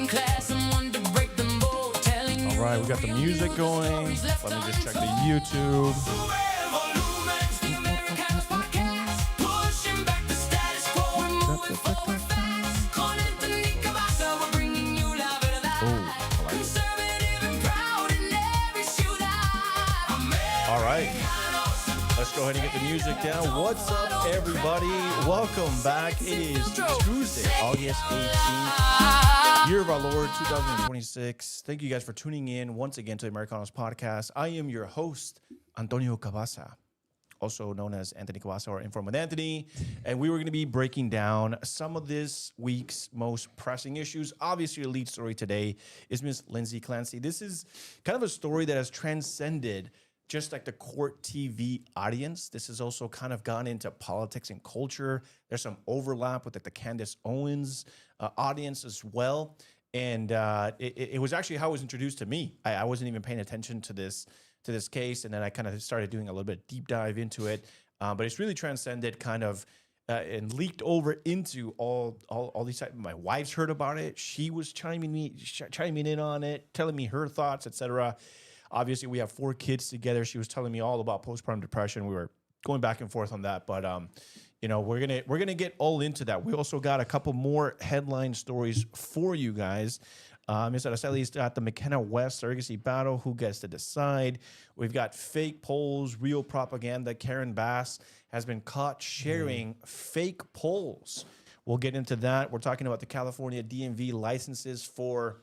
All right, we got the music going. Let me just check the YouTube. All right, let's go ahead and get the music down. What's up, everybody? Welcome back. It is Tuesday, August 18th, year of our Lord, 2026. Thank you guys for tuning in once again to the Americanos Podcast. I am your host, Antonio Cavazza, also known as Anthony Cavazza or Inform with Anthony. And we were going to be breaking down some of this week's most pressing issues. Obviously, your lead story today is Miss Lindsay Clancy. This is kind of a story that has transcended just like the court TV audience. This has also kind of gone into politics and culture. There's some overlap with like the Candace Owens audience as well. And it was actually how it was introduced to me. I wasn't even paying attention to this case. And then I kind of started doing a little bit of deep dive into it. But it's really transcended kind of and leaked over into all these types. My wife's heard about it. She was chiming in on it, telling me her thoughts, etc. Obviously, we have 4 kids together. She was telling me all about postpartum depression. We were going back and forth on that, but we're gonna get all into that. We also got a couple more headline stories for you guys. Ms. Araceli's got the McKenna West surrogacy battle. Who gets to decide? We've got fake polls, real propaganda. Karen Bass has been caught sharing fake polls. We'll get into that. We're talking about the California DMV licenses for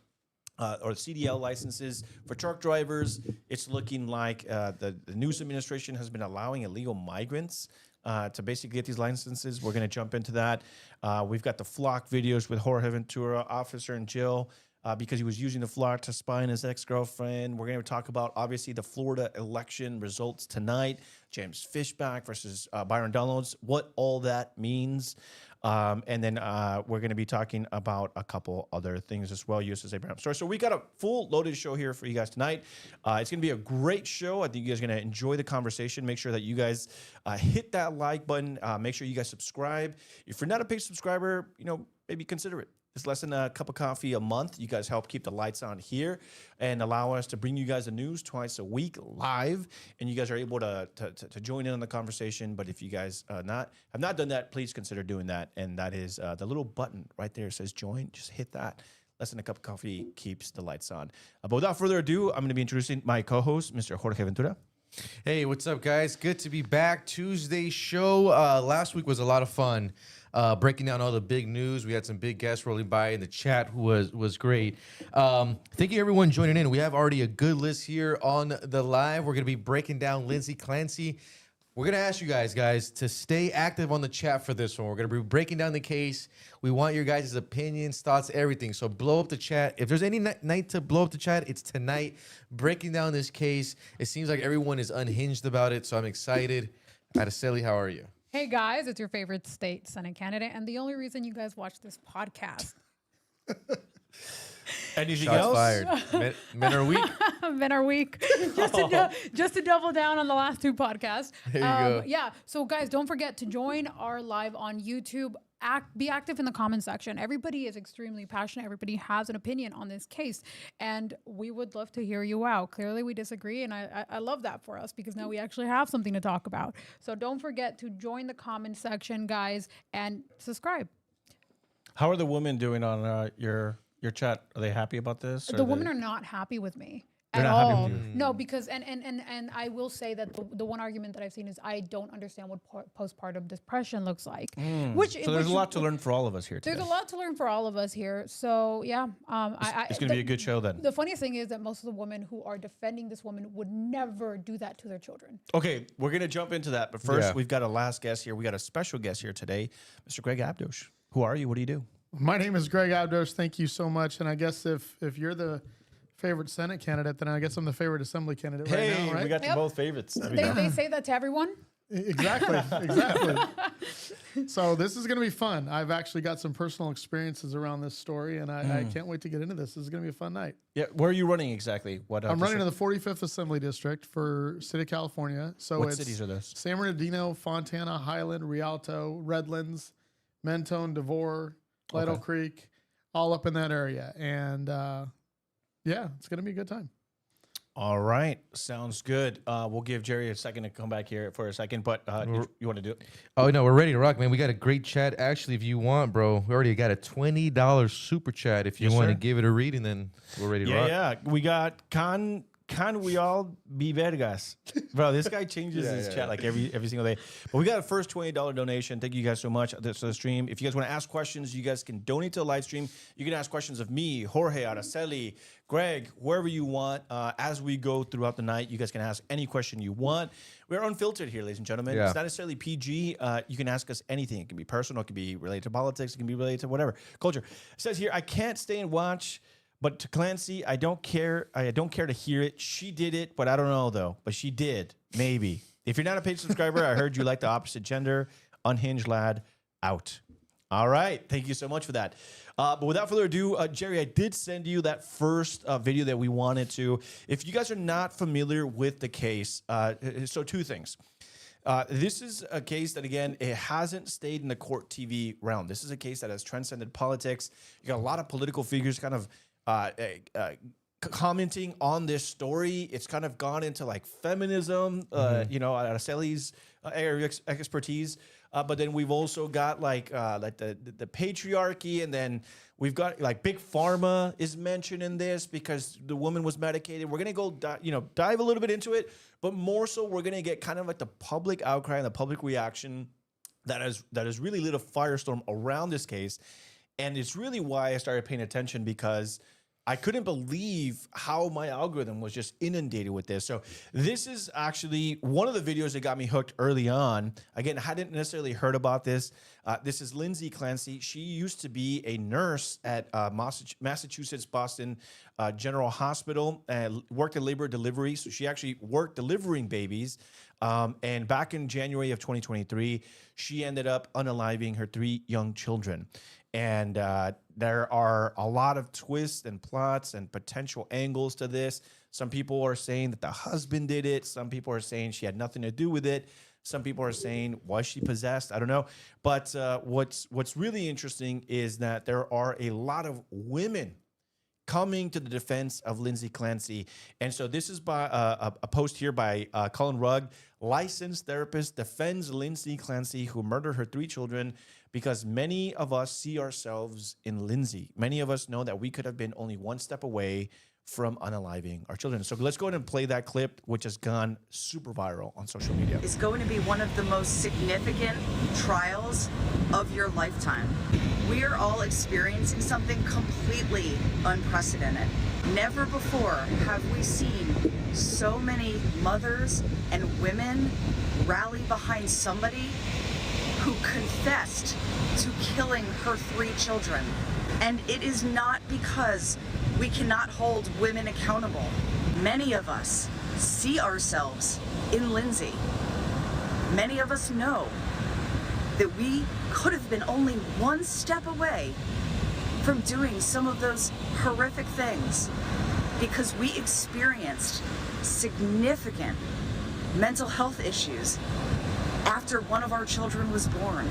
or CDL licenses for truck drivers. It's looking like the news administration has been allowing illegal migrants to basically get these licenses. We're going to jump into that. We've got the flock videos with Jorge Ventura, officer in jail because he was using the flock to spy on his ex-girlfriend. We're going to talk about, obviously, the Florida election results tonight. James Fishback versus Byron Donalds, what all that means. And then we're going to be talking about a couple other things as well, USS Abraham story. So we got a full loaded show here for you guys tonight. It's going to be a great show. I think you guys are going to enjoy the conversation. Make sure that you guys hit that like button. Make sure you guys subscribe. If you're not a paid subscriber, maybe consider it. It's less than a cup of coffee a month. You guys help keep the lights on here and allow us to bring you guys the news twice a week live. And you guys are able to join in on the conversation. But if you guys have not done that, please consider doing that. And that is the little button right there says join. Just hit that. Less than a cup of coffee keeps the lights on. But without further ado, I'm going to be introducing my co-host, Mr. Jorge Ventura. Hey, what's up, guys? Good to be back. Tuesday show. Last week was a lot of fun. Breaking down all the big news. We had some big guests rolling by in the chat who was great. Thank you, everyone, joining in. We have already a good list here on the live. We're going to be breaking down Lindsay Clancy. We're going to ask you guys to stay active on the chat for this one. We're going to be breaking down the case. We want your guys' opinions, thoughts, everything. So blow up the chat. If there's any night to blow up the chat, it's tonight. Breaking down this case. It seems like everyone is unhinged about it, so I'm excited. Araceli, how are you? Hey guys, it's your favorite state Senate candidate, and the only reason you guys watch this podcast. Anything Shots else? fired. Men are weak. Men are weak. Just to double down on the last 2 podcasts. There you go. Yeah. So guys, don't forget to join our live on YouTube. Be active in the comment section. Everybody is extremely passionate. Everybody has an opinion on this case, and we would love to hear you out. Clearly, we disagree, and I love that for us because now we actually have something to talk about. So don't forget to join the comment section, guys, and subscribe. How are the women doing on your chat? Are they happy about this? The women are not happy with me. They're at not happy all. with you. No, because and I will say that the one argument that I've seen is I don't understand what postpartum depression looks like. So there's a lot to learn for all of us here today. There's a lot to learn for all of us here. So yeah, it's going to be a good show then. The funniest thing is that most of the women who are defending this woman would never do that to their children. Okay, we're going to jump into that. But first, we've got a last guest here. We got a special guest here today, Mr. Greg Abdosh. Who are you? What do you do? My name is Greg Abdosh. Thank you so much. And I guess if you're the favorite Senate candidate, then I guess I'm the favorite Assembly candidate right now, right? We got both favorites. They say that to everyone. Exactly. So this is going to be fun. I've actually got some personal experiences around this story, and I can't wait to get into this. This is going to be a fun night. Yeah, where are you running exactly? What? I'm running to the 45th Assembly District for City of California. So what it's cities are those? San Bernardino, Fontana, Highland, Rialto, Redlands, Mentone, Devore, Lido Creek. all up in that area. And yeah, it's going to be a good time. All right. Sounds good. We'll give Jerry a second to come back here for a second, but you want to do it? Oh, no, we're ready to rock, man. We got a great chat. Actually, if you want, bro, we already got a $20 super chat. If you want to give it a reading, then we're ready to rock. Yeah. We got Can we all be Vergas? Bro, this guy changes his chat like every single day. But we got a first $20 donation. Thank you guys so much for the stream. If you guys want to ask questions, you guys can donate to the live stream. You can ask questions of me, Jorge, Araceli, Greg, whoever you want. As we go throughout the night, you guys can ask any question you want. We're unfiltered here, ladies and gentlemen. Yeah. It's not necessarily PG. You can ask us anything. It can be personal. It can be related to politics. It can be related to whatever. Culture. It says here, I can't stay and watch. But to Clancy, I don't care. I don't care to hear it. She did it, but I don't know though. But she did, maybe. If you're not a paid subscriber, I heard you like the opposite gender. Unhinged lad, out. All right, thank you so much for that. But without further ado, Jerry, I did send you that first video that we wanted to. If you guys are not familiar with the case, so two things. This is a case that, again, it hasn't stayed in the court TV realm. This is a case that has transcended politics. You got a lot of political figures kind of commenting on this story. It's kind of gone into like feminism, Araceli's area of expertise. But then we've also got like the patriarchy, and then we've got like big pharma is mentioned in this because the woman was medicated. We're gonna go dive a little bit into it, but more so we're gonna get kind of like the public outcry and the public reaction that has really lit a firestorm around this case. And it's really why I started paying attention, because I couldn't believe how my algorithm was just inundated with this. So this is actually one of the videos that got me hooked early on. Again, I hadn't necessarily heard about this. This is Lindsay Clancy. She used to be a nurse at Massachusetts Boston General Hospital and worked in labor delivery. So she actually worked delivering babies. And back in January of 2023, she ended up unaliving her 3 young children. And there are a lot of twists and plots and potential angles to this. Some people are saying that the husband did it. Some people are saying she had nothing to do with it. Some people are saying, was she possessed? I don't know. But what's really interesting is that there are a lot of women coming to the defense of Lindsay Clancy. And so this is by a post here by Colin Rugg. Licensed therapist defends Lindsay Clancy, who murdered her 3 children, because many of us see ourselves in Lindsay. Many of us know that we could have been only one step away from unaliving our children. So let's go ahead and play that clip, which has gone super viral on social media. It's going to be one of the most significant trials of your lifetime. We are all experiencing something completely unprecedented. Never before have we seen so many mothers and women rally behind somebody who confessed to killing her 3 children. And it is not because we cannot hold women accountable. Many of us see ourselves in Lindsay. Many of us know that we could have been only one step away from doing some of those horrific things, because we experienced significant mental health issues after one of our children was born.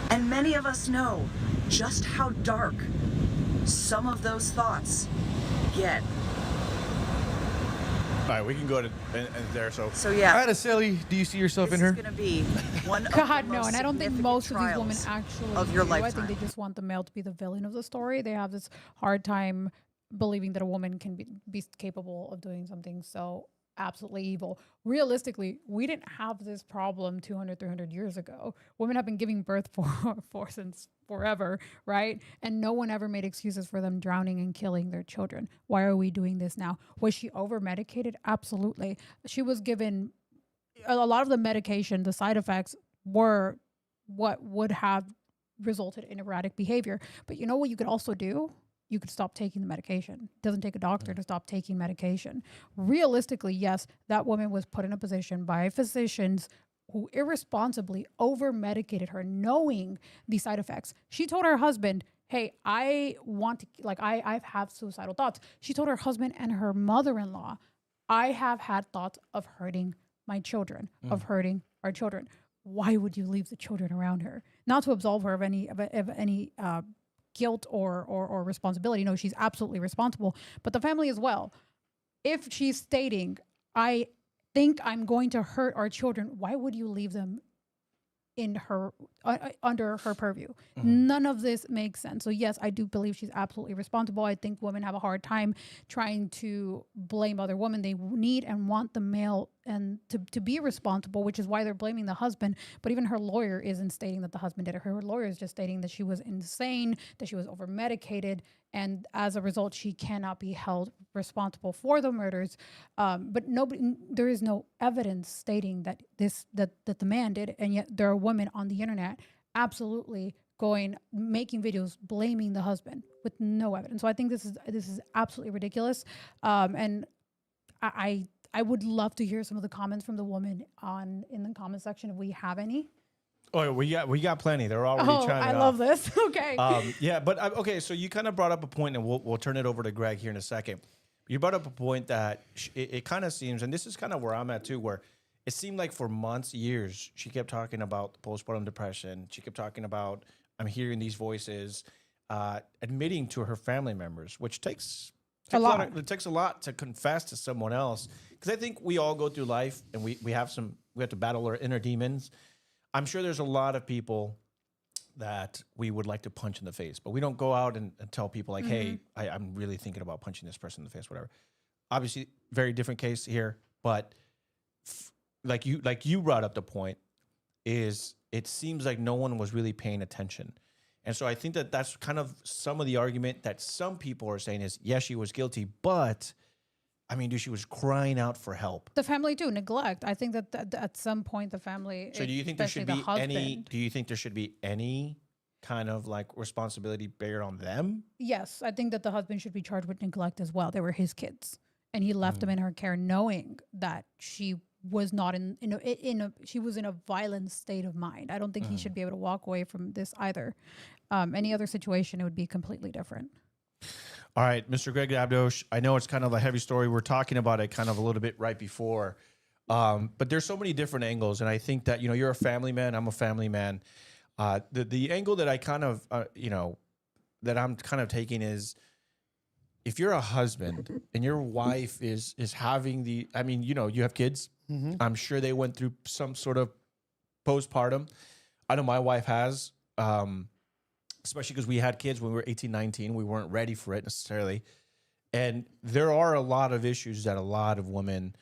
And many of us know just how dark some of those thoughts get. All right, we can go to there. So yeah. All right, Araceli, do you see yourself This in her? is going to be one of God, the no, most and I don't think significant most of these women trials actually of your do. I lifetime. think they just want the male to be the villain of the story. They have this hard time believing that a woman can be capable of doing something so absolutely evil. Realistically, we didn't have this problem 200, 300 years ago. Women have been giving birth for since forever, right? And no one ever made excuses for them drowning and killing their children. Why are we doing this now? Was she over-medicated? Absolutely. She was given a lot of the medication, the side effects were what would have resulted in erratic behavior. But you know what you could also do? You could stop taking the medication. It doesn't take a doctor to stop taking medication. Realistically, yes, that woman was put in a position by physicians who irresponsibly over-medicated her, knowing the side effects. She told her husband, hey, I want to, I have suicidal thoughts. She told her husband and her mother-in-law, I have had thoughts of hurting my children, of hurting our children. Why would you leave the children around her? Not to absolve her of any guilt or responsibility. No, she's absolutely responsible, but the family as well. If she's stating, I think I'm going to hurt our children, why would you leave them in her under her purview? None of this makes sense. So yes, I do believe she's absolutely responsible. I think women have a hard time trying to blame other women. They need and want the male and to be responsible, which is why they're blaming the husband. But even her lawyer isn't stating that the husband did it. Her lawyer is just stating that she was insane, that she was over medicated, and as a result, she cannot be held responsible for the murders. But there is no evidence stating that that the man did it, and yet there are women on the internet absolutely making videos blaming the husband with no evidence. So I think this is absolutely ridiculous, and I would love to hear some of the comments from the woman in the comment section if we have any. Oh, we got plenty. They're already chiming I love this. Okay. Yeah, but okay. So you kind of brought up a point, and we'll turn it over to Greg here in a second. You brought up a point that it kind of seems, and this is kind of where I'm at too, where it seemed like for months, years, she kept talking about postpartum depression. She kept talking about, I'm hearing these voices, admitting to her family members, which takes a lot. It takes a lot to confess to someone else, because I think we all go through life, and we have to battle our inner demons. I'm sure there's a lot of people that we would like to punch in the face, but we don't go out and tell people like, hey, I'm really thinking about punching this person in the face, whatever. Obviously, very different case here, but like you brought up the point, is it seems like no one was really paying attention. And so I think that that's kind of some of the argument that some people are saying is, yes, she was guilty, but I mean, she was crying out for help. The family too, neglect. I think that at some point the family. So do you think there should be any? Do you think there should be any kind of like responsibility bear on them? Yes, I think that the husband should be charged with neglect as well. They were his kids, and he left them in her care, knowing that she was not she was in a violent state of mind. I don't think he should be able to walk away from this either. Any other situation, it would be completely different. All right, Mr. Greg Abdosh, I know it's kind of a heavy story. We're talking about it kind of a little bit right before, but there's so many different angles, and I think that, you're a family man, I'm a family man. The angle that I kind of, that I'm kind of taking is, if you're a husband and your wife is having you have kids. Mm-hmm. I'm sure they went through some sort of postpartum. I know my wife has, especially because we had kids when we were 18, 19. We weren't ready for it necessarily. And there are a lot of issues that a lot of women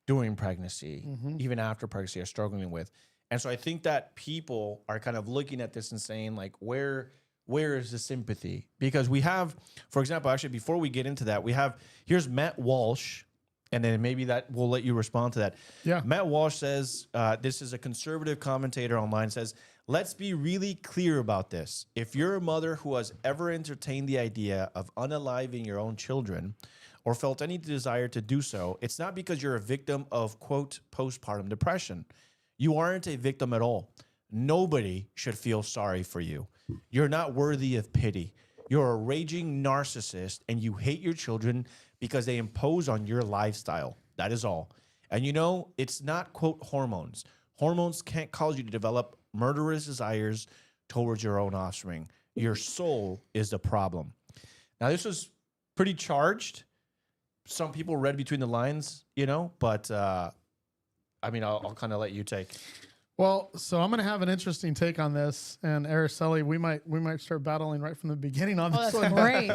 during pregnancy, even after pregnancy, are struggling with. And so I think that people are kind of looking at this and saying, like, where is the sympathy? Because we have, for example, actually, before we get into that, here's Matt Walsh, and then maybe that we'll let you respond to that. Yeah. Matt Walsh says, this is a conservative commentator online, says, let's be really clear about this. If you're a mother who has ever entertained the idea of unaliving your own children or felt any desire to do so, it's not because you're a victim of, quote, postpartum depression. You aren't a victim at all. Nobody should feel sorry for you. You're not worthy of pity. You're a raging narcissist, and you hate your children because they impose on your lifestyle. That is all. And it's not, quote, hormones. Hormones can't cause you to develop murderous desires towards your own offspring. Your soul is the problem. Now, this was pretty charged. Some people read between the lines, but I'll kind of let you take. Well, so I'm going to have an interesting take on this, and Araceli, we might start battling right from the beginning on this one. Great.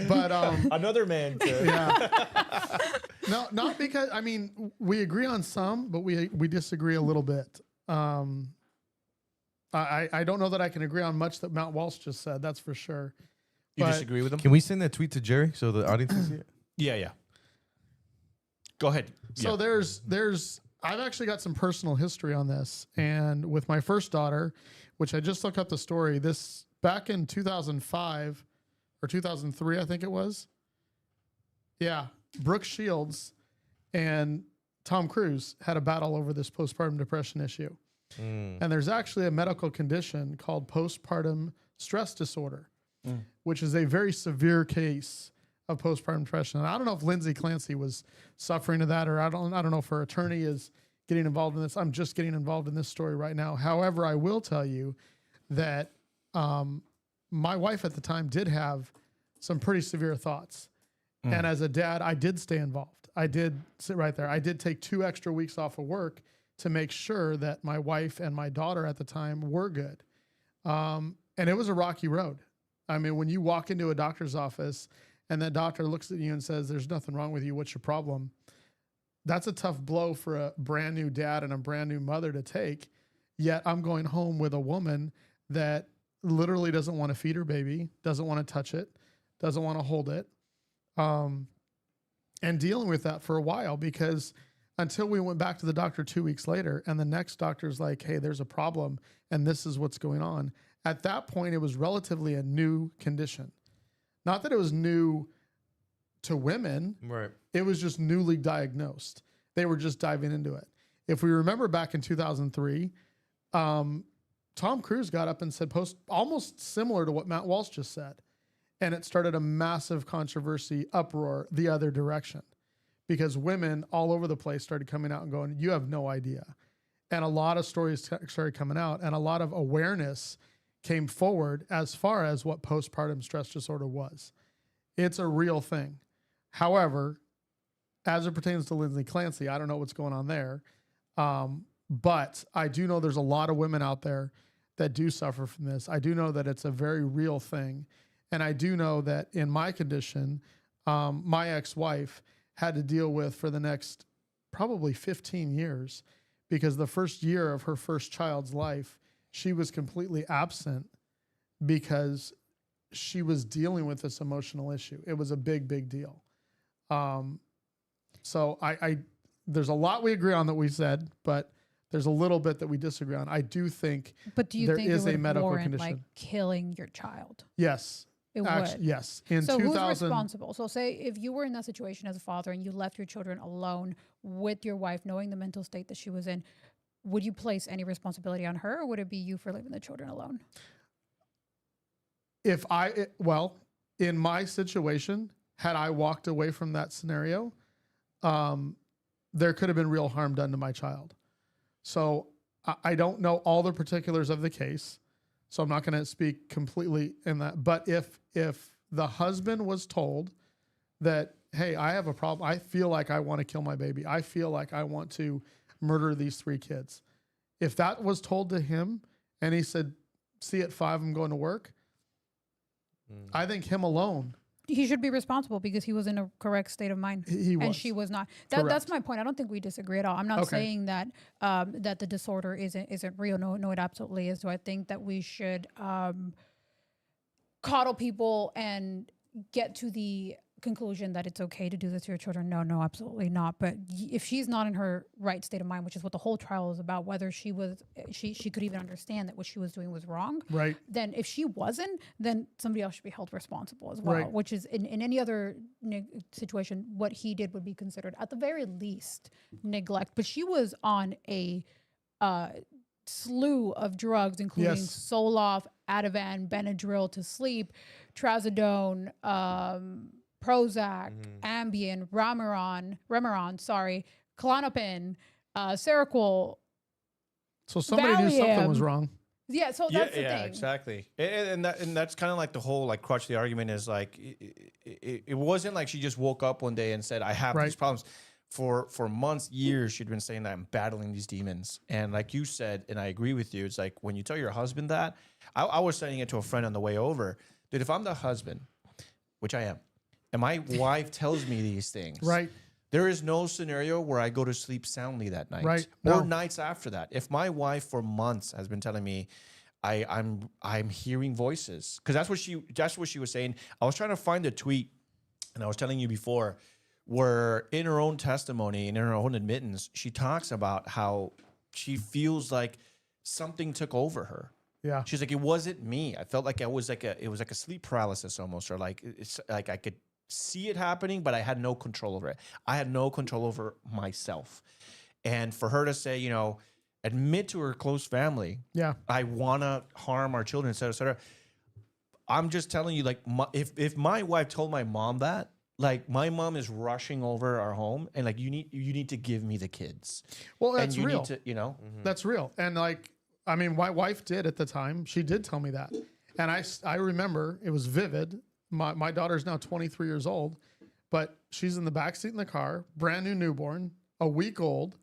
But another man too. Yeah. No, not because we agree on some, but we disagree a little bit. I don't know that I can agree on much that Matt Walsh just said. That's for sure. You disagree with him? Can we send that tweet to Jerry so the audience can see it? Yeah. Go ahead. So there's I've actually got some personal history on this, and with my first daughter, which I just looked up the story, this back in 2005 or 2003, I think it was. Yeah, Brooke Shields and Tom Cruise had a battle over this postpartum depression issue. And there's actually a medical condition called postpartum stress disorder, which is a very severe case of postpartum depression. And I don't know if Lindsay Clancy was suffering of that, or I don't know if her attorney is getting involved in this. I'm just getting involved in this story right now. However, I will tell you that my wife at the time did have some pretty severe thoughts. And as a dad, I did stay involved. I did sit right there. I did take 2 extra weeks off of work to make sure that my wife and my daughter at the time were good. And it was a rocky road. I mean, when you walk into a doctor's office and that doctor looks at you and says, there's nothing wrong with you, what's your problem? That's a tough blow for a brand new dad and a brand new mother to take. Yet I'm going home with a woman that literally doesn't want to feed her baby, doesn't want to touch it, doesn't want to hold it. And dealing with that for a while, because until we went back to the doctor 2 weeks later and the next doctor's like, hey, there's a problem and this is what's going on. At that point, it was relatively a new condition. Not that it was new to women. Right. It was just newly diagnosed. They were just diving into it. If we remember back in 2003, Tom Cruise got up and said almost similar to what Matt Walsh just said. And it started a massive controversy, uproar the other direction, because women all over the place started coming out and going, you have no idea. And a lot of stories started coming out, and a lot of awareness came forward as far as what postpartum stress disorder was. It's a real thing. However, as it pertains to Lindsay Clancy, I don't know what's going on there. But I do know there's a lot of women out there that do suffer from this. I do know that it's a very real thing. And I do know that in my condition, my ex-wife had to deal with for the next probably 15 years, because the first year of her first child's life, she was completely absent because she was dealing with this emotional issue. It was a big, big deal. So there's a lot we agree on that we said, but there's a little bit that we disagree on. I do think But do you there think is it would a medical warrant condition. like killing your child? Yes. It Actually, would. yes. In So 2000, who's responsible? So say if you were in that situation as a father and you left your children alone with your wife, knowing the mental state that she was in, would you place any responsibility on her, or would it be you for leaving the children alone? In my situation, had I walked away from that scenario, there could have been real harm done to my child. So I don't know all the particulars of the case, so I'm not going to speak completely in that. But if the husband was told that, hey, I have a problem, I feel like I want to kill my baby, I feel like I want to murder these 3 kids. If that was told to him and he said, see you at 5, I'm going to work, I think him alone. He should be responsible because he was in a correct state of mind. He was. And she was not. That's Correct. my point. I don't think we disagree at all. I'm not Okay. saying that that the disorder isn't real. No, it absolutely is. So I think that we should coddle people and get to the conclusion that it's okay to do this to your children. No, absolutely not. But if she's not in her right state of mind, which is what the whole trial is about, whether she could even understand that what she was doing was wrong. Right. Then if she wasn't, then somebody else should be held responsible as well, Right. which is in any other situation, what he did would be considered at the very least neglect. But she was on a slew of drugs, including Yes. Zoloft, Ativan, Benadryl to sleep, Trazodone, Prozac, Ambien, Remeron, Klonopin, Seroquel. So somebody knew something was Valium. wrong. Yeah, so that's the yeah, thing. exactly. And that's kind of like the whole like crutch of the argument is like it wasn't like she just woke up one day and said I have Right. these problems. For months, years, she'd been saying that I'm battling these demons. And like you said, and I agree with you, it's like when you tell your husband that, I was saying it to a friend on the way over, dude, if I'm the husband, which I am, and my wife tells me these things, Right. there is no scenario where I go to sleep soundly that night, Right. or No. nights after that. If my wife for months has been telling me, I'm hearing voices, because that's what she was saying. I was trying to find a tweet, and I was telling you before, where in her own testimony and in her own admittance, she talks about how she feels like something took over her. Yeah. She's like, it wasn't me. I felt like it was like a sleep paralysis almost, or like it's like I could see it happening, but I had no control over it. I had no control over myself. And for her to say, admit to her close family, Yeah. I want to harm our children, et cetera, et cetera. I'm just telling you, like, if my wife told my mom that, like, my mom is rushing over our home and like, you need to give me the kids. Well, that's and you real. need to, That's real. And like, I mean, my wife did at the time. She did tell me that. And I remember, it was vivid. My daughter's now 23 years old, but she's in the backseat in the car, brand new newborn, a week old.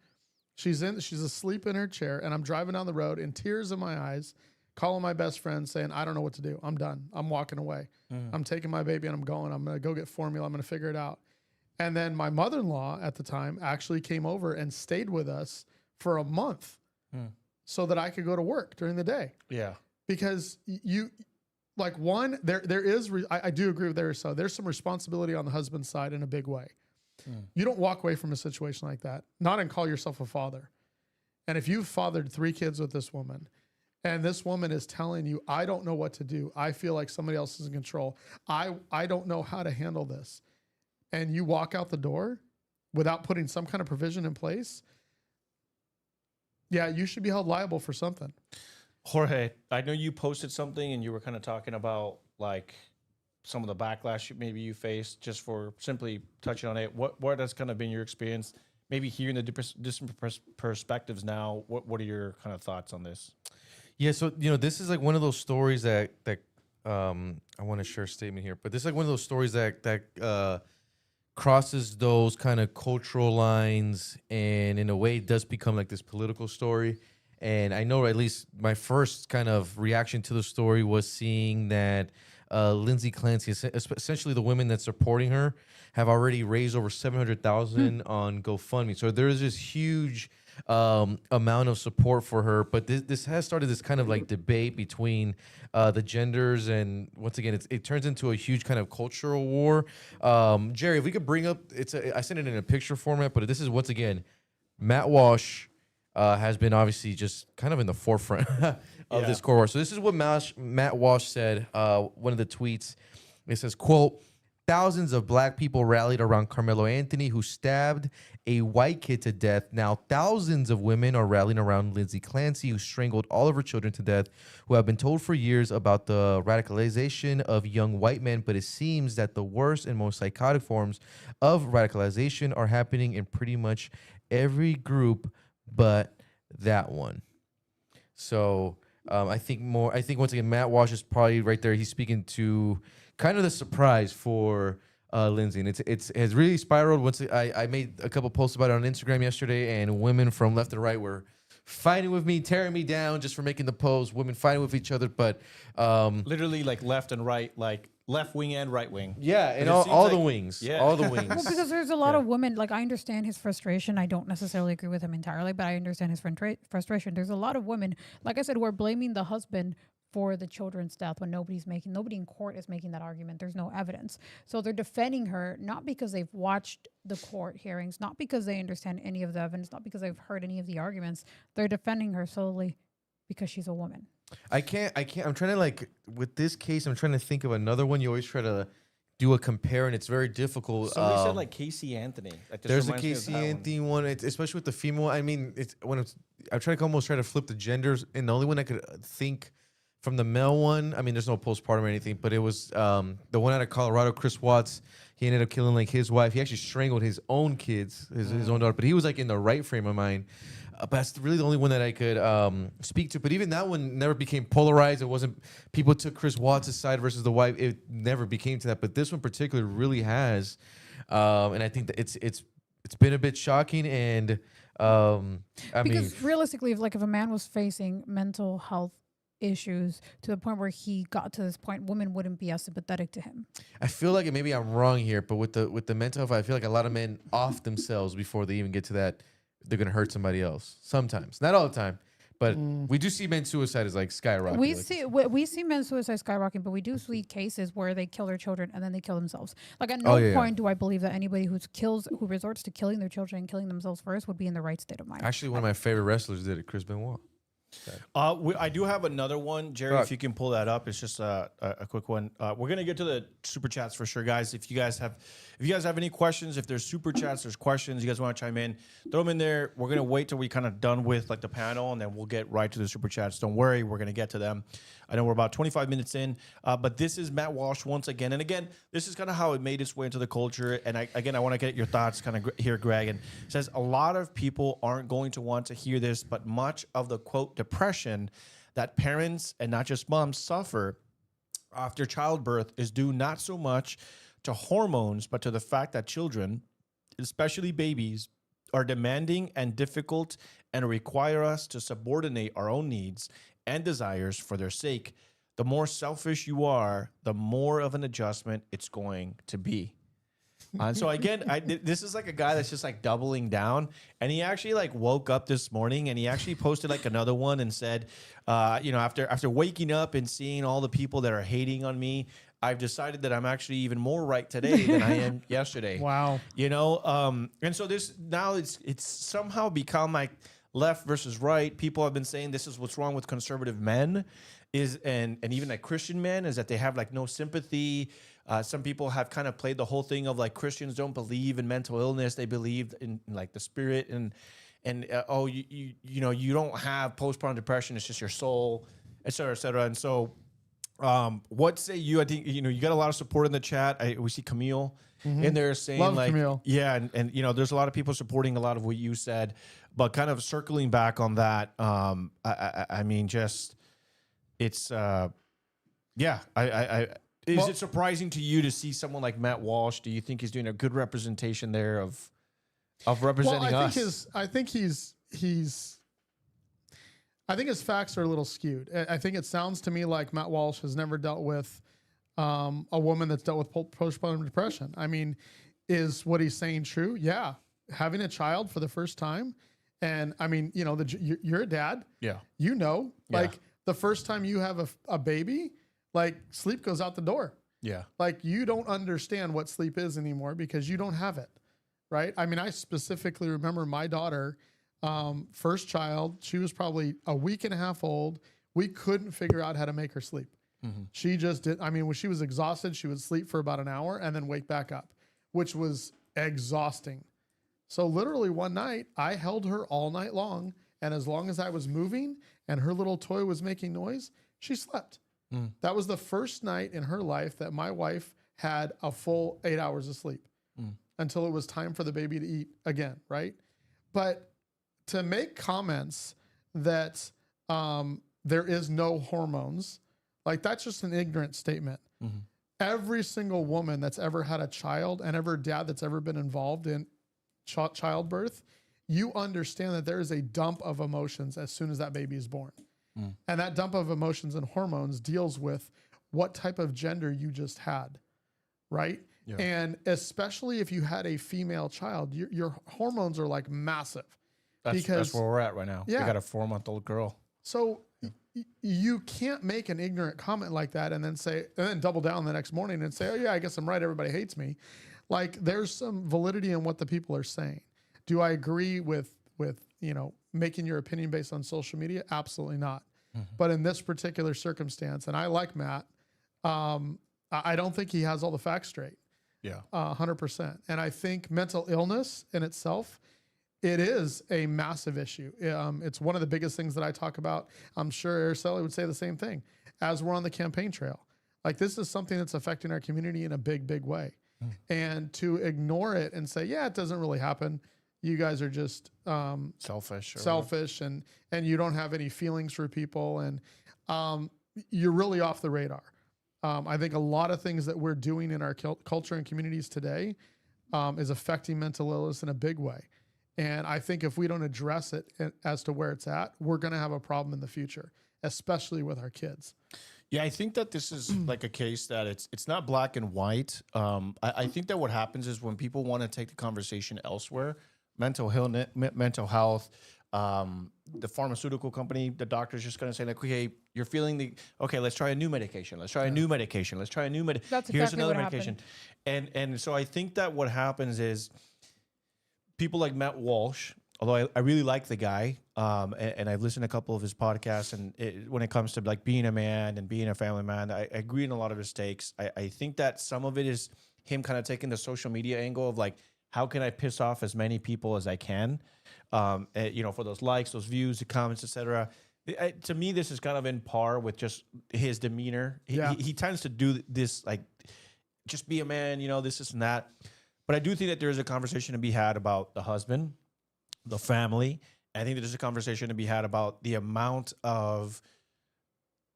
She's asleep in her chair, and I'm driving down the road in tears in my eyes, calling my best friend saying, I don't know what to do. I'm done. I'm walking away. I'm taking my baby and I'm going. I'm going to go get formula. I'm going to figure it out. And then my mother-in-law at the time actually came over and stayed with us for a month so that I could go to work during the day. Yeah. Because I do agree with there's some responsibility on the husband's side in a big way. You don't walk away from a situation like that, not and call yourself a father. And if you've fathered 3 kids with this woman, and this woman is telling you, I don't know what to do. I feel like somebody else is in control. I don't know how to handle this. And you walk out the door without putting some kind of provision in place, yeah, you should be held liable for something. Jorge, I know you posted something and you were kind of talking about like some of the backlash maybe you faced, just for simply touching on it. What has kind of been your experience? Maybe hearing the different perspectives now. What are your kind of thoughts on this? Yeah, so this is like one of those stories that I want to share a statement here, but this is like one of those stories that crosses those kind of cultural lines, and in a way it does become like this political story. And I know at least my first kind of reaction to the story was seeing that Lindsay Clancy, essentially the women that's supporting her, have already raised over $700,000 on GoFundMe. So there is this huge amount of support for her. But this has started this kind of like debate between the genders, and once again, it turns into a huge kind of cultural war. Jerry, if we could bring up, I sent it in a picture format, but this is once again, Matt Walsh has been obviously just kind of in the forefront of this core war. So this is what Matt Walsh said, one of the tweets. It says, quote, "Thousands of black people rallied around Carmelo Anthony, who stabbed a white kid to death. Now thousands of women are rallying around Lindsay Clancy, who strangled all of her children to death, who have been told for years about the radicalization of young white men. But it seems that the worst and most psychotic forms of radicalization are happening in pretty much every group but that one." So I think once again, Matt Walsh is probably right there. He's speaking to kind of the surprise for Lindsay, and it has really spiraled. Once I made a couple posts about it on Instagram yesterday, and women from left and right were fighting with me, tearing me down just for making the post. Women fighting with each other, but literally like left and right, like left wing and right wing. Yeah, and all the wings. Yeah. All the wings. Well, because there's a lot of women, like I understand his frustration. I don't necessarily agree with him entirely, but I understand his frustration. There's a lot of women, like I said, who are blaming the husband for the children's death when nobody in court is making that argument. There's no evidence. So they're defending her, not because they've watched the court hearings, not because they understand any of the evidence, not because they've heard any of the arguments. They're defending her solely because she's a woman. I can't. I'm trying to, like, with this case, I'm trying to think of another one. You always try to do a compare, and it's very difficult. Somebody said like Casey Anthony. Like, there's a Casey Anthony one, especially with the female. I mean, I'm trying to almost try to flip the genders, and the only one I could think from the male one, I mean, there's no postpartum or anything, but it was the one out of Colorado, Chris Watts. He ended up killing like his wife. He actually strangled his own kids, his own daughter, but he was like in the right frame of mind. But that's really the only one that I could speak to. But even that one never became polarized. It wasn't, people took Chris Watts' side versus the wife. It never became to that. But this one in particular really has. And I think that it's been a bit shocking. And because realistically, if a man was facing mental health issues to the point where he got to this point, women wouldn't be as sympathetic to him. I feel like maybe I'm wrong here, but with the mental health, I feel like a lot of men off themselves before they even get to that. They're gonna hurt somebody else sometimes, not all the time, but we do see men's suicide as like skyrocketing. We see men's suicide skyrocketing, but we do see cases where they kill their children and then they kill themselves. Like at no point do I believe that anybody who resorts to killing their children and killing themselves first would be in the right state of mind. Actually, one of my favorite wrestlers did it, Chris Benoit. I do have another one, Jerry. If you can pull that up, it's just a quick one. We're gonna get to the super chats for sure, guys. If you guys have any questions, if there's super chats, there's questions, you guys want to chime in, throw them in there. We're gonna wait till we kind of done with like the panel, and then we'll get right to the super chats. Don't worry, we're gonna get to them. I know we're about 25 minutes in, but this is Matt Walsh once again, and again, this is kind of how it made its way into the culture. And I want to get your thoughts, kind of here, Greg. And it says a lot of people aren't going to want to hear this, but much of the quote depression that parents and not just moms suffer after childbirth is due not so much to hormones, but to the fact that children, especially babies, are demanding and difficult and require us to subordinate our own needs and desires for their sake. The more selfish you are, the more of an adjustment it's going to be. And so again, this is like a guy that's just like doubling down, and he actually like woke up this morning and he actually posted like another one and said, after waking up and seeing all the people that are hating on me, I've decided that I'm actually even more right today than I am yesterday. Wow. And so this now it's somehow become like left versus right. People have been saying this is what's wrong with conservative men and even like Christian men is that they have like no sympathy. Some people have kind of played the whole thing of like Christians don't believe in mental illness. They believe in like the spirit and you don't have postpartum depression. It's just your soul, et cetera, et cetera. And so what say you? I think, you got a lot of support in the chat. We see Camille in there saying Love like, Camille. yeah. And there's a lot of people supporting a lot of what you said, but kind of circling back on that. I mean, just it's, is it surprising to you to see someone like Matt Walsh? Do you think he's doing a good representation there of representing us? I think his facts are a little skewed. I think it sounds to me like Matt Walsh has never dealt with a woman that's dealt with postpartum depression. I mean, is what he's saying true? Yeah, having a child for the first time, and I mean, you're a dad. Yeah, like the first time you have a baby. Like sleep goes out the door. Yeah. Like you don't understand what sleep is anymore because you don't have it. Right. I mean, I specifically remember my daughter, first child, she was probably a week and a half old. We couldn't figure out how to make her sleep. Mm-hmm. She just did. I mean, when she was exhausted, she would sleep for about an hour and then wake back up, which was exhausting. So literally one night I held her all night long. And as long as I was moving and her little toy was making noise, she slept. That was the first night in her life that my wife had a full 8 hours of sleep until it was time for the baby to eat again, right? But to make comments that there is no hormones, like that's just an ignorant statement. Mm-hmm. Every single woman that's ever had a child and every dad that's ever been involved in childbirth, you understand that there is a dump of emotions as soon as that baby is born. And that dump of emotions and hormones deals with what type of gender you just had, right? Yeah. And especially if you had a female child, your hormones are like massive. That's where we're at right now. Yeah. We got a 4-month-old girl. So you can't make an ignorant comment like that and then double down the next morning and say, oh yeah, I guess I'm right. Everybody hates me. Like there's some validity in what the people are saying. Do I agree with making your opinion based on social media? Absolutely not. Mm-hmm. But in this particular circumstance, and I like Matt, I don't think he has all the facts straight. Yeah. 100%. And I think mental illness in itself, it is a massive issue. It's one of the biggest things that I talk about. I'm sure Araceli would say the same thing as we're on the campaign trail. Like this is something that's affecting our community in a big, big way. And to ignore it and say, yeah, it doesn't really happen. You guys are just selfish and you don't have any feelings for people. And you're really off the radar. I think a lot of things that we're doing in our culture and communities today is affecting mental illness in a big way. And I think if we don't address it as to where it's at, we're going to have a problem in the future, especially with our kids. Yeah, I think that this is like a case that it's not black and white. I think that what happens is when people want to take the conversation elsewhere, mental health, the pharmaceutical company, the doctor's just going to say like, okay, you're feeling let's try a new medication. Let's try a new medication. Let's try a new medication. That's Here's exactly another what medication. And so I think that what happens is people like Matt Walsh, although I really like the guy, and I've listened to a couple of his podcasts, and when it comes to like being a man and being a family man, I agree in a lot of his takes. I think that some of it is him kind of taking the social media angle of like, how can I piss off as many people as I can, for those likes, those views, the comments, etc. To me, this is kind of in par with just his demeanor. He tends to do this, like, just be a man, this and that. But I do think that there is a conversation to be had about the husband, the family. I think that there's a conversation to be had about the amount of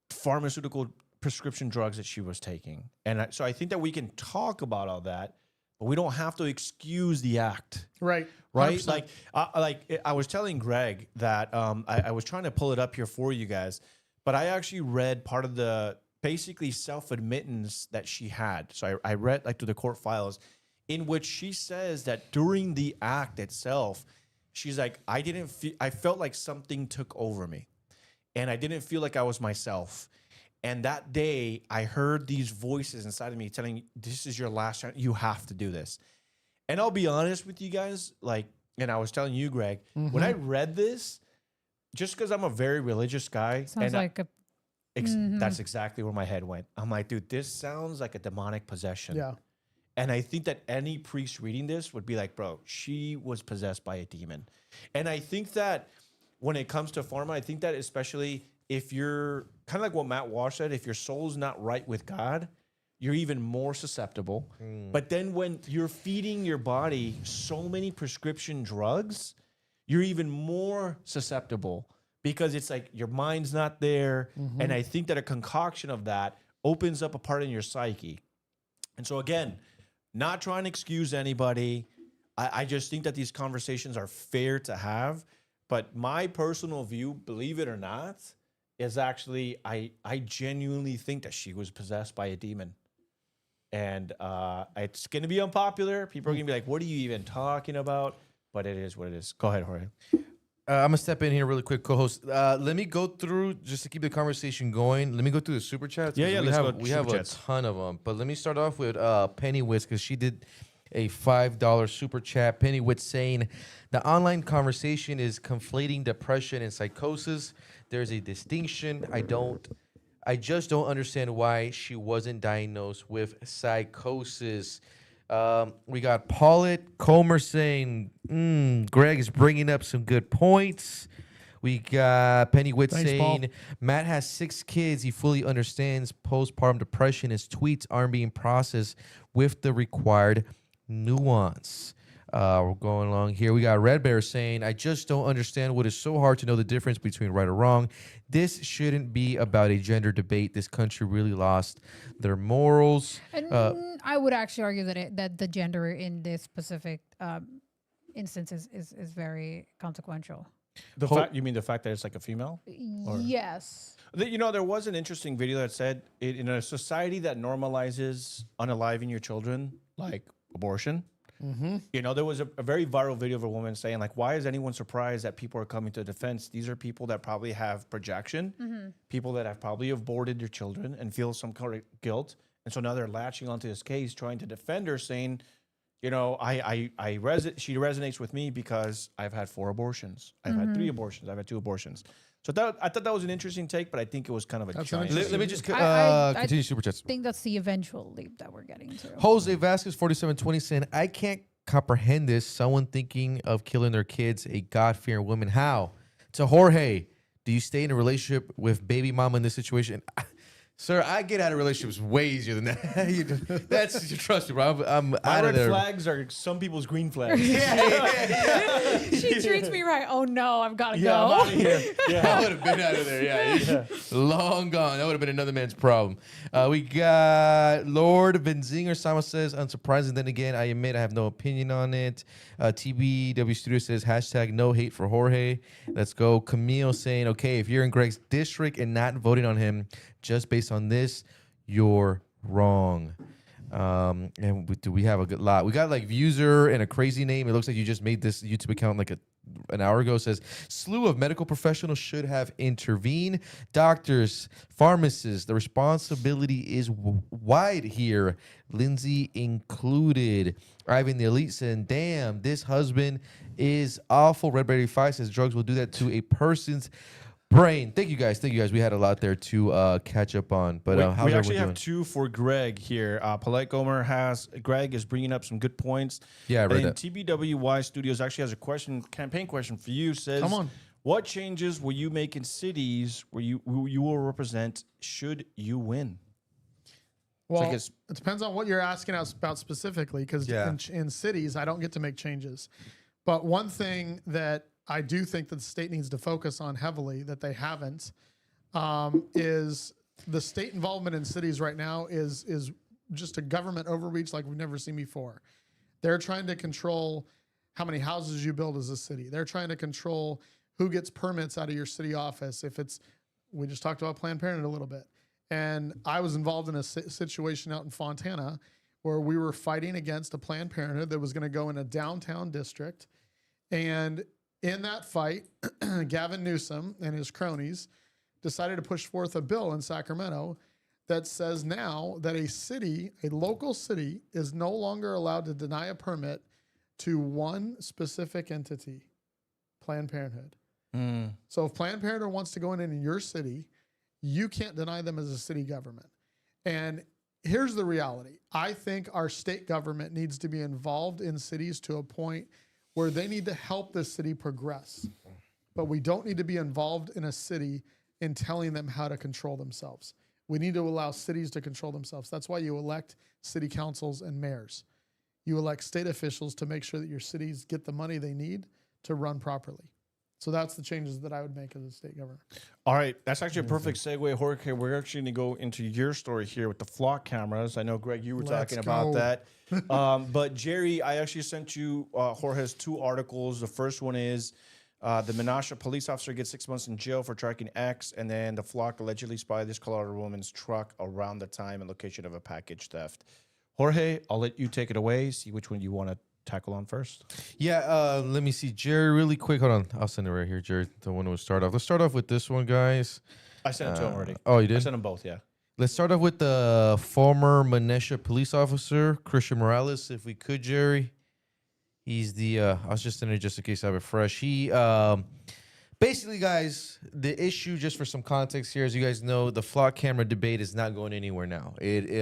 pharmaceutical prescription drugs that she was taking. And so I think that we can talk about all that, but we don't have to excuse the act. Right. Right? 100%. Like I was telling Greg that I was trying to pull it up here for you guys, but I actually read part of the basically self-admittance that she had. So I read like to the court files in which she says that during the act itself, she's like, I felt like something took over me and I didn't feel like I was myself. And that day I heard these voices inside of me telling me, this is your last chance. You have to do this. And I'll be honest with you guys, like, and I was telling you, Greg, when I read this, just because I'm a very religious guy, Sounds like that's exactly where my head went. I'm like, dude, this sounds like a demonic possession. Yeah. And I think that any priest reading this would be like, bro, she was possessed by a demon. And I think that when it comes to pharma, I think that especially if you're kind of like what Matt Walsh said, if your soul's not right with God, you're even more susceptible. But then when you're feeding your body so many prescription drugs, you're even more susceptible because it's like your mind's not there. And I think that a concoction of that opens up a part in your psyche. And so again, not trying to excuse anybody. I just think that these conversations are fair to have. But my personal view, believe it or not, is actually I genuinely think that she was possessed by a demon. And it's going to be unpopular. People are going to be like, what are you even talking about? But it is what it is. Go ahead, Jorge. I'm gonna step in here really quick, co-host. Let me go through just to keep the conversation going. Let me go through the super chats. Yeah, we let's have go we super have chats. a ton of them. But let me start off with Penny Witz because she did a $5 super chat. Penny Witz saying the online conversation is conflating depression and psychosis. There's a distinction. I just don't understand why she wasn't diagnosed with psychosis. We got Paulette Comer saying, Greg is bringing up some good points. We got Penny Witt Thanks, saying, Paul. Matt has 6 kids. He fully understands postpartum depression. His tweets aren't being processed with the required nuance. We're going along here. We got Red Bear saying, I just don't understand what is so hard to know the difference between right or wrong. This shouldn't be about a gender debate. This country really lost their morals. And I would actually argue that the gender in this specific instance is very consequential. You mean the fact that it's like a female? Yes. You know, there was an interesting video that said in a society that normalizes unaliving your children, like abortion, you know, there was a very viral video of a woman saying, like, why is anyone surprised that people are coming to defense? These are people that probably have projection, people that have probably aborted their children and feel some kind of guilt. And so now they're latching onto this case, trying to defend her, saying, you know, she resonates with me because I've had 4 abortions. I've had 3 abortions. I've had 2 abortions. So I thought that was an interesting take, but I think it was kind of a giant. Let me just continue super chats. I think that's the eventual leap that we're getting to. Jose Vasquez 4720 saying, I can't comprehend this. Someone thinking of killing their kids, a God-fearing woman. How? To Jorge, do you stay in a relationship with baby mama in this situation? Sir, I get out of relationships way easier than that. That's trust me, bro. I'm My out of red there. flags are some people's green flags. She treats me right. Oh no, I've got to Yeah, I'm go. out of here. I would have been out of there. Yeah. Long gone. That would have been another man's problem. We got Lord Benzinger. Sama says, unsurprising. Then again, I admit I have no opinion on it. TBW Studio says, hashtag no hate for Jorge. Let's go. Camille saying, okay, if you're in Greg's district and not voting on him just based on this, you're wrong. And we have a good lot. We got like Vuser and a crazy name. It looks like you just made this YouTube account like an hour ago. It says slew of medical professionals should have intervened. Doctors, pharmacists, the responsibility is wide here. Lindsay included. Ivan the Elite saying, damn, this husband is awful. Red Berry 5 says drugs will do that to a person's brain. Thank you guys. We had a lot there to catch up on. But how's we everyone actually doing? have 2 for Greg here. Polite Gomer has Greg is bringing up some good points. Yeah, I read and that. TBWY Studios actually has a campaign question for you. Says, Come on. What changes will you make in cities who you will represent should you win? Well, like it's- it depends on what you're asking us about specifically, because Yeah. in cities, I don't get to make changes. But one thing that I do think that the state needs to focus on heavily that they haven't is the state involvement in cities right now is just a government overreach like we've never seen before. They're trying to control how many houses you build as a city. They're trying to control who gets permits out of your city office. We just talked about Planned Parenthood a little bit. And I was involved in a situation out in Fontana where we were fighting against a Planned Parenthood that was going to go in a downtown district. And in that fight, Gavin Newsom and his cronies decided to push forth a bill in Sacramento that says now that a local city, is no longer allowed to deny a permit to one specific entity, Planned Parenthood. So if Planned Parenthood wants to go in your city, you can't deny them as a city government. And here's the reality. I think our state government needs to be involved in cities to a point where they need to help the city progress. But we don't need to be involved in a city in telling them how to control themselves. We need to allow cities to control themselves. That's why you elect city councils and mayors. You elect state officials to make sure that your cities get the money they need to run properly. So that's the changes that I would make as a state governor. All right, that's actually a perfect segue, Jorge. We're actually going to go into your story here with the flock cameras. I know, Greg, you were talking about that. But Jerry, I actually sent you Jorge's 2 articles. The first one is the Menasha police officer gets 6 months in jail for tracking X, and then the flock allegedly spied this Colorado woman's truck around the time and location of a package theft. Jorge, I'll let you take it away. See which one you want to tackle on first. Yeah, let me see. Jerry, really quick. Hold on. I'll send it right here, Jerry. The one we'll start off. Let's start off with this one, guys. I sent it to him already. Oh, you did? I sent them both, yeah. Let's start off with the former Menasha police officer, Christian Morales, if we could, Jerry. He's the, I was just in it just in case I have it fresh. He, basically, guys, the issue, just for some context here, as you guys know, the flock camera debate is not going anywhere now. It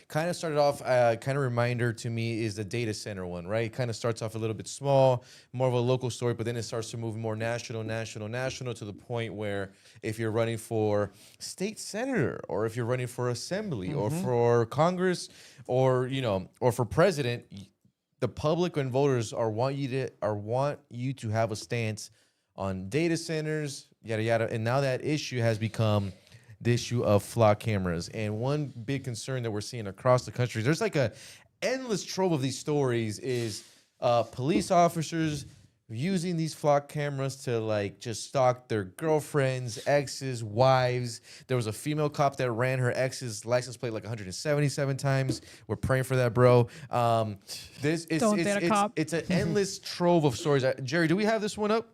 kind of started off, kind of reminder to me is the data center one, right? It kind of starts off a little bit small, more of a local story, but then it starts to move more national to the point where if you're running for state senator or if you're running for assembly or for Congress or, or for president, the public and voters want you to have a stance on data centers, yada, yada. And now that issue has become the issue of flock cameras. And one big concern that we're seeing across the country, there's like a endless trove of these stories, is police officers using these flock cameras to like just stalk their girlfriends, exes, wives. There was a female cop that ran her ex's license plate like 177 times. We're praying for that, bro. It's an endless trove of stories. Jerry, do we have this one up?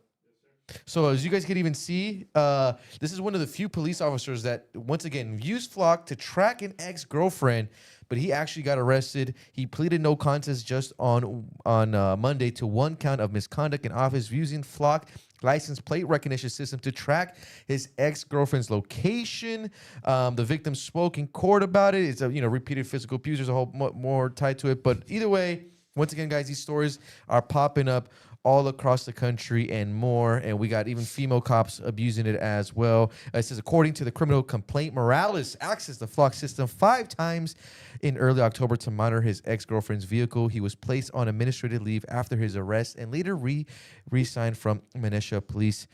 So as you guys can even see, this is one of the few police officers that, once again, used flock to track an ex-girlfriend, but he actually got arrested. He pleaded no contest just on Monday to 1 count of misconduct in office using flock license plate recognition system to track his ex-girlfriend's location. The victim spoke in court about it. It's a repeated physical abuse. There's a whole more tied to it, but either way, once again, guys, these stories are popping up all across the country and more, and we got even female cops abusing it as well. It says, according to the criminal complaint, Morales accessed the flock system 5 times in early October to monitor his ex-girlfriend's vehicle. He was placed on administrative leave after his arrest and later re-signed from Menasha Police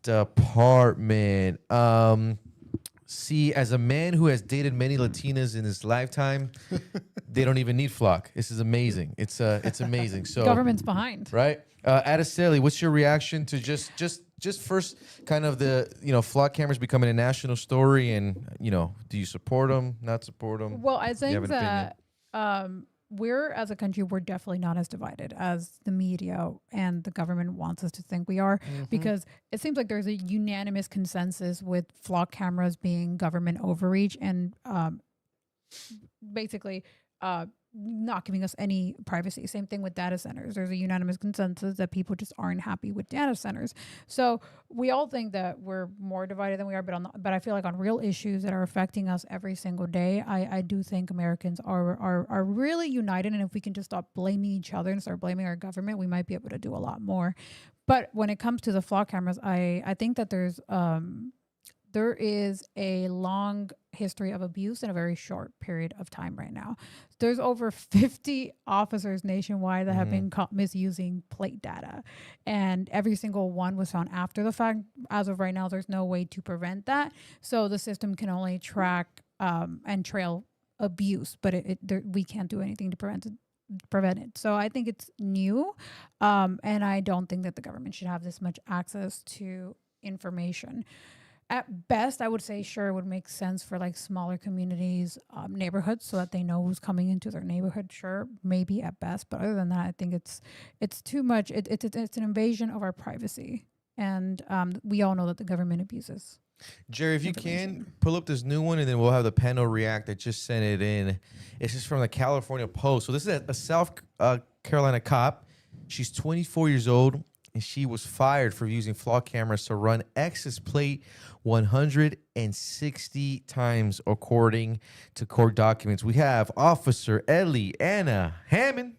Department. See, as a man who has dated many Latinas in his lifetime, they don't even need flock. This is amazing. It's amazing. So Government's behind. Right? Adeseli, what's your reaction to just first kind of the, flock cameras becoming a national story, and, do you support them, not support them? Well, I think that we're, as a country, we're definitely not as divided as the media and the government wants us to think we are, because it seems like there's a unanimous consensus with flock cameras being government overreach and basically not giving us any privacy. Same thing with data centers. There's a unanimous consensus that people just aren't happy with data centers. So we all think that we're more divided than we are, but I feel like on real issues that are affecting us every single day, I do think Americans are really united. And if we can just stop blaming each other and start blaming our government, we might be able to do a lot more. But when it comes to the flock cameras, I think that there is a long history of abuse in a very short period of time right now. There's over 50 officers nationwide that have been caught misusing plate data, and every single one was found after the fact. As of right now, there's no way to prevent that. So the system can only track and trail abuse, but we can't do anything to prevent it. So I think it's new, and I don't think that the government should have this much access to information. At best, I would say, sure, it would make sense for like smaller communities, neighborhoods, so that they know who's coming into their neighborhood. Sure, maybe at best, but other than that, I think it's too much. It's an invasion of our privacy, and we all know that the government abuses. Jerry, if you can, pull up this new one, and then we'll have the panel react. I just sent it in. It's just from the California Post. So this is a South Carolina cop. She's 24 years old, and she was fired for using flock cameras to run access plate 160 times, according to court documents. We have Officer Ellie Anna Hammond,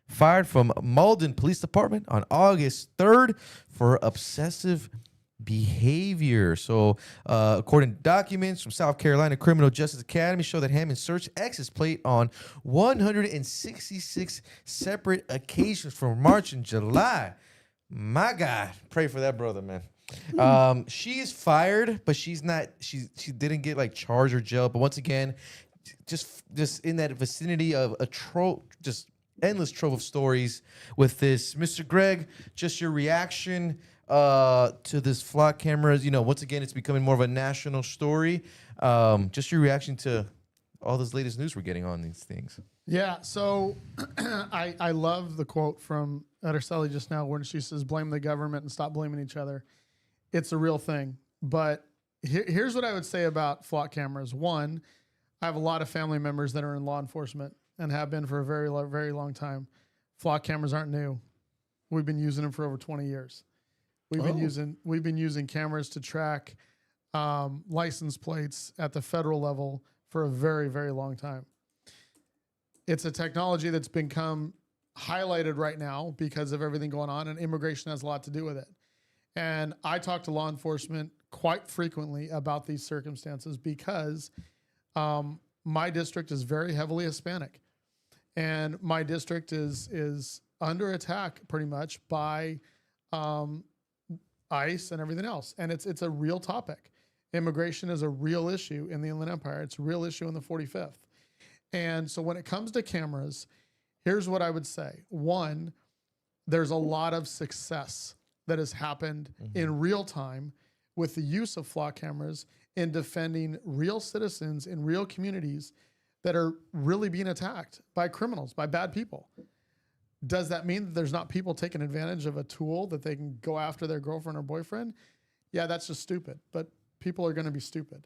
fired from Malden Police Department on August 3rd for obsessive behavior. So, according to documents from South Carolina Criminal Justice Academy, show that Hammond searched access plate on 166 separate occasions from March and July. My God, pray for that brother, man. She is fired, but she didn't get like charged or jailed. But once again, just in that vicinity of a just endless trove of stories with this. Mr. Greg, just your reaction to this flock cameras. Once again, it's becoming more of a national story. Just your reaction to all this latest news we're getting on these things. Yeah, so I love the quote from Araceli just now when she says, blame the government and stop blaming each other. It's a real thing. But here's what I would say about flock cameras. One, I have a lot of family members that are in law enforcement and have been for a very, very long time. Flock cameras aren't new. We've been using them for over 20 years. We've been using cameras to track license plates at the federal level for a very, very long time. It's a technology that's become highlighted right now because of everything going on, and immigration has a lot to do with it. And I talk to law enforcement quite frequently about these circumstances because my district is very heavily Hispanic, and my district is under attack pretty much by ICE and everything else. And it's a real topic. Immigration is a real issue in the Inland Empire. It's a real issue in the 45th. And so when it comes to cameras, here's what I would say. One, there's a lot of success that has happened in real time with the use of flock cameras in defending real citizens in real communities that are really being attacked by criminals, by bad people. Does that mean that there's not people taking advantage of a tool that they can go after their girlfriend or boyfriend? Yeah, that's just stupid. But people are going to be stupid.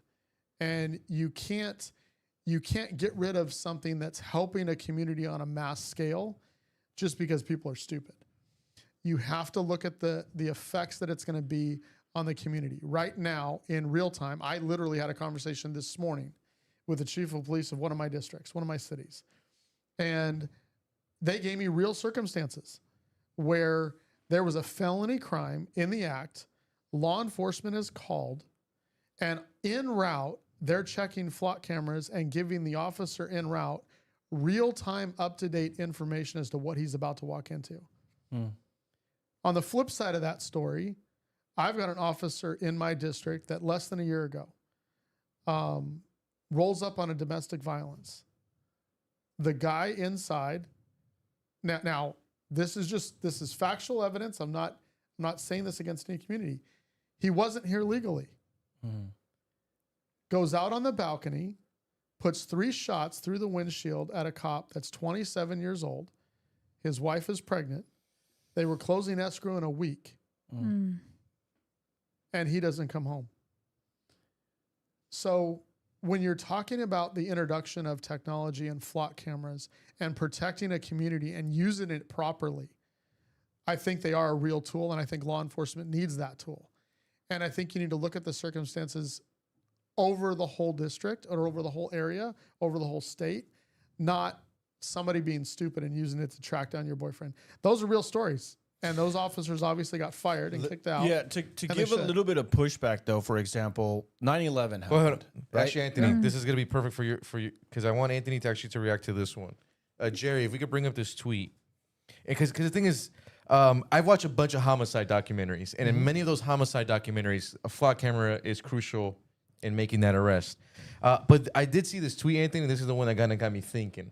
And you can't get rid of something that's helping a community on a mass scale just because people are stupid. You have to look at the effects that it's going to be on the community. Right now, in real time, I literally had a conversation this morning with the chief of police of one of my districts, one of my cities. And they gave me real circumstances where there was a felony crime in the act, law enforcement is called, and en route, they're checking flock cameras and giving the officer en route real-time, up-to-date information as to what he's about to walk into. On the flip side of that story, I've got an officer in my district that less than a year ago rolls up on a domestic violence. The guy inside, now this is factual evidence. I'm not saying this against any community. He wasn't here legally. Goes out on the balcony, puts 3 shots through the windshield at a cop that's 27 years old. His wife is pregnant. They were closing escrow in a week. And he doesn't come home. So when you're talking about the introduction of technology and flock cameras and protecting a community and using it properly, I think they are a real tool, and I think law enforcement needs that tool. And I think you need to look at the circumstances over the whole district or over the whole area, over the whole state, not somebody being stupid and using it to track down your boyfriend. Those are real stories. And those officers obviously got fired and kicked out. Yeah, to give a little bit of pushback though, for example, 9/11 happened. Go ahead. Right? Actually, Anthony, this is gonna be perfect for you because I want Anthony to actually react to this one. Jerry, if we could bring up this tweet, because the thing is, I've watched a bunch of homicide documentaries, and in many of those homicide documentaries, a flock camera is crucial in making that arrest. But I did see this tweet, Anthony, and this is the one that got me thinking.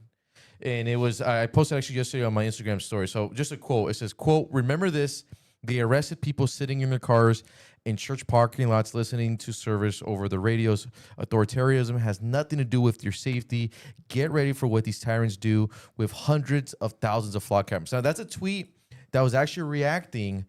And it was, I posted actually yesterday on my Instagram story. So just a quote. It says, quote, "Remember this, they arrested people sitting in their cars in church parking lots listening to service over the radios. Authoritarianism has nothing to do with your safety. Get ready for what these tyrants do with hundreds of thousands of flock cameras." Now, that's a tweet that was actually reacting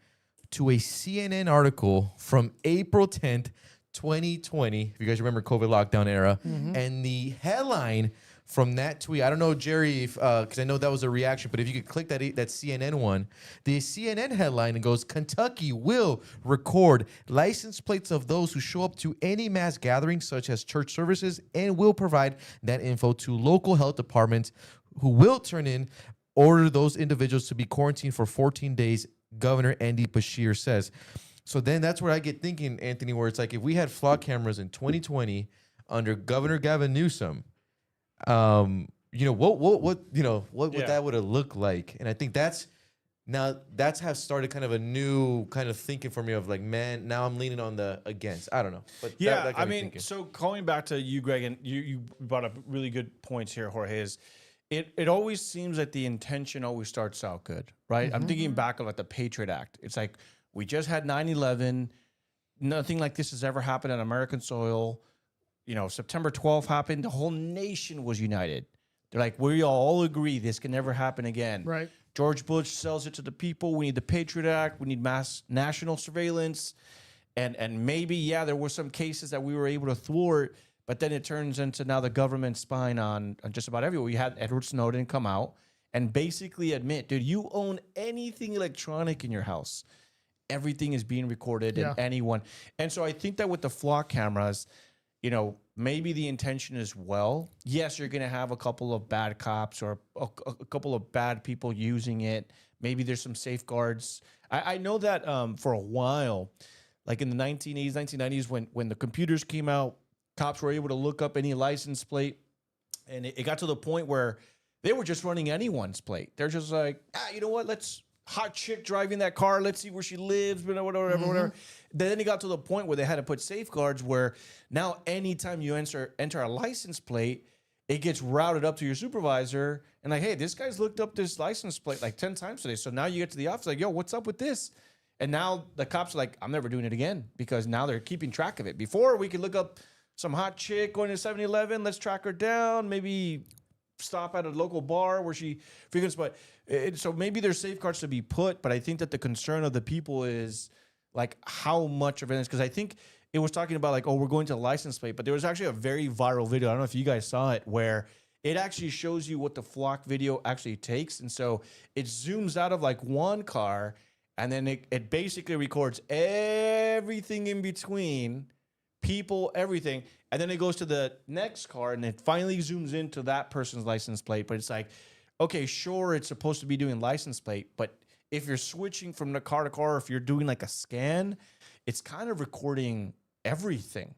to a CNN article from April 10th, 2020. If you guys remember COVID lockdown era. And the headline from that tweet, I don't know, Jerry, if because I know that was a reaction, but if you could click that CNN one, the CNN headline goes, "Kentucky will record license plates of those who show up to any mass gathering such as church services and will provide that info to local health departments who will order those individuals to be quarantined for 14 days, Governor Andy Beshear says." So then that's where I get thinking, Anthony, where it's like if we had flock cameras in 2020 under Governor Gavin Newsom, what that would have looked like. And I think that's have started kind of a new kind of thinking for me of like, man, now I'm leaning on the against. I don't know. But Yeah, that I mean, so going back to you, Greg, and you brought up really good points here, Jorge, is it always seems like the intention always starts out good, right? I'm thinking back of like the Patriot Act. It's like we just had 9/11. Nothing like this has ever happened on American soil. September 12th happened. The whole nation was united. They're like, we all agree this can never happen again. Right. George Bush sells it to the people. We need the Patriot Act. We need mass national surveillance. And maybe, there were some cases that we were able to thwart, but then it turns into now the government spying on just about everywhere. We had Edward Snowden come out and basically admit, dude, you own anything electronic in your house. Everything is being recorded and anyone. And so I think that with the flock cameras, maybe the intention is well. Yes, you're going to have a couple of bad cops or a couple of bad people using it. Maybe there's some safeguards. I know that for a while, like in the 1980s, 1990s, when the computers came out, cops were able to look up any license plate. And it got to the point where they were just running anyone's plate. They're just like, you know what, hot chick driving that car. Let's see where she lives, whatever. Then it got to the point where they had to put safeguards where now anytime you enter a license plate, it gets routed up to your supervisor and like, hey, this guy's looked up this license plate like 10 times today. So now you get to the office like, yo, what's up with this? And now the cops are like, I'm never doing it again because now they're keeping track of it. Before we could look up some hot chick going to 7-Eleven. Let's track her down. Maybe stop at a local bar where she frequents. But so maybe there's safeguards to be put. But I think that the concern of the people is like how much of it is, because I think it was talking about like, oh, we're going to a license plate. But there was actually a very viral video. I don't know if you guys saw it, where it actually shows you what the flock video actually takes. And so it zooms out of like one car and then it basically records everything in between, people, everything. And then it goes to the next car and it finally zooms into that person's license plate. But it's like, okay, sure, it's supposed to be doing license plate, but if you're switching from the car to car, if you're doing like a scan, it's kind of recording everything,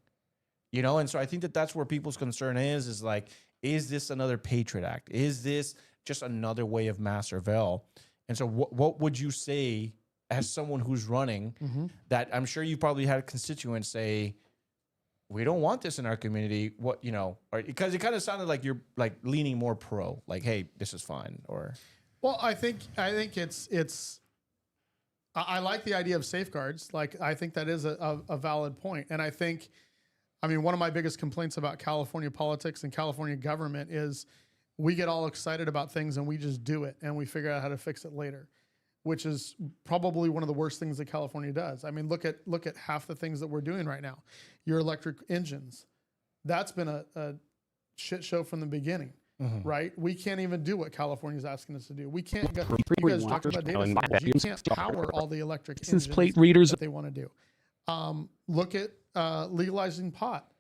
you know? And so I think that that's where people's concern is like, is this another Patriot Act? Is this just another way of mass surveil? And so what would you say as someone who's running that I'm sure you probably had constituents say, we don't want this in our community. What, you know, because it kind of sounded like you're like leaning more pro, like, hey, this is fine. Or, well, I think it's, I like the idea of safeguards. Like, I think that is a valid point. And I think, I mean, one of my biggest complaints about California politics and California government is we get all excited about things and we just do it and we figure out how to fix it later, which is probably one of the worst things that California does. I mean, look at half the things that we're doing right now. Your electric engines, that's been a shit show from the beginning, right? We can't even do what California's asking us to do. We can't go, you guys talk about data centers. You can't power all the electric engines plate readers that they want to do. Look at legalizing pot,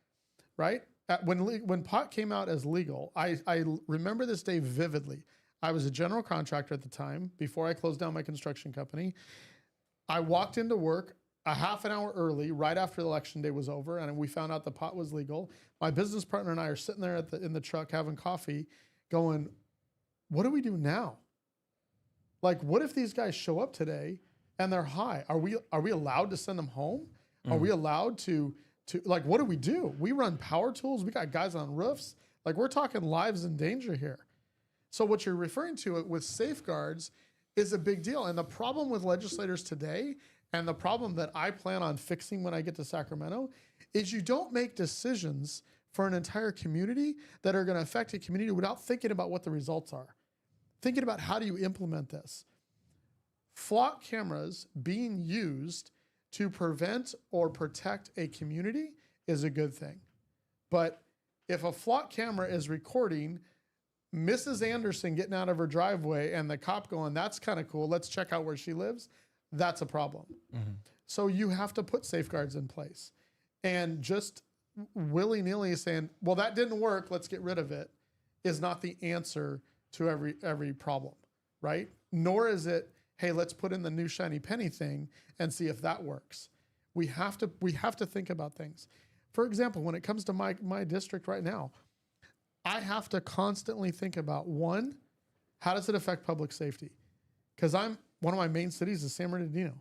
right? When pot came out as legal, I remember this day vividly. I was a general contractor at the time before I closed down my construction company. I walked into work a half an hour early, right after election day was over, and we found out the pot was legal. My business partner and I are sitting there in the truck having coffee going, what do we do now? Like, what if these guys show up today and they're high? Are we allowed to send them home? Are we allowed to like, what do we do? We run power tools. We got guys on roofs. Like, we're talking lives in danger here. So what you're referring to with safeguards is a big deal. And the problem with legislators today, and the problem that I plan on fixing when I get to Sacramento, is you don't make decisions for an entire community that are going to affect a community without thinking about what the results are. Thinking about how do you implement this. Flock cameras being used to prevent or protect a community is a good thing. But if a flock camera is recording Mrs. Anderson getting out of her driveway and the cop going, that's kind of cool, let's check out where she lives, that's a problem. So you have to put safeguards in place. And just willy-nilly saying, well, that didn't work, let's get rid of it, is not the answer to every problem, right? Nor is it, hey, let's put in the new shiny penny thing and see if that works. We have to think about things. For example, when it comes to my district right now, I have to constantly think about, one, how does it affect public safety? Because one of my main cities is San Bernardino.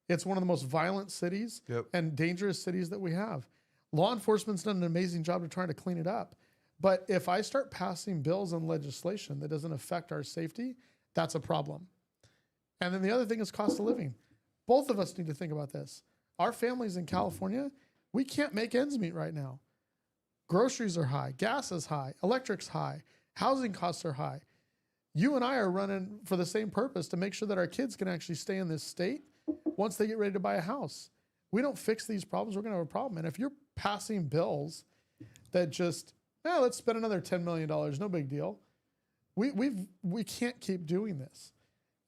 It's one of the most violent cities and dangerous cities that we have. Law enforcement's done an amazing job of trying to clean it up. But if I start passing bills and legislation that doesn't affect our safety, that's a problem. And then the other thing is cost of living. Both of us need to think about this. Our families in California, we can't make ends meet right now. Groceries are high, gas is high, electric's high, housing costs are high. You and I are running for the same purpose, to make sure that our kids can actually stay in this state once they get ready to buy a house. We don't fix these problems, we're going to have a problem. And if you're passing bills that just, let's spend another $10 million, no big deal. We can't keep doing this.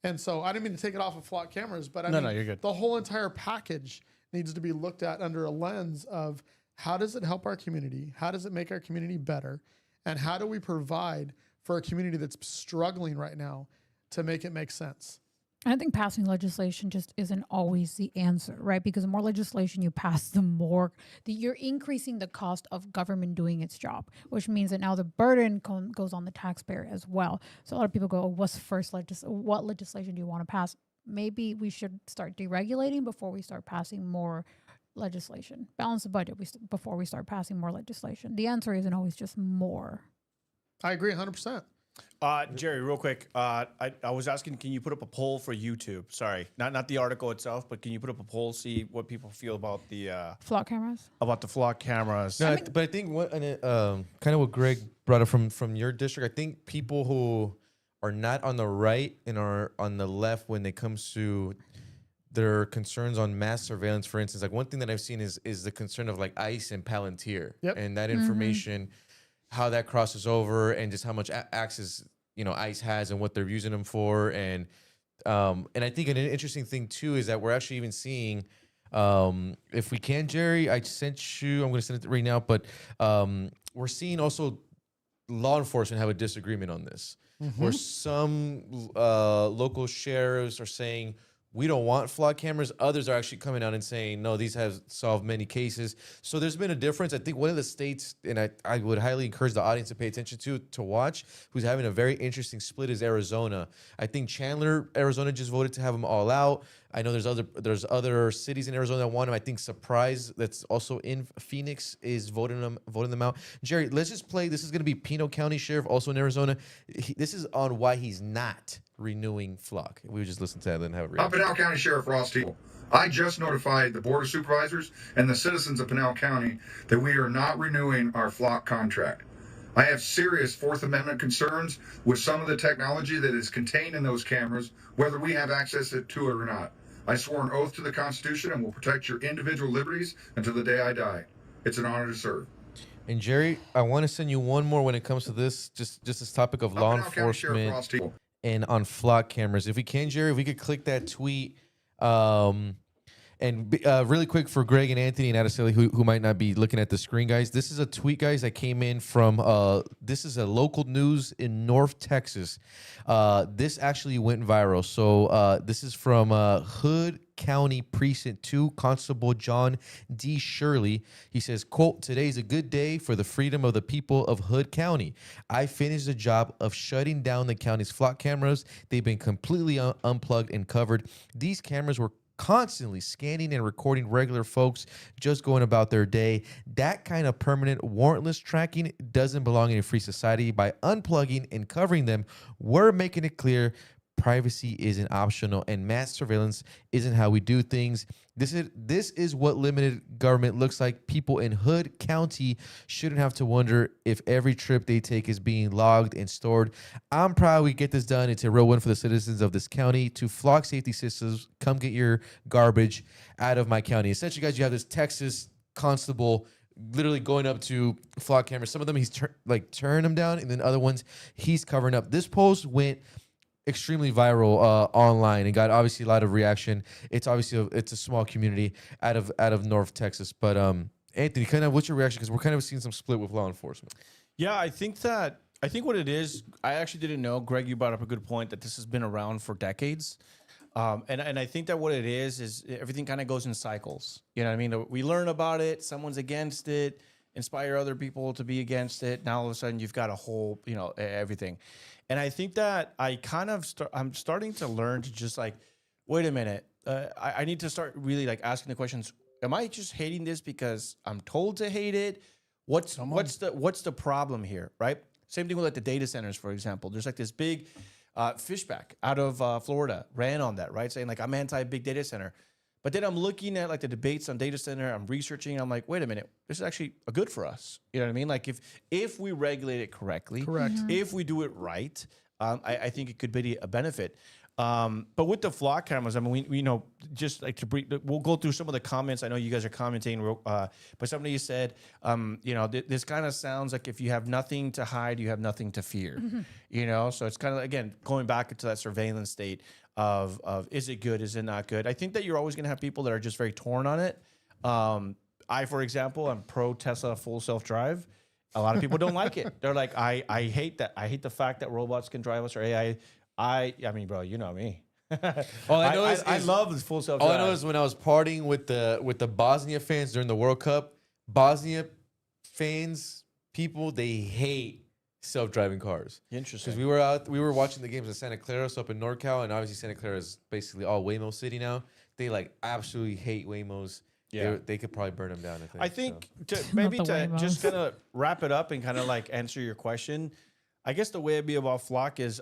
And so I didn't mean to take it off of flock cameras, but I mean, you're good. The whole entire package needs to be looked at under a lens of, how does it help our community? How does it make our community better? And how do we provide for a community that's struggling right now to make it make sense? I think passing legislation just isn't always the answer, right? Because the more legislation you pass, the more you're increasing the cost of government doing its job, which means that now the burden goes on the taxpayer as well. So a lot of people go, what's first what legislation do you want to pass? Maybe we should start deregulating before we start passing more legislation. Balance the budget before we start passing more legislation. The answer isn't always just more. I agree 100%. Jerry, real quick, I was asking, can you put up a poll for YouTube? Sorry, not the article itself, but can you put up a poll, see what people feel about the flock cameras? About the flock cameras. No, but I think kind of what Greg brought up from your district, I think people who are not on the right and are on the left when it comes to their concerns on mass surveillance, for instance, like one thing that I've seen is the concern of like ICE and Palantir and that information, how that crosses over, and just how much access ICE has and what they're using them for. And I think an interesting thing too is that we're actually even seeing, if we can, Jerry, I sent you, I'm going to send it right now, but we're seeing also law enforcement have a disagreement on this, where some local sheriffs are saying, we don't want flock cameras. Others are actually coming out and saying, no, these have solved many cases. So there's been a difference. I think one of the states, and I would highly encourage the audience to pay attention to watch, who's having a very interesting split, is Arizona. I think Chandler, Arizona, just voted to have them all out. I know there's other cities in Arizona that want them. I think Surprise, that's also in Phoenix, is voting them out. Jerry, let's just play. This is going to be Pino County Sheriff, also in Arizona. This is on why he's not renewing flock. We would just listen to that and have it read. I'm Pinal County Sheriff Ross Teagle. I just notified the Board of Supervisors and the citizens of Pinal County that we are not renewing our flock contract. I have serious Fourth Amendment concerns with some of the technology that is contained in those cameras, whether we have access to it or not. I swore an oath to the Constitution and will protect your individual liberties until the day I die. It's an honor to serve. And Jerry, I want to send you one more when it comes to this, just this topic of law enforcement and on flock cameras. If we can, Jerry, if we could click that tweet. And And really quick for Greg and Anthony and Araceli who might not be looking at the screen, guys. This is a tweet, guys, that came in from this is a local news in North Texas. This actually went viral. So this is from Hood County Precinct 2, Constable John D. Shirley. He says, quote, "Today's a good day for the freedom of the people of Hood County. I finished the job of shutting down the county's flock cameras. They've been completely unplugged and covered. These cameras were constantly scanning and recording regular folks just going about their day. That kind of permanent warrantless tracking doesn't belong in a free society. By unplugging and covering them, we're making it clear privacy isn't optional and mass surveillance isn't how we do things. This is what limited government looks like. People in Hood County shouldn't have to wonder if every trip they take is being logged and stored. I'm proud we get this done. It's a real win for the citizens of this county. To flock safety systems, come get your garbage out of my county." Essentially, guys, you have this Texas constable literally going up to flock cameras. Some of them he's tearing them down, and then other ones he's covering up. This post went extremely viral online and got obviously a lot of reaction. It's obviously it's a small community out of North Texas. But Anthony, kind of what's your reaction? Because we're kind of seeing some split with law enforcement. Yeah, I think what it is, I actually didn't know. Greg, you brought up a good point that this has been around for decades. And I think that what it is everything kind of goes in cycles. You know what I mean? We learn about it, someone's against it, inspire other people to be against it. Now all of a sudden you've got a whole, everything. And I think that I'm starting to learn to just like, wait a minute, I need to start really like asking the questions. Am I just hating this because I'm told to hate it? What's the problem here, right? Same thing with like the data centers, for example. There's like this big fishback out of Florida ran on that, right? Saying like, I'm anti-big data center. But then I'm looking at like the debates on data center, I'm researching, I'm like, wait a minute, this is actually good for us. You know what I mean? Like if we regulate it correctly, if we do it right, I think it could be a benefit. But with the flock cameras, I mean, we just like we'll go through some of the comments. I know you guys are commenting, but somebody said, this kind of sounds like if you have nothing to hide, you have nothing to fear. So it's kind of, again, going back into that surveillance state of is it good, is it not good? I think that you're always going to have people that are just very torn on it. For example, I'm pro Tesla full self-drive. A lot of people don't like it. They're like, I hate that. I hate the fact that robots can drive us or AI. I mean, bro, you know me. All I know I love this full self-drive. All I know is when I was partying with the Bosnia fans during the World Cup, Bosnia fans, people, they hate self-driving cars. Interesting. Because we were watching the games in Santa Clara, so up in NorCal, and obviously Santa Clara is basically all Waymo City now. They like absolutely hate Waymos. Yeah, they could probably burn them down. I think to just kind of wrap it up and kind of like answer your question. I guess the way I'd be about flock is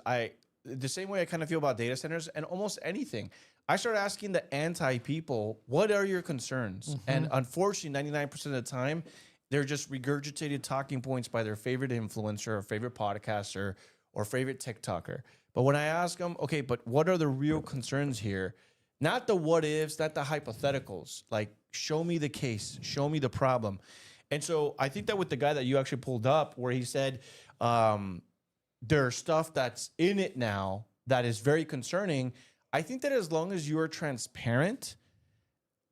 the same way I kind of feel about data centers and almost anything. I start asking the anti-people, what are your concerns? And unfortunately, 99% of the time, they're just regurgitated talking points by their favorite influencer or favorite podcaster or favorite TikToker. But when I ask them, okay, but what are the real concerns here? Not the what ifs, not the hypotheticals. Like, show me the case, show me the problem. And so I think that with the guy that you actually pulled up, where he said there's stuff that's in it now that is very concerning. I think that as long as you are transparent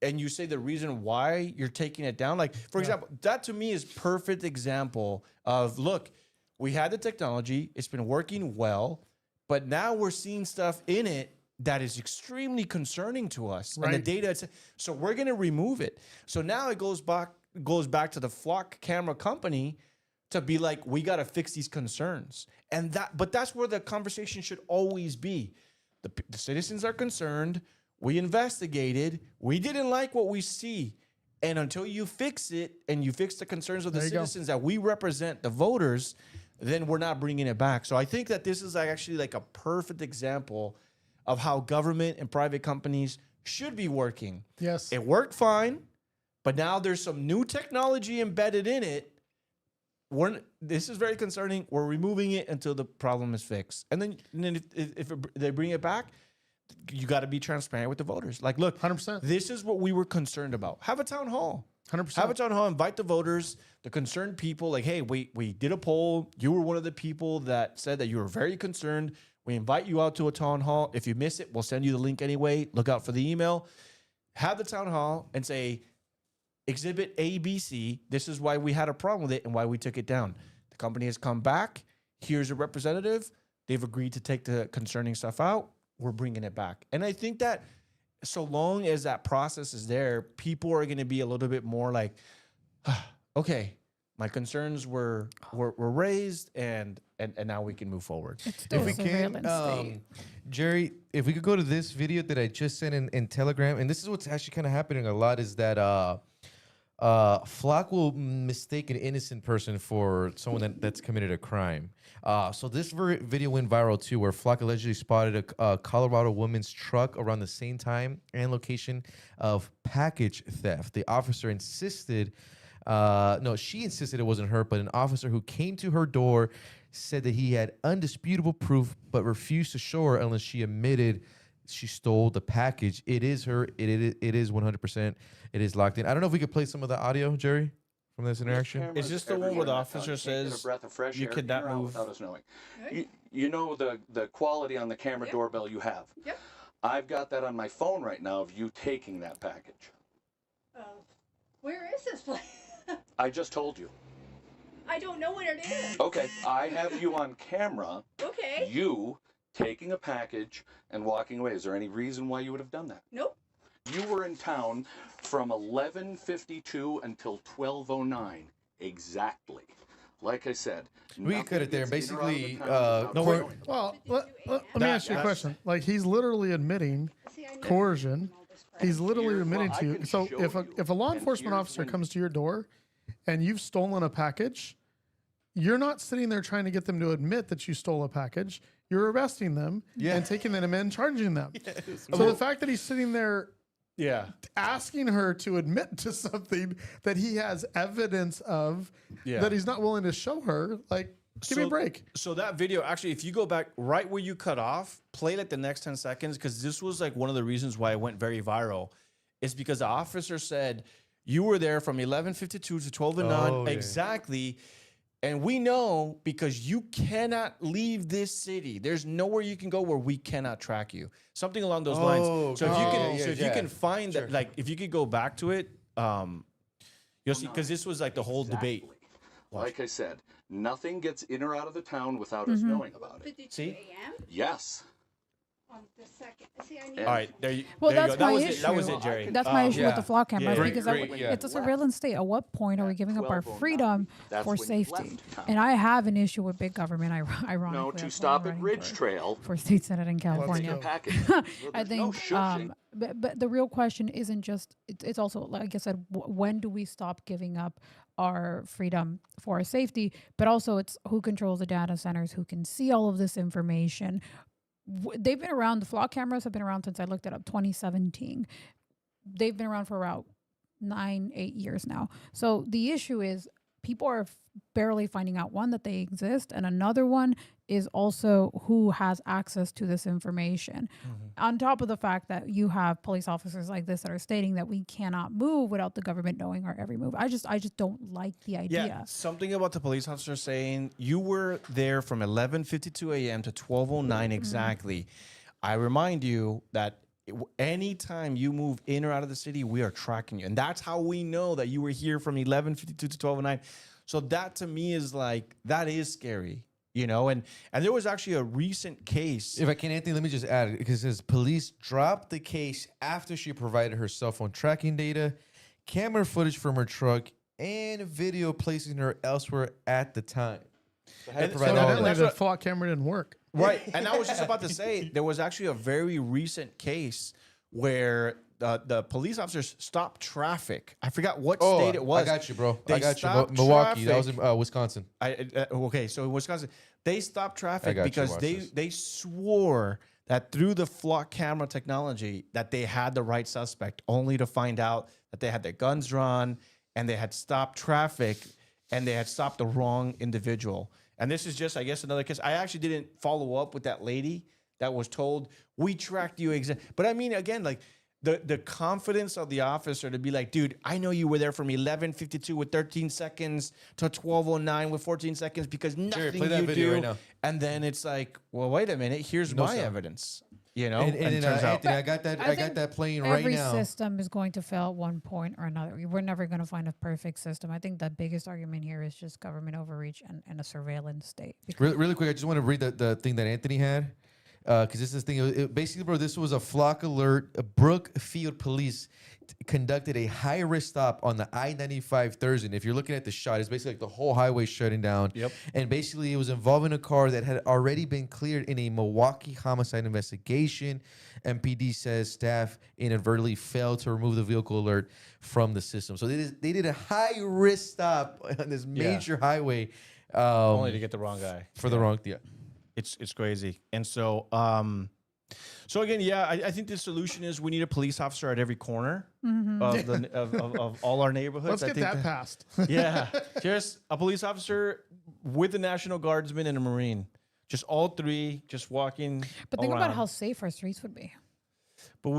and you say the reason why you're taking it down, like, for example, that to me is perfect example of, look, we had the technology, it's been working well, but now we're seeing stuff in it that is extremely concerning to us. Right. And the data, so we're going to remove it. So now it goes back to the flock camera company to be like, we got to fix these concerns. But that's where the conversation should always be. The citizens are concerned. We investigated. We didn't like what we see. And until you fix it and you fix the concerns of the citizens that we represent, the voters, then we're not bringing it back. So I think that this is actually like a perfect example of how government and private companies should be working. Yes. It worked fine, but now there's some new technology embedded in it. This is very concerning. We're removing it until the problem is fixed. And then if they bring it back, you got to be transparent with the voters. Like, look, 100%. This is what we were concerned about. Have a town hall. 100%. Have a town hall. Invite the voters, the concerned people. Like, hey, we did a poll. You were one of the people that said that you were very concerned. We invite you out to a town hall. If you miss it, we'll send you the link anyway. Look out for the email. have the town hall and say, exhibit ABC, this is why we had a problem with it and why we took it down. The company has come back. Here's a representative. They've agreed to take the concerning stuff out. We're bringing it back. And I think that so long as that process is there, people are going to be a little bit more like, okay, my concerns were raised, and now we can move forward. It's still If we surveillance can, state. Jerry, if we could go to this video that I just sent in Telegram, and this is what's actually kind of happening a lot, is that Flock will mistake an innocent person for someone that's committed a crime. So this video went viral too, where Flock allegedly spotted a Colorado woman's truck around the same time and location of package theft. The officer insisted, she insisted it wasn't her, but an officer who came to her door said that he had undisputable proof, but refused to show her unless she admitted she stole the package. It is her. It is 100%. It is locked in. I don't know if we could play some of the audio, Jerry, from this interaction. Is this the one where the officer says you could not move without us knowing? You know the quality on the camera doorbell you have. Yep. I've got that on my phone right now of you taking that package. Where is this place? I just told you. I don't know what it is. Okay, I have you on camera. Okay. You taking a package and walking away. Is there any reason why you would have done that? Nope. You were in town from 11:52 until 12:09 exactly. Like I said, We nothing cut it there. gets in or out of the Basically, town without Cor- knowing. Well, let me ask you a question. Like, he's literally admitting coercion. He's literally admitting to you. So if a law enforcement officer comes to your door and you've stolen a package, you're not sitting there trying to get them to admit that you stole a package. You're arresting them and taking them and charging them. So the fact that he's sitting there asking her to admit to something that he has evidence of that he's not willing to show her, like, give me a break. So that video, actually, if you go back right where you cut off, play like the next 10 seconds, because this was like one of the reasons why it went very viral. It's because the officer said, you were there from 11:52 to 12:09 exactly. And we know because you cannot leave this city. There's nowhere you can go where we cannot track you. Something along those lines. So if you can find that, like if you could go back to it, you'll see, because this was like the whole debate. Like I said, nothing gets in or out of the town without us knowing about it. 52 See? a.m. Yes. on the second. See, I need All right, there you, Well, there you that's go. my That was issue. it. That was it, Jerry. That's my issue with the flock cameras yeah. because it's a surveillance state. At what point are we giving up our 12:09. freedom That's for when you safety? left town. And I have an issue with big government. Ironically, No, that's to why stop I'm at running Ridge for- Trail. for state senate in California. Package. I think, but the real question isn't just. It's also, like I said, when do we stop giving up our freedom for our safety? But also, it's who controls the data centers, who can see all of this information. They've been around. The flock cameras have been around since I looked it up, 2017. They've been around for about 9-8 years now. So the issue is people are barely finding out, one, that they exist, and another one is also who has access to this information. On top of the fact that you have police officers like this that are stating that we cannot move without the government knowing our every move. I just don't like the idea. Yeah, something about the police officer saying you were there from 11:52 a.m. to 12:09 exactly. I remind you that anytime you move in or out of the city, we are tracking you, and that's how we know that you were here from 11:52 to 12:09. So that to me is like, that is scary. You know, and there was actually a recent case. If I can, Anthony, let me just add, because it says police dropped the case after she provided her cell phone tracking data, camera footage from her truck, and video placing her elsewhere at the time. So And provide So all of evidently that. the flock camera didn't work. Right. And I was just about to say, there was actually a very recent case where the police officers stopped traffic. I forgot what state it was. I got you, bro. They I got you. stopped Milwaukee. That was traffic. in Wisconsin. Okay, so in Wisconsin, they stopped I traffic got you. because Watch they this. they swore that through the flock camera technology that they had the right suspect, only to find out that they had their guns drawn and they had stopped traffic and they had stopped the wrong individual. And this is just, I guess, another case. I actually didn't follow up with that lady that was told, we tracked you but I mean, again, like the confidence of the officer to be like, dude, I know you were there from 11:52 with 13 seconds to 12:09 with 14 seconds because nothing play that you video do. right now. And then it's like, well, wait a minute, here's No my sound. evidence. You know, And it turns out Anthony, I got think that playing right every now. system is going to fail at one point or another. We're never going to find a perfect system. I think the biggest argument here is just government overreach and a surveillance state. Really quick, I just want to read the thing that Anthony had. Because this is the thing. Basically, bro, this was a flock alert. Brookfield Police conducted a high-risk stop on the I-95 Thursday. And if you're looking at the shot, it's basically like the whole highway shutting down. Yep. And basically, it was involving a car that had already been cleared in a Milwaukee homicide investigation. MPD says staff inadvertently failed to remove the vehicle alert from the system. So they did a high-risk stop on this major highway. Only to get the wrong guy. For the wrong, It's crazy. And so, so again, I think the solution is we need a police officer at every corner of all our neighborhoods. Let's get that passed. Yeah, just a police officer with a National Guardsman and a Marine. Just all three, just walking. But think about around. how safe our streets would be. But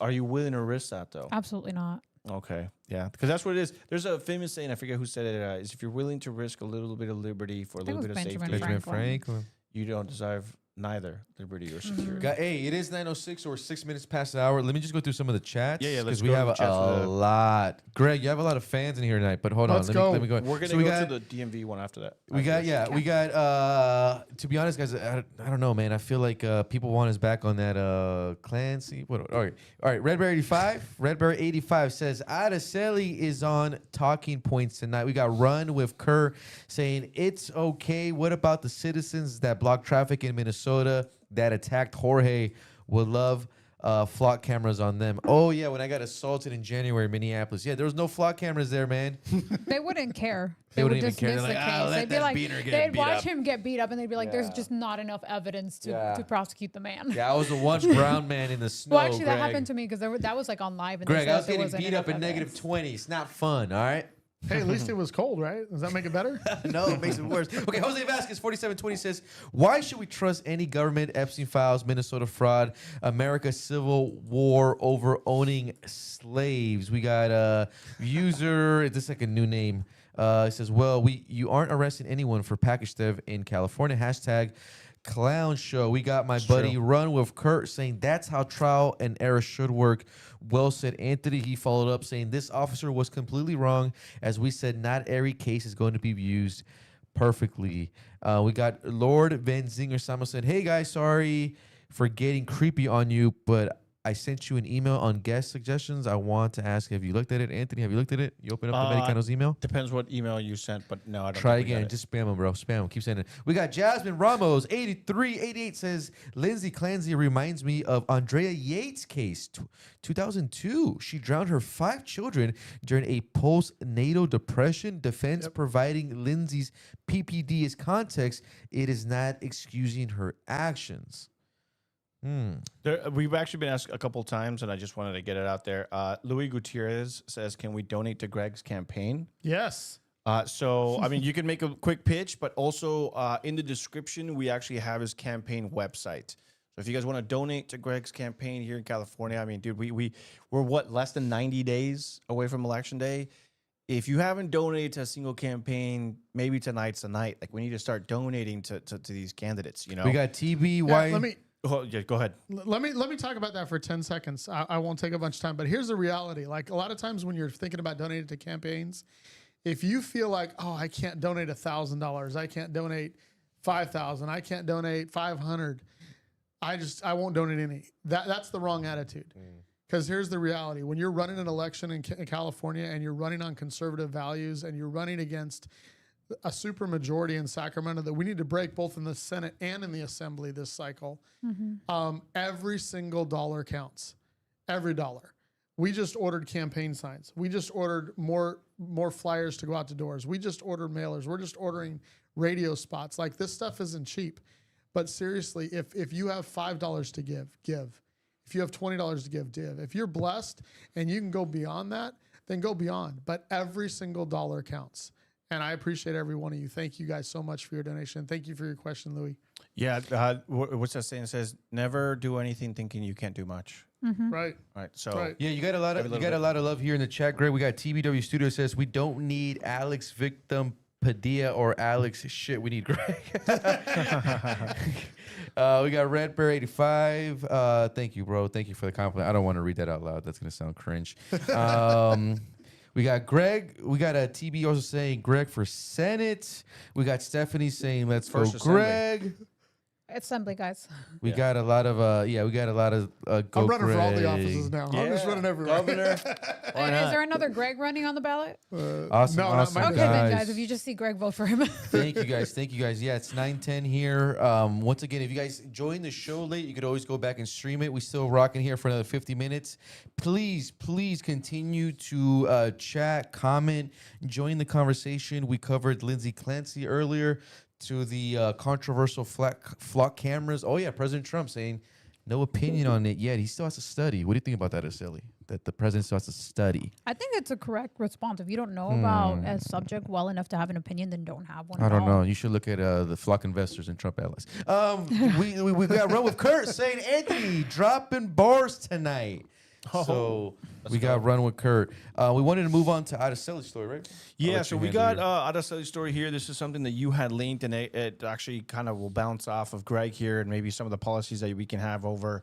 are you willing to risk that though? Absolutely not. Okay, yeah, because that's what it is. There's a famous saying, I forget who said it, is if you're willing to risk a little bit of liberty for a little bit of Benjamin safety, Franklin. Franklin. you don't deserve neither liberty or security. Hey, it is 9:06, or 6 minutes past the hour. Let me just go through some of the chats. Yeah, let's because we go have to the chats for a the- lot. Greg, you have a lot of fans in here tonight, but hold Let's on. go. Let me go. We're gonna So we go got- to the DMV one after that. We got, to be honest, guys, I don't know, man. I feel like people want us back on that Clancy. All right. Redberry 85 says, Adeseli is on talking points tonight. We got Run with Kerr saying, it's okay. What about the citizens that blocked traffic in Minnesota that attacked Jorge? Would love flock cameras on them. Oh, yeah, when I got assaulted in January in Minneapolis. Yeah, there was no flock cameras there, man. They wouldn't care. They would wouldn't even care. dismiss They're the like, case. let They'd be that like, beaner get they'd beat watch up. him get beat up, and they'd be like, "There's Yeah. just not enough evidence to, Yeah. to prosecute the man." Yeah, I was the one brown man in the snow. Well, actually, that Greg. happened to me because that was like on live. And they Greg, said I was there getting wasn't beat up enough at evidence. -20. It's not fun, all right? Hey, at least it was cold, right? Does that make it better? No, it makes it worse. Okay, Jose Vasquez, 4720 says, why should we trust any government? Epstein files, Minnesota fraud, America civil war over owning slaves. We got a user, it's just like a new name. It says, well, you aren't arresting anyone for package theft in California. Hashtag clown show. We got my buddy true. Run with Kurt saying that's how trial and error should work. Well said, Anthony. He followed up saying this officer was completely wrong. As we said, not every case is going to be used perfectly. We got Lord Van Zinger Samo said, hey guys, sorry for getting creepy on you, but I sent you an email on guest suggestions. I want to ask, have you looked at it? Anthony, have you looked at it? You open up the Americanos email? Depends what email you sent, but no, I don't Try think we got again. it. Just spam them, bro. Spam them. Keep saying it. We got Jasmine Ramos, 8388 says, Lindsay Clancy reminds me of Andrea Yates' case, 2002. She drowned her 5 children during a postnatal depression. Defense providing Lindsay's PPD as context. It is not excusing her actions. We've actually been asked a couple times, and I just wanted to get it out there. Louis Gutierrez says, can we donate to Greg's campaign? Yes. So, I mean, you can make a quick pitch, but also in the description, we actually have his campaign website. So if you guys want to donate to Greg's campaign here in California, I mean, dude, we're what, less than 90 days away from Election Day? If you haven't donated to a single campaign, maybe tonight's the night. Like, we need to start donating to these candidates, you know? We got TBY. Yeah, Oh, yeah, go ahead. let me talk about that for 10 seconds. I won't take a bunch of time, but here's the reality. Like, a lot of times when you're thinking about donating to campaigns, if you feel like, oh, I can't donate $1,000, I can't donate $5,000, I can't donate $500, I won't donate any. That's the wrong attitude. Because here's the reality. When you're running an election in California and you're running on conservative values and you're running against a super majority in Sacramento that we need to break both in the Senate and in the Assembly this cycle, every single dollar counts. Every dollar. We just ordered campaign signs. We just ordered more flyers to go out to doors. We just ordered mailers. We're just ordering radio spots. Like, this stuff isn't cheap. But seriously, if you have $5 to give. If you have $20 to give. If you're blessed and you can go beyond that, then go beyond. But every single dollar counts. And I appreciate every one of you. Thank you guys so much for your donation. Thank you for your question, Louis. Yeah, what's that saying? It says, never do anything thinking you can't do much. Right. Right. So Right. Yeah, you got a lot of lot of love here in the chat. Great. We got TBW Studio says we don't need Alex victim Padilla or Alex. Shit, we need Greg. We got Red Bear 85. Thank you, bro. Thank you for the compliment. I don't want to read that out loud. That's gonna sound cringe. We got Greg. We got a TB also saying Greg for Senate. We got Stephanie saying let's First go, Assembly. Greg. Assembly, guys. We got a lot of we got a lot of go I'm running for all the Greg. offices now. I'm just running everywhere. Governor. Why And not? is there another Greg running on the ballot? Awesome, No, not awesome, my Okay, then, guys. If you just see Greg, vote for him. Thank you guys. Thank you guys. Yeah, it's 9:10 here. Once again, if you guys join the show late, you could always go back and stream it. We still rocking here for another 50 minutes. Please continue to chat, comment, join the conversation. We covered Lindsay Clancy earlier to the controversial flock cameras. Oh yeah, President Trump saying no opinion on it yet. He still has to study. What do you think about that, Araceli? That the president still has to study. I think it's a correct response. If you don't know about a subject well enough to have an opinion, then don't have one. I at don't all. know. You should look at the flock investors and Trump allies. We got Run with Kurt saying Anthony dropping bars tonight. So we got Run with Kurt. We wanted to move on to Araceli's story, right? Yeah, so we got Araceli's story here. This is something that you had linked, and it actually kind of will bounce off of Greg here and maybe some of the policies that we can have over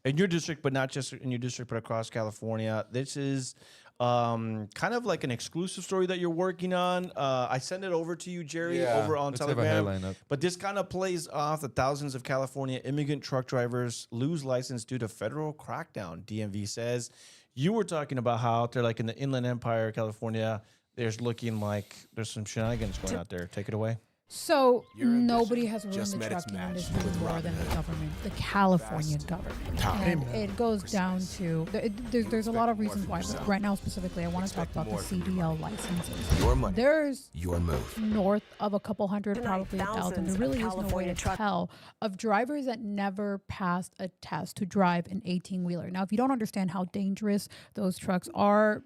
in your district, but not just in your district, but across California. This is kind of like an exclusive story that you're working on. I sent it over to you, Jerry, over on let's have a Telegram. headline up. But this kind of plays off the thousands of California immigrant truck drivers lose license due to federal crackdown. DMV says you were talking about how out there, like in the Inland Empire, California, there's looking like there's some shenanigans going out there. Take it away. So nobody has ruined the trucking industry more than the government, the California government. And it goes down to, there's a lot of reasons why, but right now specifically, I want to talk about the CDL licenses. Your money, There's your move. north of a couple hundred, probably 1,000. There really is no way to tell of drivers that never passed a test to drive an 18-wheeler. Now, if you don't understand how dangerous those trucks are,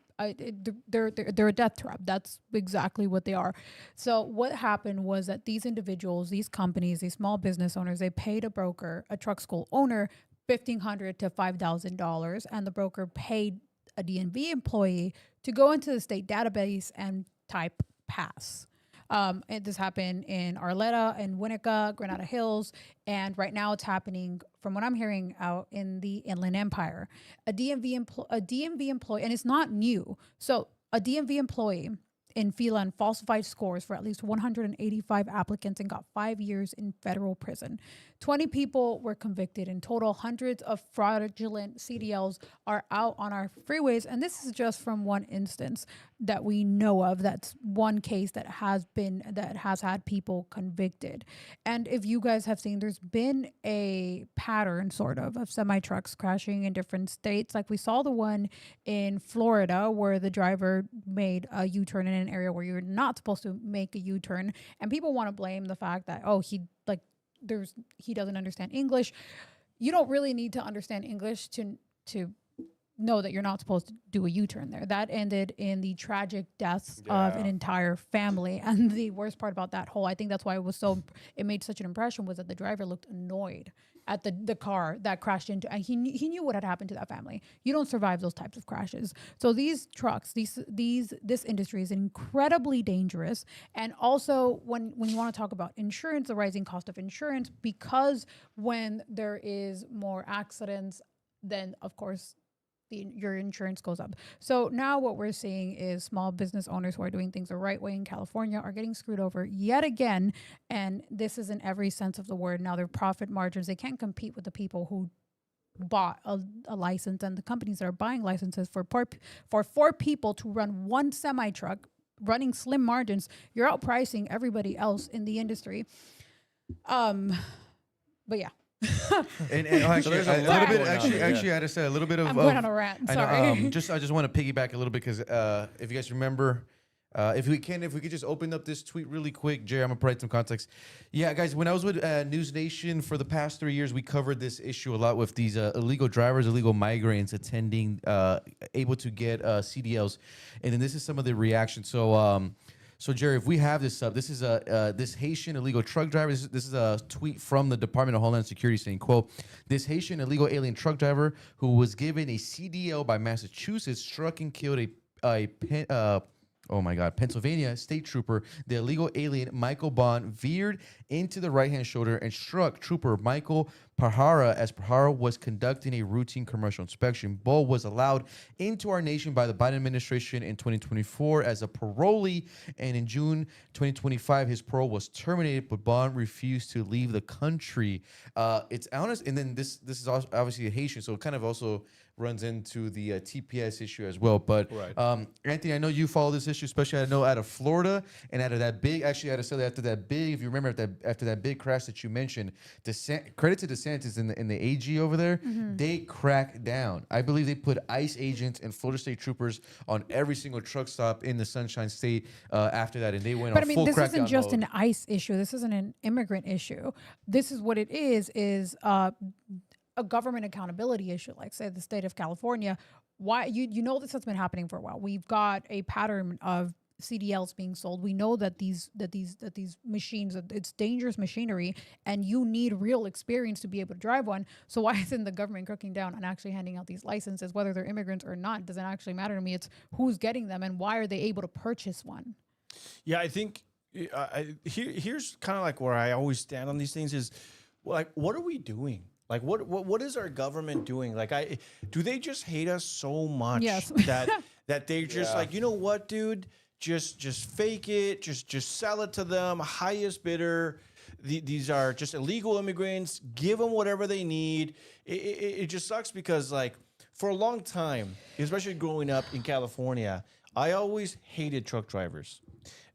they're a death trap. That's exactly what they are. So what happened was that these individuals, these companies, these small business owners, they paid a broker, a truck school owner, $1,500 to $5,000, and the broker paid a DMV employee to go into the state database and type pass. This happened in Arleta, in Winnetka, Granada Hills, and right now it's happening, from what I'm hearing, out in the Inland Empire. A DMV employee, and it's not new. So a DMV employee in Phelan falsified scores for at least 185 applicants and got 5 years in federal prison. 20 people were convicted in total. Hundreds of fraudulent CDLs are out on our freeways. And this is just from one instance that we know of. That's one case that has had people convicted. And if you guys have seen, there's been a pattern sort of semi-trucks crashing in different states. Like we saw the one in Florida where the driver made a U-turn in an area where you're not supposed to make a U-turn. And people want to blame the fact that, he doesn't understand English. You don't really need to understand English to know that you're not supposed to do a U-turn there. That ended in the tragic deaths of an entire family. And the worst part about that whole, I think that's why it made such an impression, was that the driver looked annoyed at the car that crashed into, and he knew what had happened to that family. You don't survive those types of crashes. So these trucks, this industry is incredibly dangerous. And also when you want to talk about insurance, the rising cost of insurance, because when there is more accidents, then of course your insurance goes up. So now what we're seeing is small business owners who are doing things the right way in California are getting screwed over yet again. And this is in every sense of the word. Now their profit margins, they can't compete with the people who bought a license and the companies that are buying licenses for four people to run one semi-truck running slim margins. You're outpricing everybody else in the industry. But yeah. and actually, a little bit. Actually, I had to say a little bit of. I'm going on a rant. Sorry. I just want to piggyback a little bit because if you guys remember, if we could just open up this tweet really quick, Jerry, I'm gonna provide some context. Yeah, guys, when I was with News Nation for the past 3 years, we covered this issue a lot with these illegal drivers, illegal migrants attending, able to get CDLs, and then this is some of the reactions. So, Jerry, if we have this up, this is this Haitian illegal truck driver. This is a tweet from the Department of Homeland Security saying, quote, "This Haitian illegal alien truck driver who was given a CDL by Massachusetts struck and killed a Oh my God. Pennsylvania state trooper, the illegal alien Michael Bond, veered into the right-hand shoulder and struck trooper Michael Pahara as Pahara was conducting a routine commercial inspection. Bond was allowed into our nation by the Biden administration in 2024 as a parolee, and in June 2025, his parole was terminated, but Bond refused to leave the country. It's honest, and then this is also obviously a Haitian, so it kind of also runs into the TPS issue as well. But Anthony, I know you follow this issue, especially I know out of Florida and out of that big. Actually, I had to say that after that big, if you remember after that big crash that you mentioned, credit to DeSantis in the AG over there, they cracked down. I believe they put ICE agents and Florida State troopers on every single truck stop in the Sunshine State after that, and they went on full crackdown. But I mean, this isn't just an ICE issue. This isn't an immigrant issue. This is what it is a government accountability issue, like say the state of California. Why you know this has been happening for a while. We've got a pattern of CDLs being sold. We know that these machines, it's dangerous machinery, and you need real experience to be able to drive one. So why isn't the government cracking down and actually handing out these licenses, whether they're immigrants or not? It doesn't actually matter to me. It's who's getting them and why are they able to purchase one? Yeah, I think here's kind of like where I always stand on these things is like, what are we doing? Like, what is our government doing? Like, do they just hate us so much that they just like, you know what, dude, just fake it, just sell it to them, highest bidder. These are just illegal immigrants. Give them whatever they need. It just sucks because like for a long time, especially growing up in California, I always hated truck drivers,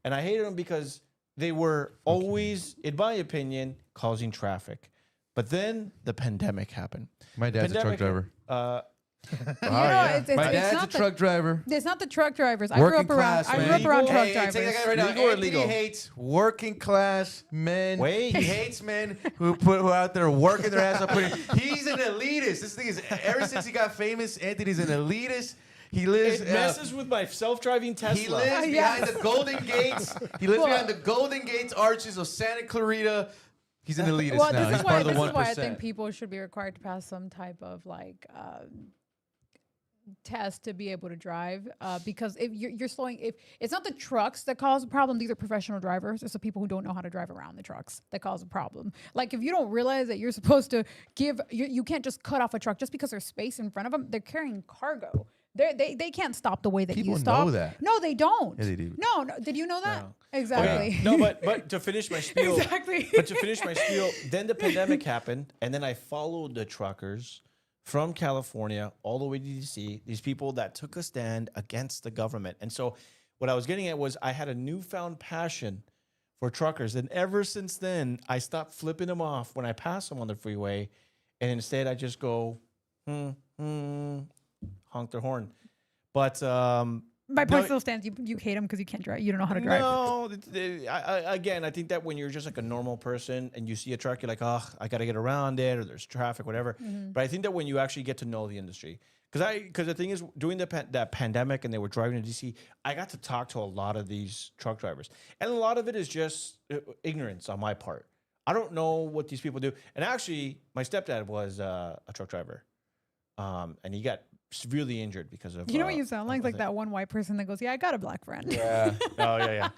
and I hated them because they were always, in my opinion, causing traffic. But then the pandemic happened. My dad's a truck driver. My dad's a truck driver. It's not the truck drivers. I Working grew up around. class, I man. grew up around truck Hey, drivers. take that guy right now. Legal or Anthony illegal? hates working class men. Wait. He hates men who are out there working their ass up. He's an elitist. This thing is, ever since he got famous, Anthony's an elitist. He lives. It messes with my self-driving Tesla. He lives behind the Golden Gates. He lives behind the Golden Gates arches of Santa Clarita. He's an elitist now. He's part of the 1%. This is why I think people should be required to pass some type of like test to be able to drive. Because if you're slowing, if it's not the trucks that cause a problem, these are professional drivers. It's the people who don't know how to drive around the trucks that cause a problem. Like if you don't realize that you're supposed to give, you can't just cut off a truck just because there's space in front of them. They're carrying cargo. They can't stop the way that People you stop. know that. No, they don't. Yeah, they do. No. Did you know that? No. Exactly. Okay. No, but to finish my spiel. Exactly. But to finish my spiel, then the pandemic happened, and then I followed the truckers from California all the way to DC, these people that took a stand against the government. And so what I was getting at was I had a newfound passion for truckers. And ever since then, I stopped flipping them off when I pass them on the freeway. And instead, I just go, honk their horn. But my point still stands. You hate them because you can't drive. You don't know how to drive. No, again, I think that when you're just like a normal person and you see a truck, you're like, oh, I got to get around it, or there's traffic, whatever. But I think that when you actually get to know the industry, because the thing is, during that pandemic and they were driving to DC, I got to talk to a lot of these truck drivers, and a lot of it is just ignorance on my part. I don't know what these people do. And actually, my stepdad was a truck driver, and he got severely injured because of. You know what you sound like that one white person that goes, "Yeah, I got a black friend." Yeah. Oh yeah.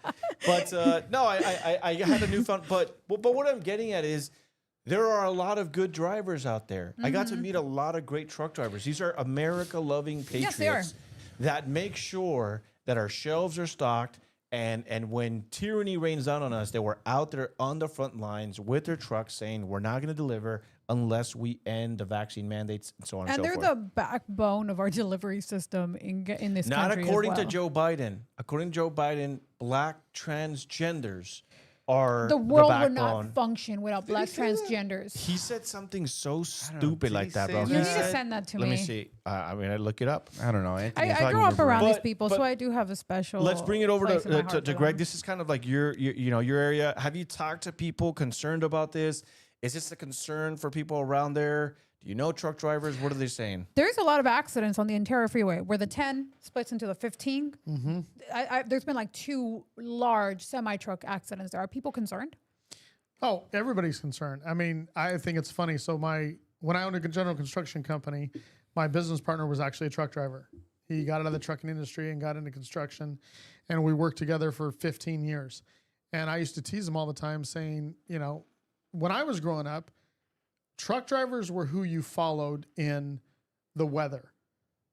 But no, I had a newfound. But what I'm getting at is there are a lot of good drivers out there. I got to meet a lot of great truck drivers. These are America-loving patriots that make sure that our shelves are stocked. And when tyranny rains down on us, they were out there on the front lines with their trucks saying, we're not going to deliver unless we end the vaccine mandates and so on and so forth. And they're the backbone of our delivery system in this not country. Not according to Joe Biden. According to Joe Biden, black transgenders are the world the would not function without black transgenders. He said something so stupid like that, bro. You need to send that to me. Let me see. I mean, I look it up. I don't know. I grew up around these people, so I do have a special. Let's bring it over to Greg. Them. This is kind of like your area. Have you talked to people concerned about this? Is this a concern for people around there? Do you know truck drivers? What are they saying? There's a lot of accidents on the Ontario freeway where the 10 splits into the 15. There's been like 2 large semi-truck accidents there. Are people concerned? Oh, everybody's concerned. I mean, I think it's funny. So when I owned a general construction company, my business partner was actually a truck driver. He got out of the trucking industry and got into construction, and we worked together for 15 years. And I used to tease him all the time saying, you know, when I was growing up, truck drivers were who you followed in the weather.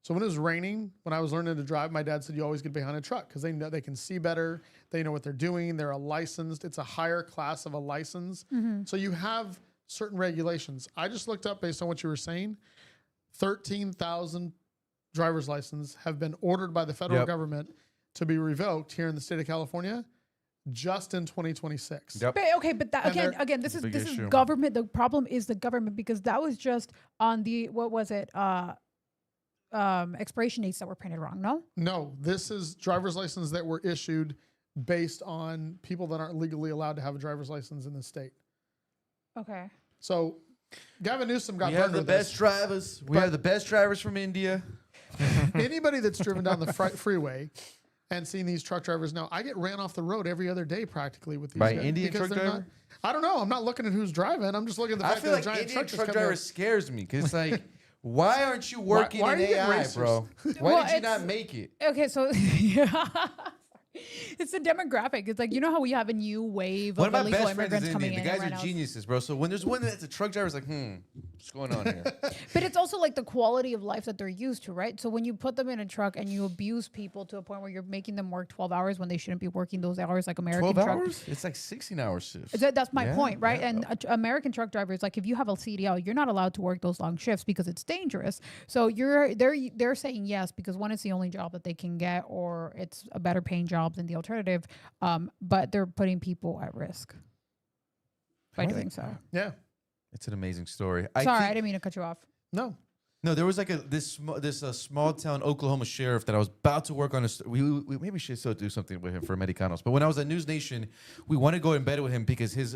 So when it was raining, when I was learning to drive, my dad said you always get behind a truck because they know they can see better. They know what they're doing. They're a licensed. It's a higher class of a license. So you have certain regulations. I just looked up based on what you were saying. 13,000 driver's licenses have been ordered by the federal government to be revoked here in the state of California just in 2026. But, okay, but that, again, this is government. The problem is the government because that was just on the what was it? Expiration dates that were printed wrong. No, this is driver's licenses that were issued based on people that aren't legally allowed to have a driver's license in the state. Okay. So Gavin Newsom got We burned have the with best this. drivers. We have the best drivers from India. Anybody that's driven down the freeway and seen these truck drivers now, I get ran off the road every other day practically with these By guys Indian because truck they're driver? I don't know. I'm not looking at who's driving. I'm just looking at the I fact feel that like the giant Indian truck truck just driver coming scares me because it's like, why aren't you working why are in you getting AI, racist? bro? Why Well, did you it's- not make it? Okay, so it's a demographic. It's like you know how we have a new wave One of of my illegal best friends is immigrants coming Indian. in. The guys right are now. geniuses, bro. So when there's one that's a truck driver, it's like, what's going on here? But it's also like the quality of life that they're used to, right? So when you put them in a truck and you abuse people to a point where you're making them work 12 hours when they shouldn't be working those hours, like American 12 truck. hours? It's like 16-hour shifts. That's my Yeah, point, right? yeah, And American truck drivers, like if you have a CDL, you're not allowed to work those long shifts because it's dangerous. So they're saying yes because one, it's the only job that they can get, or it's a better paying job than the alternative. But they're putting people at risk by doing so. Yeah. It's an amazing story. Sorry, I didn't mean to cut you off. No. No, there was like this small town Oklahoma sheriff that I was about to work on. We maybe should still do something with him for Americanos. But when I was at News Nation, we wanted to go in bed with him because his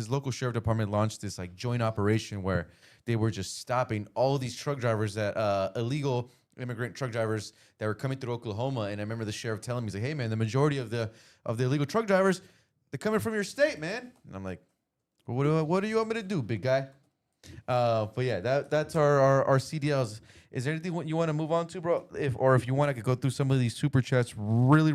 local sheriff department launched this like joint operation where they were just stopping all of these truck drivers that illegal immigrant truck drivers that were coming through Oklahoma. And I remember the sheriff telling me, he's like, "Hey man, the majority of the illegal truck drivers, they're coming from your state, man." And I'm like, well, what do you want me to do, big guy? But yeah, that's our CDLs. Is there anything you want to move on to, bro? If you want, I could go through some of these super chats really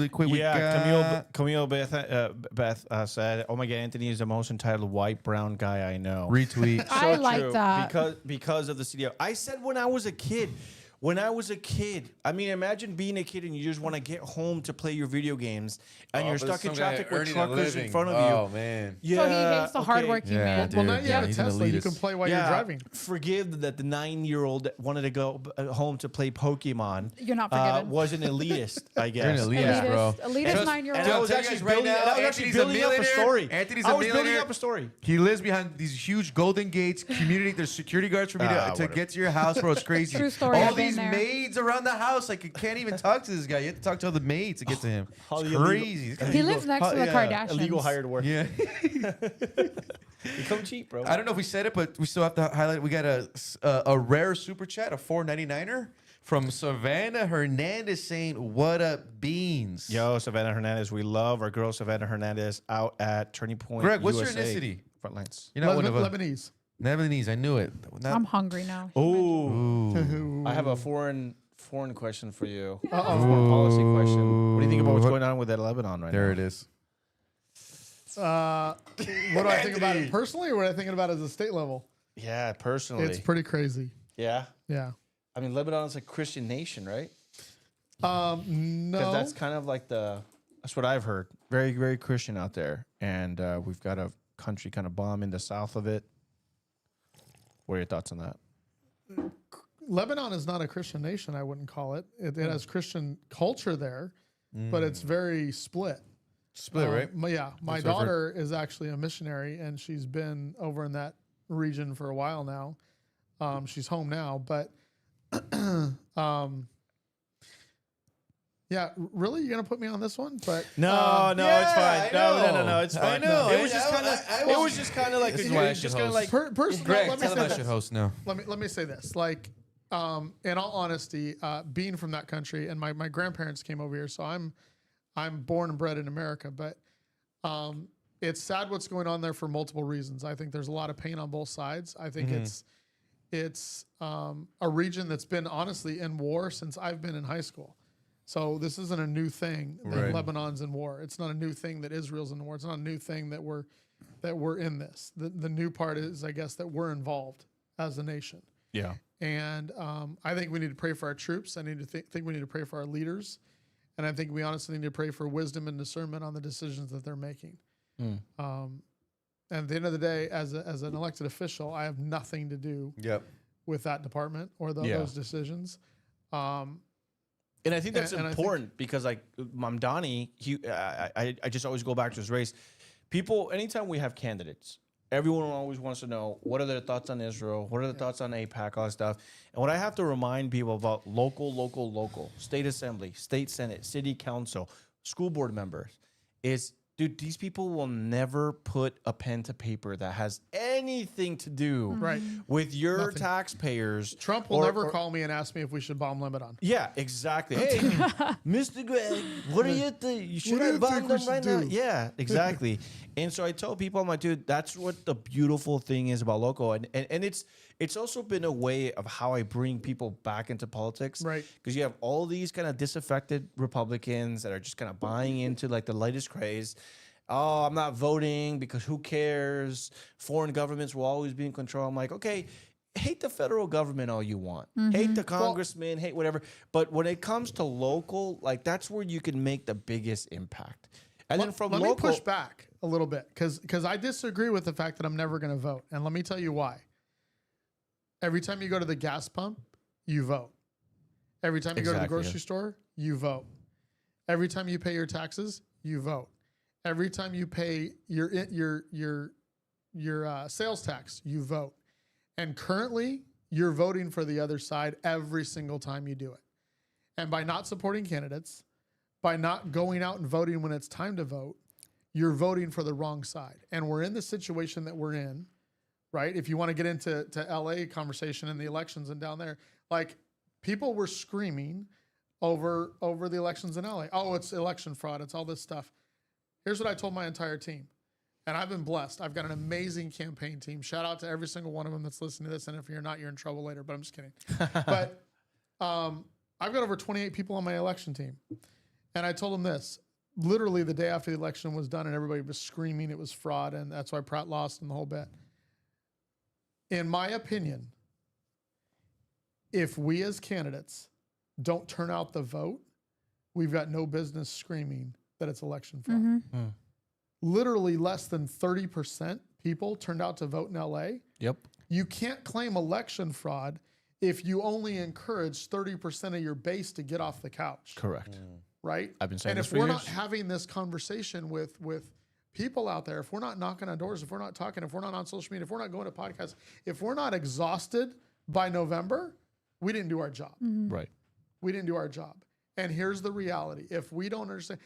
quick. Yeah, Camille Beth said, "Oh my God, Anthony is the most entitled white brown guy I know." Retweet. I like that. because of the CDL. I said when I was a kid. I mean, imagine being a kid and you just want to get home to play your video games, and you're stuck in traffic with truckers in front of you. Oh man. Yeah, So he hates the hardworking man. dude. Well, now you have a he's an Tesla. You elitist. can play while you're driving. Forgive that the 9-year-old wanted to go home to play Pokemon. You're not forgiven. Was an elitist, I guess. You're an elitist, bro. Elitist And- 9-year-old. And I was I'll tell you actually guys right building, now, I was actually Anthony's a building up a millionaire. story. Anthony's I a was building millionaire. up a story. He lives behind these huge golden gates. Community, there's security guards for me to whatever. get to your house, bro. It's crazy. True story, All I've been these there. maids around the house, like you can't even talk to this guy. You have to talk to all the maids to get to him. All It's the illegal- crazy. This guy's He illegal. lives next to the Kardashians. Illegal hired work. Yeah. You come cheap, bro. I don't know if we said it, but we still have to highlight. We got a rare super chat, a $4.99er from Savannah Hernandez saying, "What up, beans?" Yo, Savannah Hernandez. We love our girl Savannah Hernandez out at Turning Point. Greg, what's your USA. ethnicity? Frontlines. You're not one of us. Lebanese. Lebanese. I knew it. I'm hungry now. Oh, I have a foreign question for you. Foreign policy question. What do you think about what's going on with that Lebanon right There now? it is. What do I think about it personally, or what I thinking about it as a state level? Yeah, personally. It's pretty crazy. Yeah. Yeah. I mean, Lebanon is a Christian nation, right? No. Because that's kind of like that's what I've heard. Very, very Christian out there. And we've got a country kind of bomb in the south of it. What are your thoughts on that? Lebanon is not a Christian nation, I wouldn't call it. It has Christian culture there, but it's very split. Split, right? Yeah. My That's what I've daughter is actually a missionary, and she's been over in that region for a while now. She's home now, but yeah, really? You're going to put me on this one? But No, it's fine. I know. No, it's fine. I know. It was just kind of. I It was just kind of like. This is a- why I it was should just kind of host. like. personally, Greg, let me tell him say I should this. host now. Let me say this. Like, in all honesty, being from that country, and my grandparents came over here, so I'm born and bred in America, but it's sad what's going on there for multiple reasons. I think there's a lot of pain on both sides. I think It's a region that's been honestly in war since I've been in high school. So this isn't a new thing that Right. Lebanon's in war. It's not a new thing that Israel's in war. It's not a new thing that we're in this. The new part is, I guess, that we're involved as a nation. Yeah. And I think we need to pray for our troops. I need to think we need to pray for our leaders. And I think we honestly need to pray for wisdom and discernment on the decisions that they're making. And at the end of the day, as an elected official, I have nothing to do with that department or those decisions. And I think that's and I important because, like, Mamdani, I just always go back to his race. People, anytime we have candidates, everyone always wants to know what are their thoughts on Israel, what are the thoughts on AIPAC, all that stuff. And what I have to remind people about local, state assembly, state senate, city council, school board members is, dude, these people will never put a pen to paper that has anything to do with your taxpayers. Trump will never call me and ask me if we should bomb Lebanon. Yeah, exactly. Hey, Mr. Greg, what do you think? Should I bomb them right now? Yeah, exactly. And so I tell people, I'm like, dude, that's what the beautiful thing is about local. And it's also been a way of how I bring people back into politics. Right. Because you have all these kind of disaffected Republicans that are just kind of buying into like the latest craze. Oh, I'm not voting because who cares? Foreign governments will always be in control. I'm like, okay, hate the federal government all you want. Hate the congressman, hate whatever. But when it comes to local, like that's where you can make the biggest impact. And then from let local, me push back a little bit because I disagree with the fact that I'm never going to vote. And let me tell you why. Every time you go to the gas pump, you vote. Every time you go to the grocery store, you vote. Every time you pay your taxes, you vote. Every time you pay your sales tax, you vote. And currently, you're voting for the other side every single time you do it. And by not supporting candidates, by not going out and voting when it's time to vote, you're voting for the wrong side. And we're in the situation that we're in, right? If you want to get into LA conversation and the elections and down there, like people were screaming over the elections in LA. Oh, it's election fraud. It's all this stuff. Here's what I told my entire team. And I've been blessed. I've got an amazing campaign team. Shout out to every single one of them that's listening to this. And if you're not, you're in trouble later, but I'm just kidding. But I've got over 28 people on my election team. And I told them this, literally the day after the election was done and everybody was screaming it was fraud and that's why Pratt lost and the whole bit. In my opinion, if we as candidates don't turn out the vote, we've got no business screaming that it's election fraud. Literally less than 30% people turned out to vote in LA. Yep. You can't claim election fraud if you only encourage 30% of your base to get off the couch. Correct. Right? I've been saying and this if for we're years. not having this conversation with people out there, if we're not knocking on doors, if we're not talking, if we're not on social media, if we're not going to podcasts, if we're not exhausted by November, we didn't do our job. Right. We didn't do our job. And here's the reality. If we don't understand,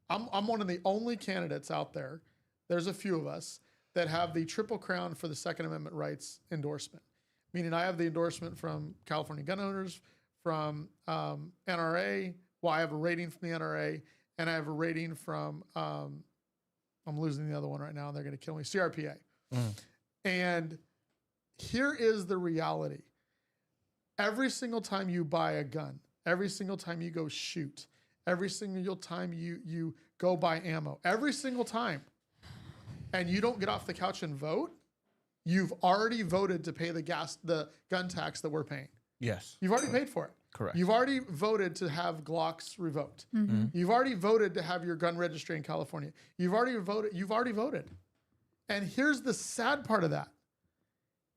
I'm one of the only candidates out there, there's a few of us, that have the Triple Crown for the Second Amendment rights endorsement. Meaning I have the endorsement from California gun owners, from NRA, well, I have a rating from the NRA, and I have a rating from, I'm losing the other one right now, and they're going to kill me, CRPA. And here is the reality. Every single time you buy a gun, every single time you go shoot, every single time you go buy ammo, every single time, and you don't get off the couch and vote, you've already voted to pay the gun tax that we're paying. Yes. You've already paid for it. Correct. You've already voted to have Glocks revoked. You've already voted to have your gun registry in California. You've already voted. And here's the sad part of that.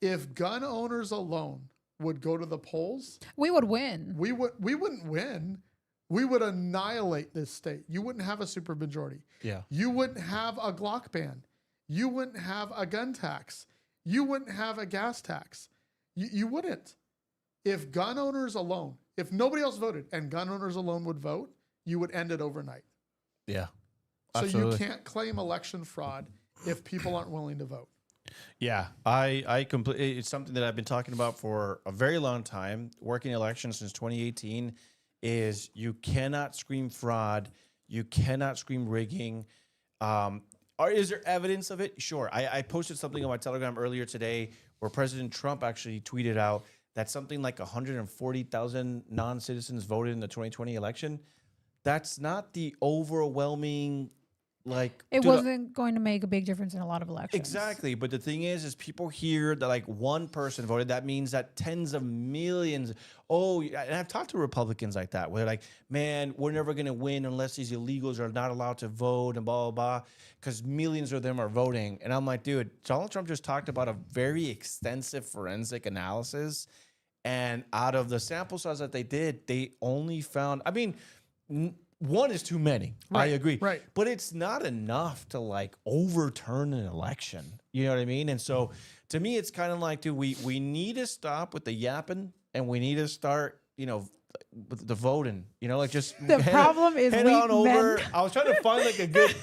If gun owners alone would go to the polls, we would win. We wouldn't win. We would annihilate this state. You wouldn't have a supermajority. Yeah. You wouldn't have a Glock ban. You wouldn't have a gun tax. You wouldn't have a gas tax. You wouldn't. If gun owners alone, if nobody else voted and gun owners alone would vote, you would end it overnight. Yeah. So Absolutely. you can't claim election fraud if people aren't willing to vote. Yeah, I completely. It's something that I've been talking about for a very long time. Working elections since 2018 is you cannot scream fraud, you cannot scream rigging. Is there evidence of it? Sure. I posted something on my Telegram earlier today where President Trump actually tweeted out that something like 140,000 non-citizens voted in the 2020 election. That's not the overwhelming, like... It dude, wasn't going to make a big difference in a lot of elections. Exactly. But the thing is people hear that like one person voted. That means that tens of millions. Oh, and I've talked to Republicans like that, where they're like, man, we're never going to win unless these illegals are not allowed to vote and blah, blah, blah, because millions of them are voting. And I'm like, dude, Donald Trump just talked about a very extensive forensic analysis. And out of the sample size that they did, they only found, I mean, one is too many. I agree. Right. But it's not enough to like overturn an election. You know what I mean? And so to me, it's kind of like, dude, we need to stop with the yapping and we need to start, you know, with the voting, you know, like just The problem is head weak on over. men. I was trying to find like a good,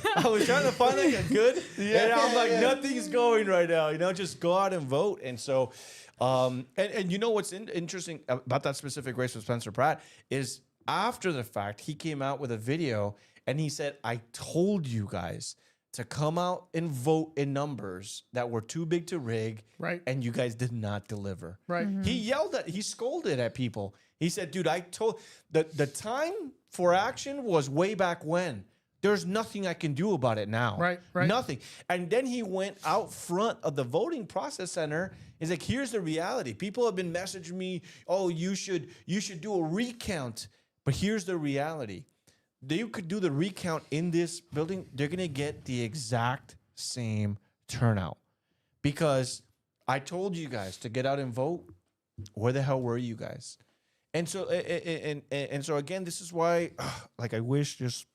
and I'm like, nothing's going right now, you know, just go out and vote. And so, and you know, what's interesting about that specific race with Spencer Pratt is, after the fact, he came out with a video and he said, I told you guys to come out and vote in numbers that were too big to rig. Right. And you guys did not deliver. Right. He scolded at people. He said, dude, I told the time for action was way back when. There's nothing I can do about it now. Right. Nothing. And then he went out front of the voting process center. He's like, here's the reality. People have been messaging me, oh, you should do a recount. But here's the reality. They could do the recount in this building. They're going to get the exact same turnout. Because I told you guys to get out and vote. Where the hell were you guys? And so, and so again, this is why, like, I wish just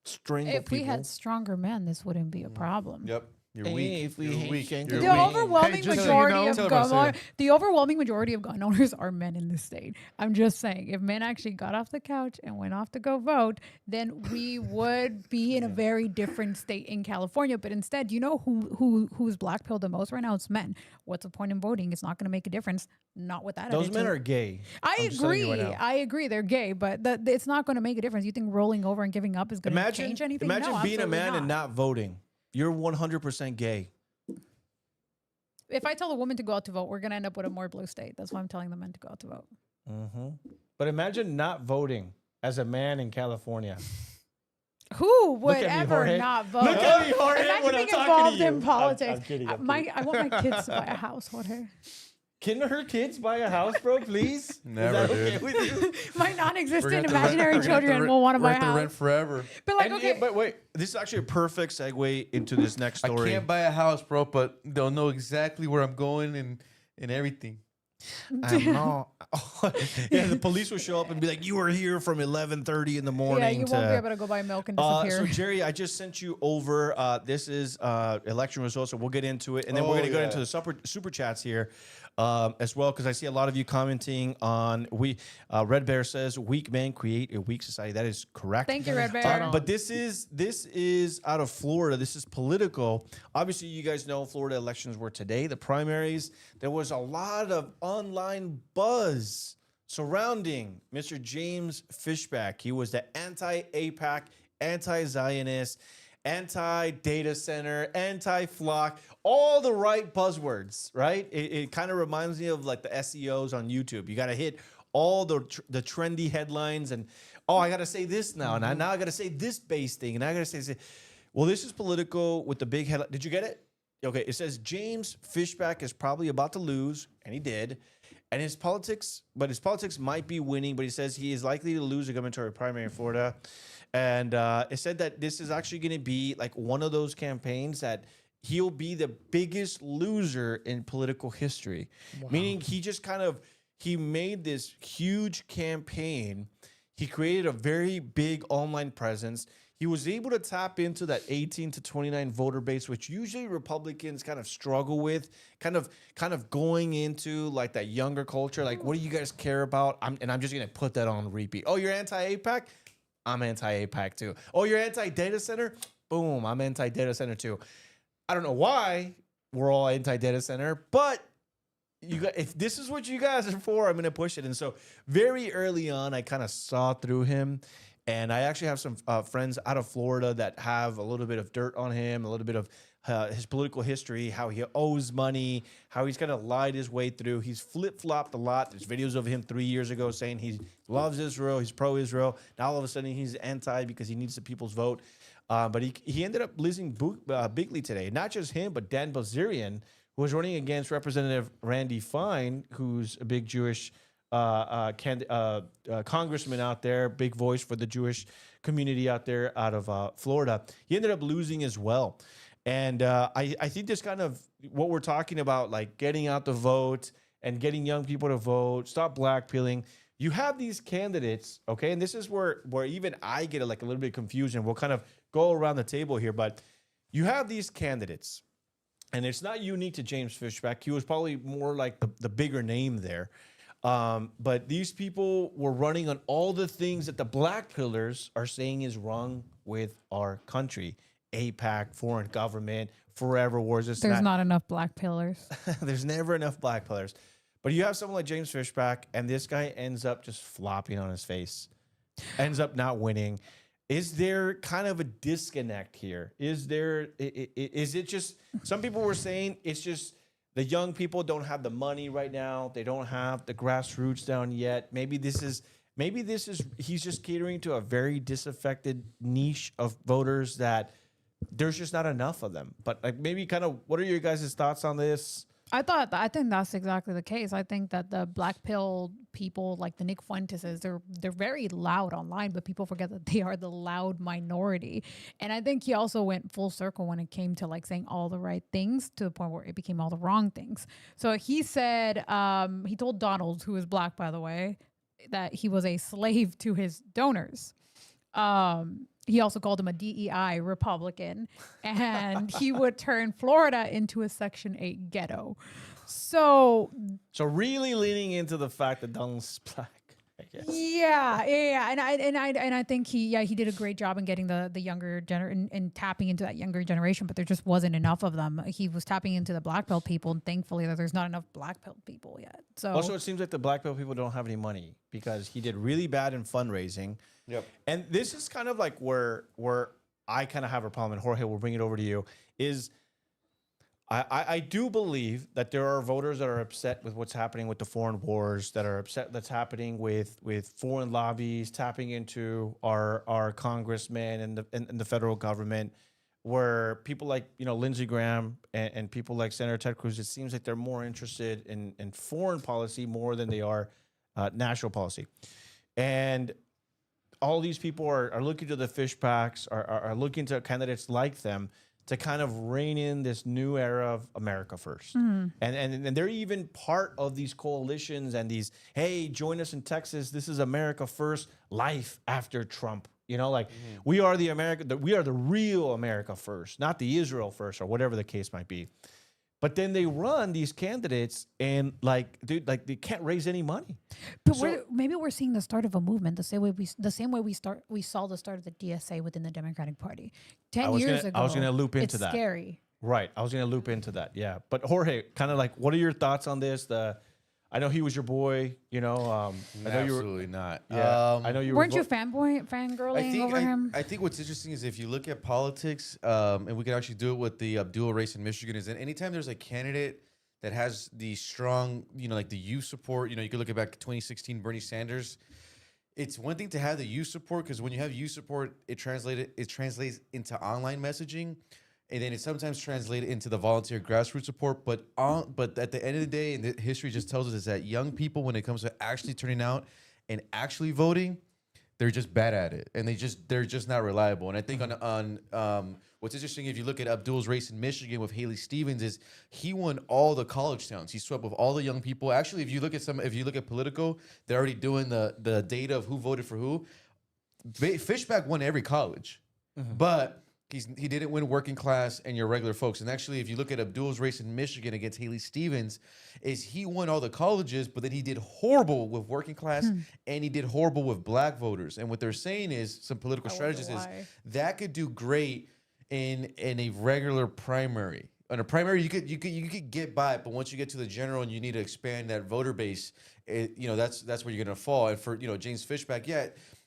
strangle If people. we had stronger men, this wouldn't be a problem. Yep. You're Hey, weak. if we You're hate weak. Shank- You're The weak. overwhelming Hey, just so you majority know- of Tell them I gun said. the overwhelming majority of gun owners are men in this state. I'm just saying, if men actually got off the couch and went off to go vote, then we would be in a very different state in California. But instead, you know who's blackpilled the most right now? It's men. What's the point in voting? It's not going to make a difference. Not with that. Those attitude. men are gay. I I'm just telling you agree. right now. I agree. They're gay, but it's not going to make a difference. You think rolling over and giving up is going to change anything? Imagine No, being a absolutely man and not voting. You're 100% gay. If I tell a woman to go out to vote, we're going to end up with a more blue state. That's why I'm telling the men to go out to vote. But imagine not voting as a man in California. Who would at me, ever Jorge. not vote? Look at me, Jorge, Imagine when I'm being talking to involved you. in politics. I'm kidding, I'm I want my kids to buy a house, Jorge. Can her kids buy a house, bro, please? Never, Is that okay dude. with you? My non-existent imaginary children will want to We're buy a gonna have to rent house. forever. But like, And okay, but wait, this is actually a perfect segue into this next story. I can't buy a house, bro, but they'll know exactly where I'm going and everything. I know. Yeah, the police will show up and be like, "You were here from 11:30 in the morning." yeah, you won't be able to go buy milk and disappear. So Jerry, I just sent you over. This is election results, so we'll get into it, and then we're gonna go into the super chats here as well, because I see a lot of you commenting on Red Bear says weak men create a weak society. That is correct. Thank you, Red Bear. But this is out of Florida. This is political. Obviously, you guys know Florida elections were today. The primaries. There was a lot of online buzz surrounding Mr. James Fishback. He was the anti-APAC, anti-Zionist, anti-data center, anti-flock, all the right buzzwords, right? It kind of reminds me of like the SEOs on YouTube. You got to hit all the trendy headlines and, oh, I got to say this now. And now I got to say this base thing. And I got to say, well, this is political with the big headline. Did you get it? Okay, it says James Fishback is probably about to lose, and he did. And his politics might be winning, but he says he is likely to lose a gubernatorial primary in Florida. And it said that this is actually going to be like one of those campaigns that he'll be the biggest loser in political history. Wow. Meaning he made this huge campaign. He created a very big online presence. He was able to tap into that 18 to 29 voter base, which usually Republicans kind of struggle with, kind of going into like that younger culture. Like, what do you guys care about? I'm just going to put that on repeat. Oh, you're anti-APAC? I'm anti-APAC too. Oh, you're anti-data center? Boom, I'm anti-data center too. I don't know why we're all anti-data center, but if this is what you guys are for, I'm going to push it. And so very early on, I kind of saw through him. And I actually have some friends out of Florida that have a little bit of dirt on him, a little bit of his political history, how he owes money, how he's kind of lied his way through. He's flip-flopped a lot. There's videos of him 3 years ago saying he loves Israel, he's pro-Israel. Now all of a sudden he's anti because he needs the people's vote. But he ended up losing bigly today. Not just him, but Dan Bilzerian, who was running against Representative Randy Fine, who's a big Jewish congressman out there, big voice for the Jewish community out there out of Florida. He ended up losing as well. And I think this kind of what we're talking about, like getting out the vote and getting young people to vote, stop blackpilling. You have these candidates, okay? And this is where even I get a little bit confused, and we'll kind of go around the table here. But you have these candidates, and it's not unique to James Fishback. He was probably more like the bigger name there. But these people were running on all the things that the black pillars are saying is wrong with our country. APAC, foreign government, forever wars. There's not enough black pillars. There's never enough black pillars. But you have someone like James Fishback, and this guy ends up just flopping on his face, ends up not winning. Is there kind of a disconnect here? Is it just, some people were saying it's just the young people don't have the money right now. They don't have the grassroots down yet. Maybe this is he's just catering to a very disaffected niche of voters that there's just not enough of them. But like maybe kind of, what are your guys' thoughts on this? I think that's exactly the case. I think that the black pill people, like the Nick Fuenteses, they're very loud online, but people forget that they are the loud minority. And I think he also went full circle when it came to like saying all the right things to the point where it became all the wrong things. So he said, he told Donald, who is black, by the way, that he was a slave to his donors. He also called him a DEI Republican, and he would turn Florida into a Section 8 ghetto. So really leaning into the fact that Donald's black, I guess. Yeah, and I think he did a great job in getting the younger and tapping into that younger generation, but there just wasn't enough of them. He was tapping into the black belt people, and thankfully that there's not enough black belt people yet. So also, it seems like the black belt people don't have any money because he did really bad in fundraising. Yep. And this is kind of like where I kind of have a problem, and Jorge, we'll bring it over to you, is I do believe that there are voters that are upset with what's happening with the foreign wars, that are upset that's happening with foreign lobbies tapping into our congressmen and the federal government, where people like, Lindsey Graham and people like Senator Ted Cruz, it seems like they're more interested in foreign policy more than they are national policy. And all these people are looking to the Fishbacks, are looking to candidates like them to kind of rein in this new era of America first. And they're even part of these coalitions and these, hey, join us in Texas. This is America first, life after Trump. We are we are the real America first, not the Israel first, or whatever the case might be. But then they run these candidates and they can't raise any money. But maybe we're seeing the start of a movement, the same way we saw the start of the DSA within the Democratic Party 10 years ago. I was going to loop into that. It's scary. Right. I was going to loop into that. Yeah. But Jorge, kind of like, what are your thoughts on this? I know he was your boy, I know Absolutely not. Yeah, I know you weren't you fangirling over him? I think what's interesting is if you look at politics, and we can actually do it with the Abdul race in Michigan, is that anytime there's a candidate that has the strong, like the youth support, you can look at back to 2016 Bernie Sanders. It's one thing to have the youth support, because when you have youth support, it translates into online messaging. And then it sometimes translated into the volunteer grassroots support. But at the end of the day, and the history just tells us, is that young people, when it comes to actually turning out and actually voting, they're just bad at it, and they're just not reliable. And I think on what's interesting, if you look at Abdul's race in Michigan with Haley Stevens, is he won all the college towns. He swept with all the young people. Actually, if you look at Politico, they're already doing the data of who voted for who. Fishback won every college, but he didn't win working class and your regular folks. And actually, if you look at Abdul's race in Michigan against Haley Stevens, is he won all the colleges, but then he did horrible with working class and he did horrible with black voters. And what they're saying is, some political strategists is that could do great in a regular primary. In a primary, you could get by, but once you get to the general and you need to expand that voter base, that's where you're gonna fall. And for James Fishback,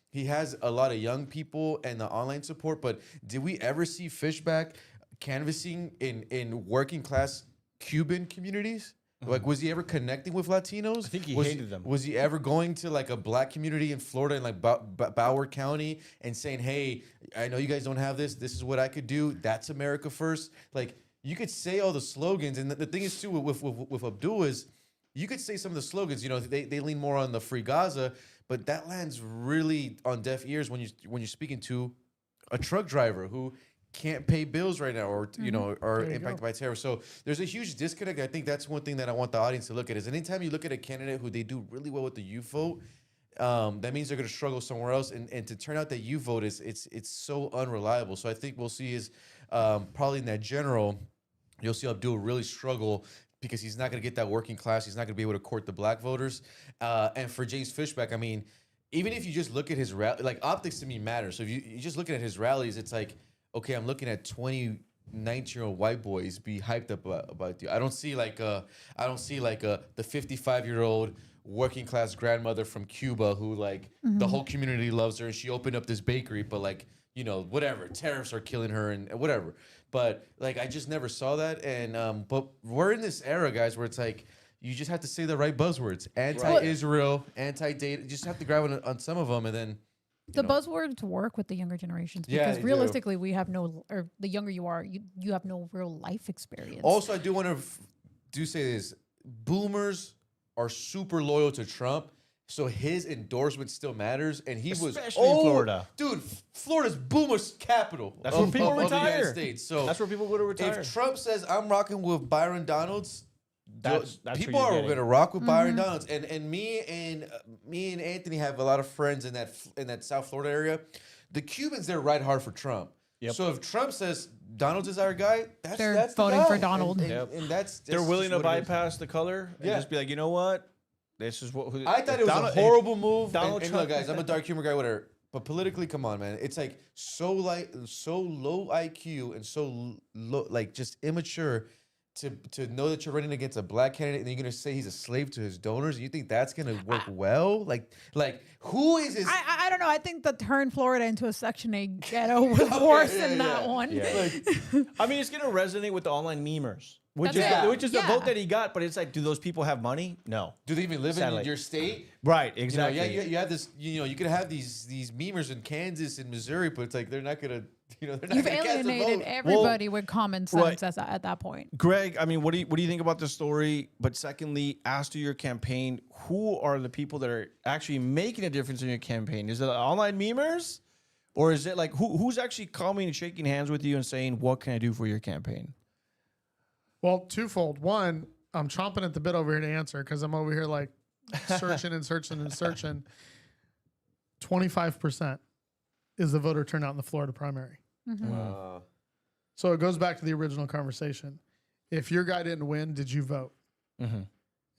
he has a lot of young people and the online support, but did we ever see Fishback canvassing in working class Cuban communities? Like, was he ever connecting with Latinos? I think he was hated them. Was he ever going to like a black community in Florida, in like Broward County, and saying, "Hey, I know you guys don't have this. This is what I could do. That's America first." Like, you could say all the slogans, and the thing is too with Abdul is, you could say some of the slogans. You know, they lean more on the Free Gaza, but that lands really on deaf ears when you're speaking to a truck driver who can't pay bills right now, or you know, are impacted by terror. So there's a huge disconnect. I think that's one thing that I want the audience to look at is anytime you look at a candidate who they do really well with the youth vote, that means they're going to struggle somewhere else. And to turn out that youth vote it's so unreliable. So I think we'll see is probably in that general, you'll see Abdul really struggle because he's not going to get that working class. He's not going to be able to court the black voters. And for James Fishback, I mean, even if you just look at his rally, like optics to me matter. So if you just looking at his rallies, it's like, okay, I'm looking at 19-year-old white boys be hyped up about you. I don't see like the 55-year-old working class grandmother from Cuba who like the whole community loves her and she opened up this bakery, but like, you know, whatever, tariffs are killing her and whatever. But like, I just never saw that. And but we're in this era, guys, where it's like you just have to say the right buzzwords: anti-Israel, anti-data. You just have to grab it on some of them, and then. The buzzwords work with the younger generations because realistically, we have or the younger you are, you have no real life experience. Also, I do want to say this: boomers are super loyal to Trump, so his endorsement still matters. And he Especially in Florida, dude. Florida's boomers' capital. That's where people of the retire. United States. So that's where people go to retire. If Trump says I'm rocking with Byron Donalds. That's people are going to rock with Byron Donalds, and me and Anthony have a lot of friends in that South Florida area. The Cubans, they're right hard for Trump. Yep. So if Trump says Donalds is our guy, that's voting the guy. for Donald. And that's they're willing to just what it is. bypass the color and just be like, you know what, this is what. I thought it was a horrible move. Donald and Trump, look, guys, I'm a dark humor guy, whatever. But politically, come on, man. It's like so low IQ and so low, like just immature. To know that you're running against a black candidate and you're gonna say he's a slave to his donors, you think that's gonna work well? Like who is his? I don't know. I think the turn Florida into a Section 8 ghetto was worse than that one. Yeah. I mean, it's gonna resonate with the online memers, which That's is the vote that he got. But it's like, do those people have money? No. Do they even live in your state? Right. Exactly. You know, you have this. You know, you could have these memers in Kansas and Missouri, but it's like they're not gonna. You know, they're not You've gonna cast a alienated vote. everybody with common sense at that point. Greg, I mean, what do you think about this story? But secondly, as to your campaign, who are the people that are actually making a difference in your campaign? Is it online memers, or is it like who's actually coming and shaking hands with you and saying, "What can I do for your campaign?" Well, twofold. One, I'm chomping at the bit over here to answer because I'm over here like searching and searching and searching. 25% is the voter turnout in the Florida primary. So it goes back to the original conversation. If your guy didn't win, did you vote?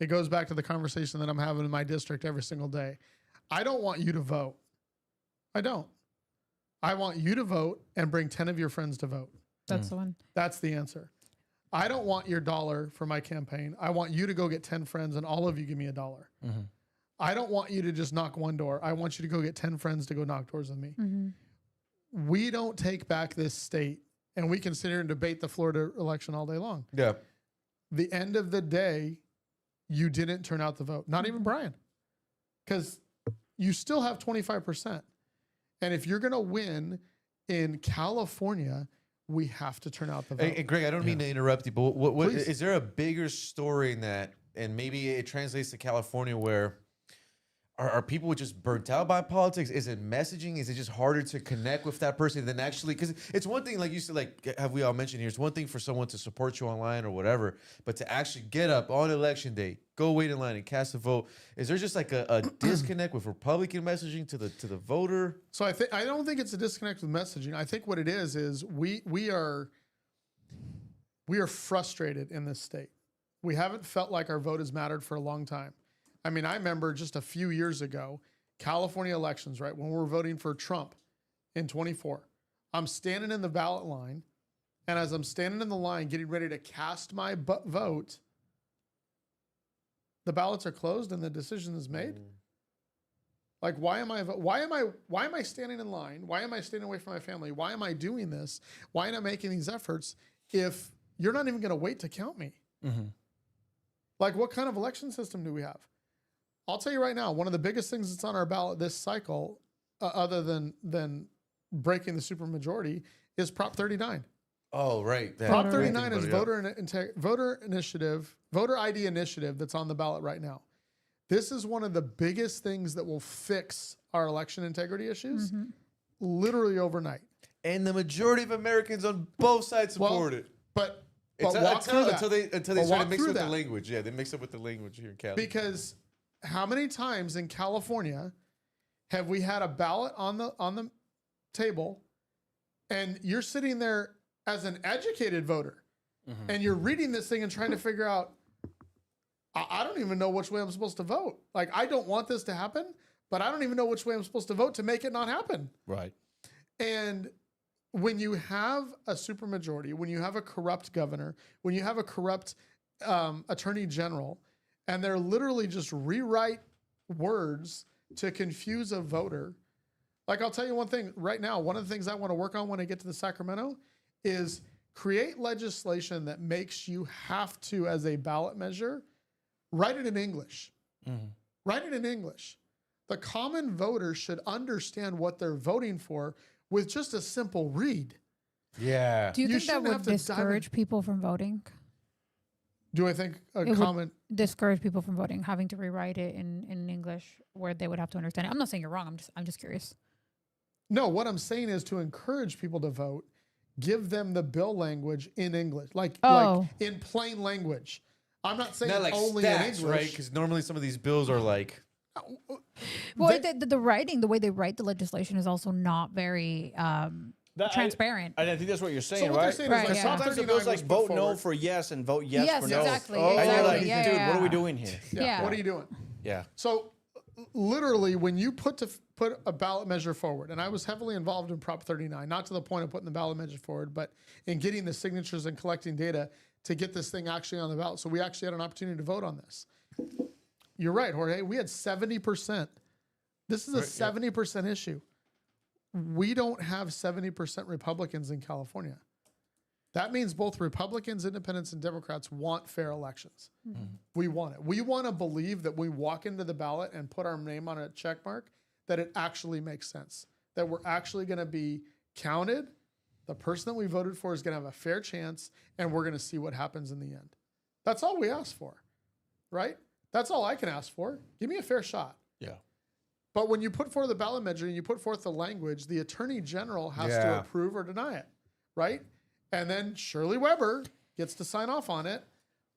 It goes back to the conversation that I'm having in my district every single day. I don't want you to vote. I don't. I want you to vote and bring 10 of your friends to vote. That's the one. That's the answer. I don't want your dollar for my campaign. I want you to go get 10 friends and all of you give me $1. I don't want you to just knock one door. I want you to go get 10 friends to go knock doors with me. We don't take back this state, and we can sit here and debate the Florida election all day long. Yeah. The end of the day, you didn't turn out the vote. Not even Brian. Because you still have 25%. And if you're going to win in California, we have to turn out the vote. Hey, Greg, I don't mean to interrupt you, but what is there a bigger story in that? And maybe it translates to California where are people just burnt out by politics? Is it messaging? Is it just harder to connect with that person than actually? Because it's one thing, like you said, like have we all mentioned here, it's one thing for someone to support you online or whatever, but to actually get up on election day, go wait in line and cast a vote. Is there just like a disconnect with Republican messaging to the voter? So I don't think it's a disconnect with messaging. I think what it is we are frustrated in this state. We haven't felt like our vote has mattered for a long time. I mean, I remember just a few years ago, California elections, right? When we were voting for Trump in 24, I'm standing in the ballot line. And as I'm standing in the line, getting ready to cast my vote, the ballots are closed and the decision is made. Like, why am I standing in line? Why am I standing away from my family? Why am I doing this? Why am I making these efforts if you're not even going to wait to count me? Like, what kind of election system do we have? I'll tell you right now, one of the biggest things that's on our ballot this cycle, other than breaking the supermajority, is Prop 39. Oh, right. Prop 39 is voter ID initiative that's on the ballot right now. This is one of the biggest things that will fix our election integrity issues literally overnight. And the majority of Americans on both sides support it. But until they start to mix with the language. Yeah, they mix up with the language here in Cali. Because how many times in California have we had a ballot on the table and you're sitting there as an educated voter and you're reading this thing and trying to figure out, I don't even know which way I'm supposed to vote. Like, I don't want this to happen, but I don't even know which way I'm supposed to vote to make it not happen. Right. And when you have a supermajority, when you have a corrupt governor, when you have a corrupt attorney general, and they're literally just rewrite words to confuse a voter. Like, I'll tell you one thing right now, one of the things I want to work on when I get to the Sacramento is create legislation that makes you have to, as a ballot measure, write it in English. Write it in English. The common voter should understand what they're voting for with just a simple read. Yeah. Do you think that would discourage people from voting? Do I think would discourage people from voting, having to rewrite it in English where they would have to understand it? I'm not saying you're wrong. I'm just curious. No, what I'm saying is to encourage people to vote, give them the bill language in English, like in plain language. I'm not saying Not like only stats, in English, right? Because normally some of these bills are like. Well, the writing, the way they write the legislation is also not very transparent. I think that's what you're saying, So what right? they're saying is, like, Sometimes the 39 bills like was put vote no forward. for yes and vote yes, Yes, for no. exactly, And you're like, exactly. Yeah, dude, yeah. what are we doing here? Yeah. What are you doing? Yeah. So literally, when you put a ballot measure forward, and I was heavily involved in Prop 39, not to the point of putting the ballot measure forward, but in getting the signatures and collecting data to get this thing actually on the ballot. So we actually had an opportunity to vote on this. You're right, Jorge. We had 70%. This is a 70% issue. We don't have 70% Republicans in California. That means both Republicans, independents, and Democrats want fair elections. We want it. We want to believe that we walk into the ballot and put our name on a check mark, that it actually makes sense, that we're actually going to be counted. The person that we voted for is going to have a fair chance, and we're going to see what happens in the end. That's all we ask for, right? That's all I can ask for. Give me a fair shot. Yeah. But when you put forth the ballot measure and you put forth the language, the attorney general has to approve or deny it, right? And then Shirley Weber gets to sign off on it,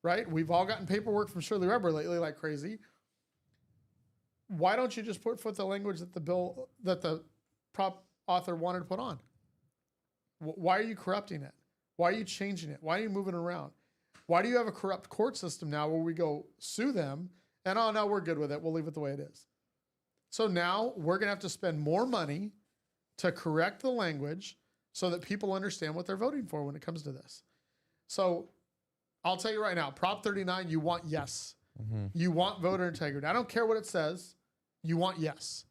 right? We've all gotten paperwork from Shirley Weber lately like crazy. Why don't you just put forth the language that the prop author wanted to put on? Why are you corrupting it? Why are you changing it? Why are you moving it around? Why do you have a corrupt court system now where we go sue them and, oh, no, we're good with it. We'll leave it the way it is. So now we're going to have to spend more money to correct the language so that people understand what they're voting for when it comes to this. So I'll tell you right now, Prop 39, you want yes. You want voter integrity. I don't care what it says. You want yes.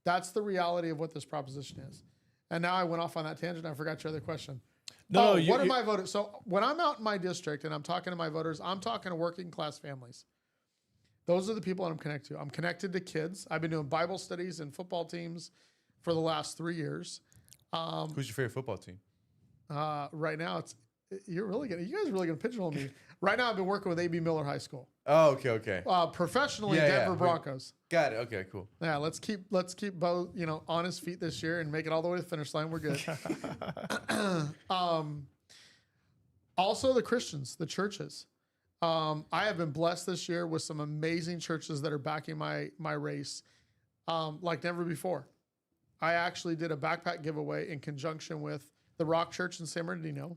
That's the reality of what this proposition is. And now I went off on that tangent. I forgot your other question. What am I voting? So when I'm out in my district and I'm talking to my voters, I'm talking to working class families. Those are the people that I'm connected to. I'm connected to kids. I've been doing Bible studies and football teams for the last 3 years. Who's your favorite football team? Right now, you guys are really gonna pigeonhole me. Right now, I've been working with AB Miller High School. Oh, okay. Professionally, Denver Broncos. Got it. Okay, cool. Yeah, let's keep Bo, on his feet this year and make it all the way to the finish line. We're good. Also, the Christians, the churches. I have been blessed this year with some amazing churches that are backing my race, like never before. I actually did a backpack giveaway in conjunction with the Rock Church in San Bernardino.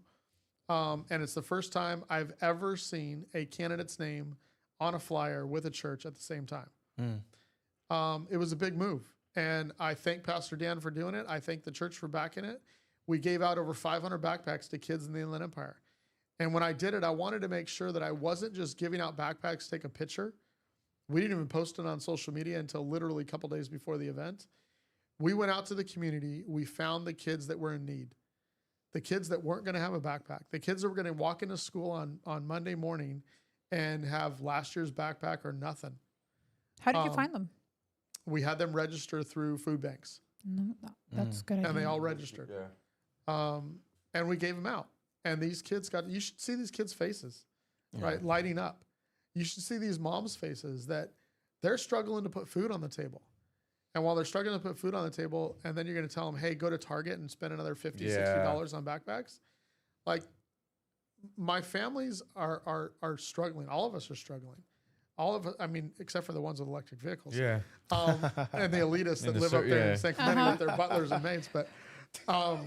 And it's the first time I've ever seen a candidate's name on a flyer with a church at the same time. It was a big move. And I thank Pastor Dan for doing it. I thank the church for backing it. We gave out over 500 backpacks to kids in the Inland Empire. And when I did it, I wanted to make sure that I wasn't just giving out backpacks to take a picture. We didn't even post it on social media until literally a couple days before the event. We went out to the community. We found the kids that were in need, the kids that weren't going to have a backpack, the kids that were going to walk into school on Monday morning and have last year's backpack or nothing. How did you find them? We had them register through food banks. No, that's good. And they all registered. Yeah. And we gave them out. And these kids you should see these kids' faces, right? Lighting up. You should see these moms' faces that they're struggling to put food on the table. And while they're struggling to put food on the table, and then you're going to tell them, hey, go to Target and spend another $50, $60 on backpacks. Like, my families are struggling. All of us are struggling. All of us, I mean, except for the ones with electric vehicles. Yeah. And the elitists that live up there in San Clemente with their butlers and maids. But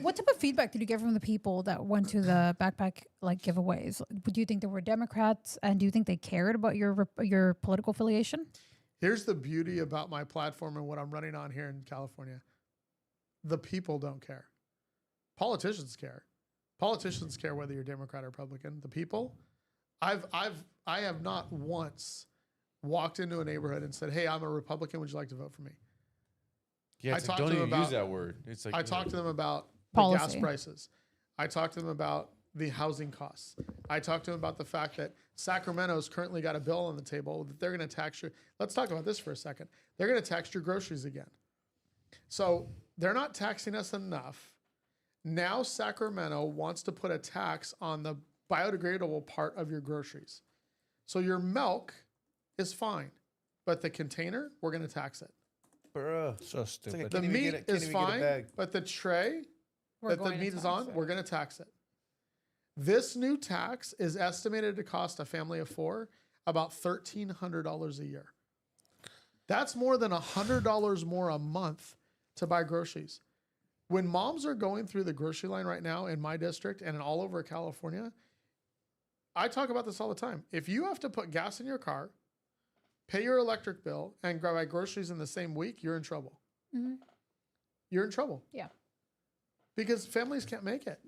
what type of feedback did you get from the people that went to the backpack giveaways? Do you think they were Democrats, and do you think they cared about your political affiliation? here's the beauty about my platform and what I'm running on here in California. The people don't care. Politicians care. Politicians care whether you're Democrat or Republican. The people, I have not once walked into a neighborhood and said, "Hey, I'm a Republican. Would you like to vote for me?" Yeah, it's like, don't even use that word. It's like I talked to them about policy. the gas prices. I talked to them about the housing costs. I talked to them about the fact that Sacramento's currently got a bill on the table that they're going to tax your. Let's talk about this for a second. They're going to tax your groceries again. So they're not taxing us enough. Now Sacramento wants to put a tax on the biodegradable part of your groceries. So your milk is fine, but the container, we're going to tax it. Bruh. So stupid. The meat is fine, but the tray that the meat is on, we're going to tax it. This new tax is estimated to cost a family of four about $1,300 a year. That's more than $100 more a month to buy groceries. When moms are going through the grocery line right now in my district and all over California, I talk about this all the time. If you have to put gas in your car, pay your electric bill, and buy groceries in the same week, you're in trouble. Mm-hmm. You're in trouble. Yeah. Because families can't make it.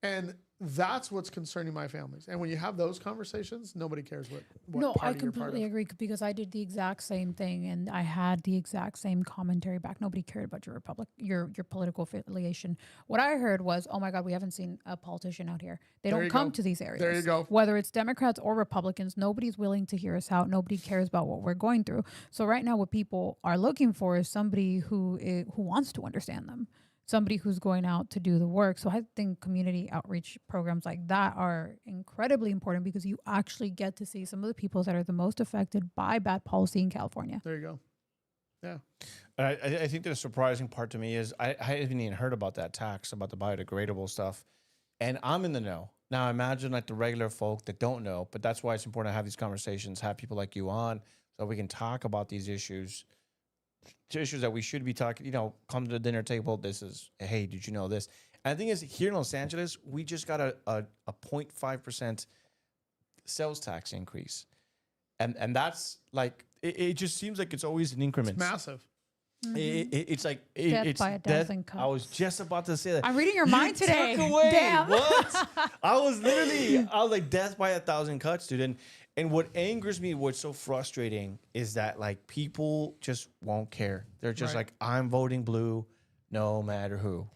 And that's what's concerning my families. And when you have those conversations, nobody cares what No, party I you're part completely of. agree because I did the exact same thing and I had the exact same commentary back. Nobody cared about your political affiliation. What I heard was, "Oh my God, we haven't seen a politician out here. They There don't you come go. to these areas." There you go. Whether it's Democrats or Republicans, nobody's willing to hear us out. Nobody cares about what we're going through. So right now, what people are looking for is somebody who wants to understand them. Somebody who's going out to do the work. So I think community outreach programs like that are incredibly important because you actually get to see some of the people that are the most affected by bad policy in California. There you go. Yeah. I think the surprising part to me is I haven't even heard about that tax, about the biodegradable stuff. And I'm in the know. Now, imagine like the regular folk that don't know, but that's why it's important to have these conversations, have people like you on so we can talk about these issues that we should be talking, come to the dinner table. This is, hey, did you know this? And the thing is, here in Los Angeles, we just got a 0.5% sales tax increase. And that's like, it just seems like it's always in increments. It's massive. It's like, Death it's by a dozen cuts. I was just about to say that. I'm reading your mind today. Took away. Damn. What? I was like, death by 1,000 cuts, dude. And what angers me, what's so frustrating is that like people just won't care. They're just like, I'm voting blue no matter who,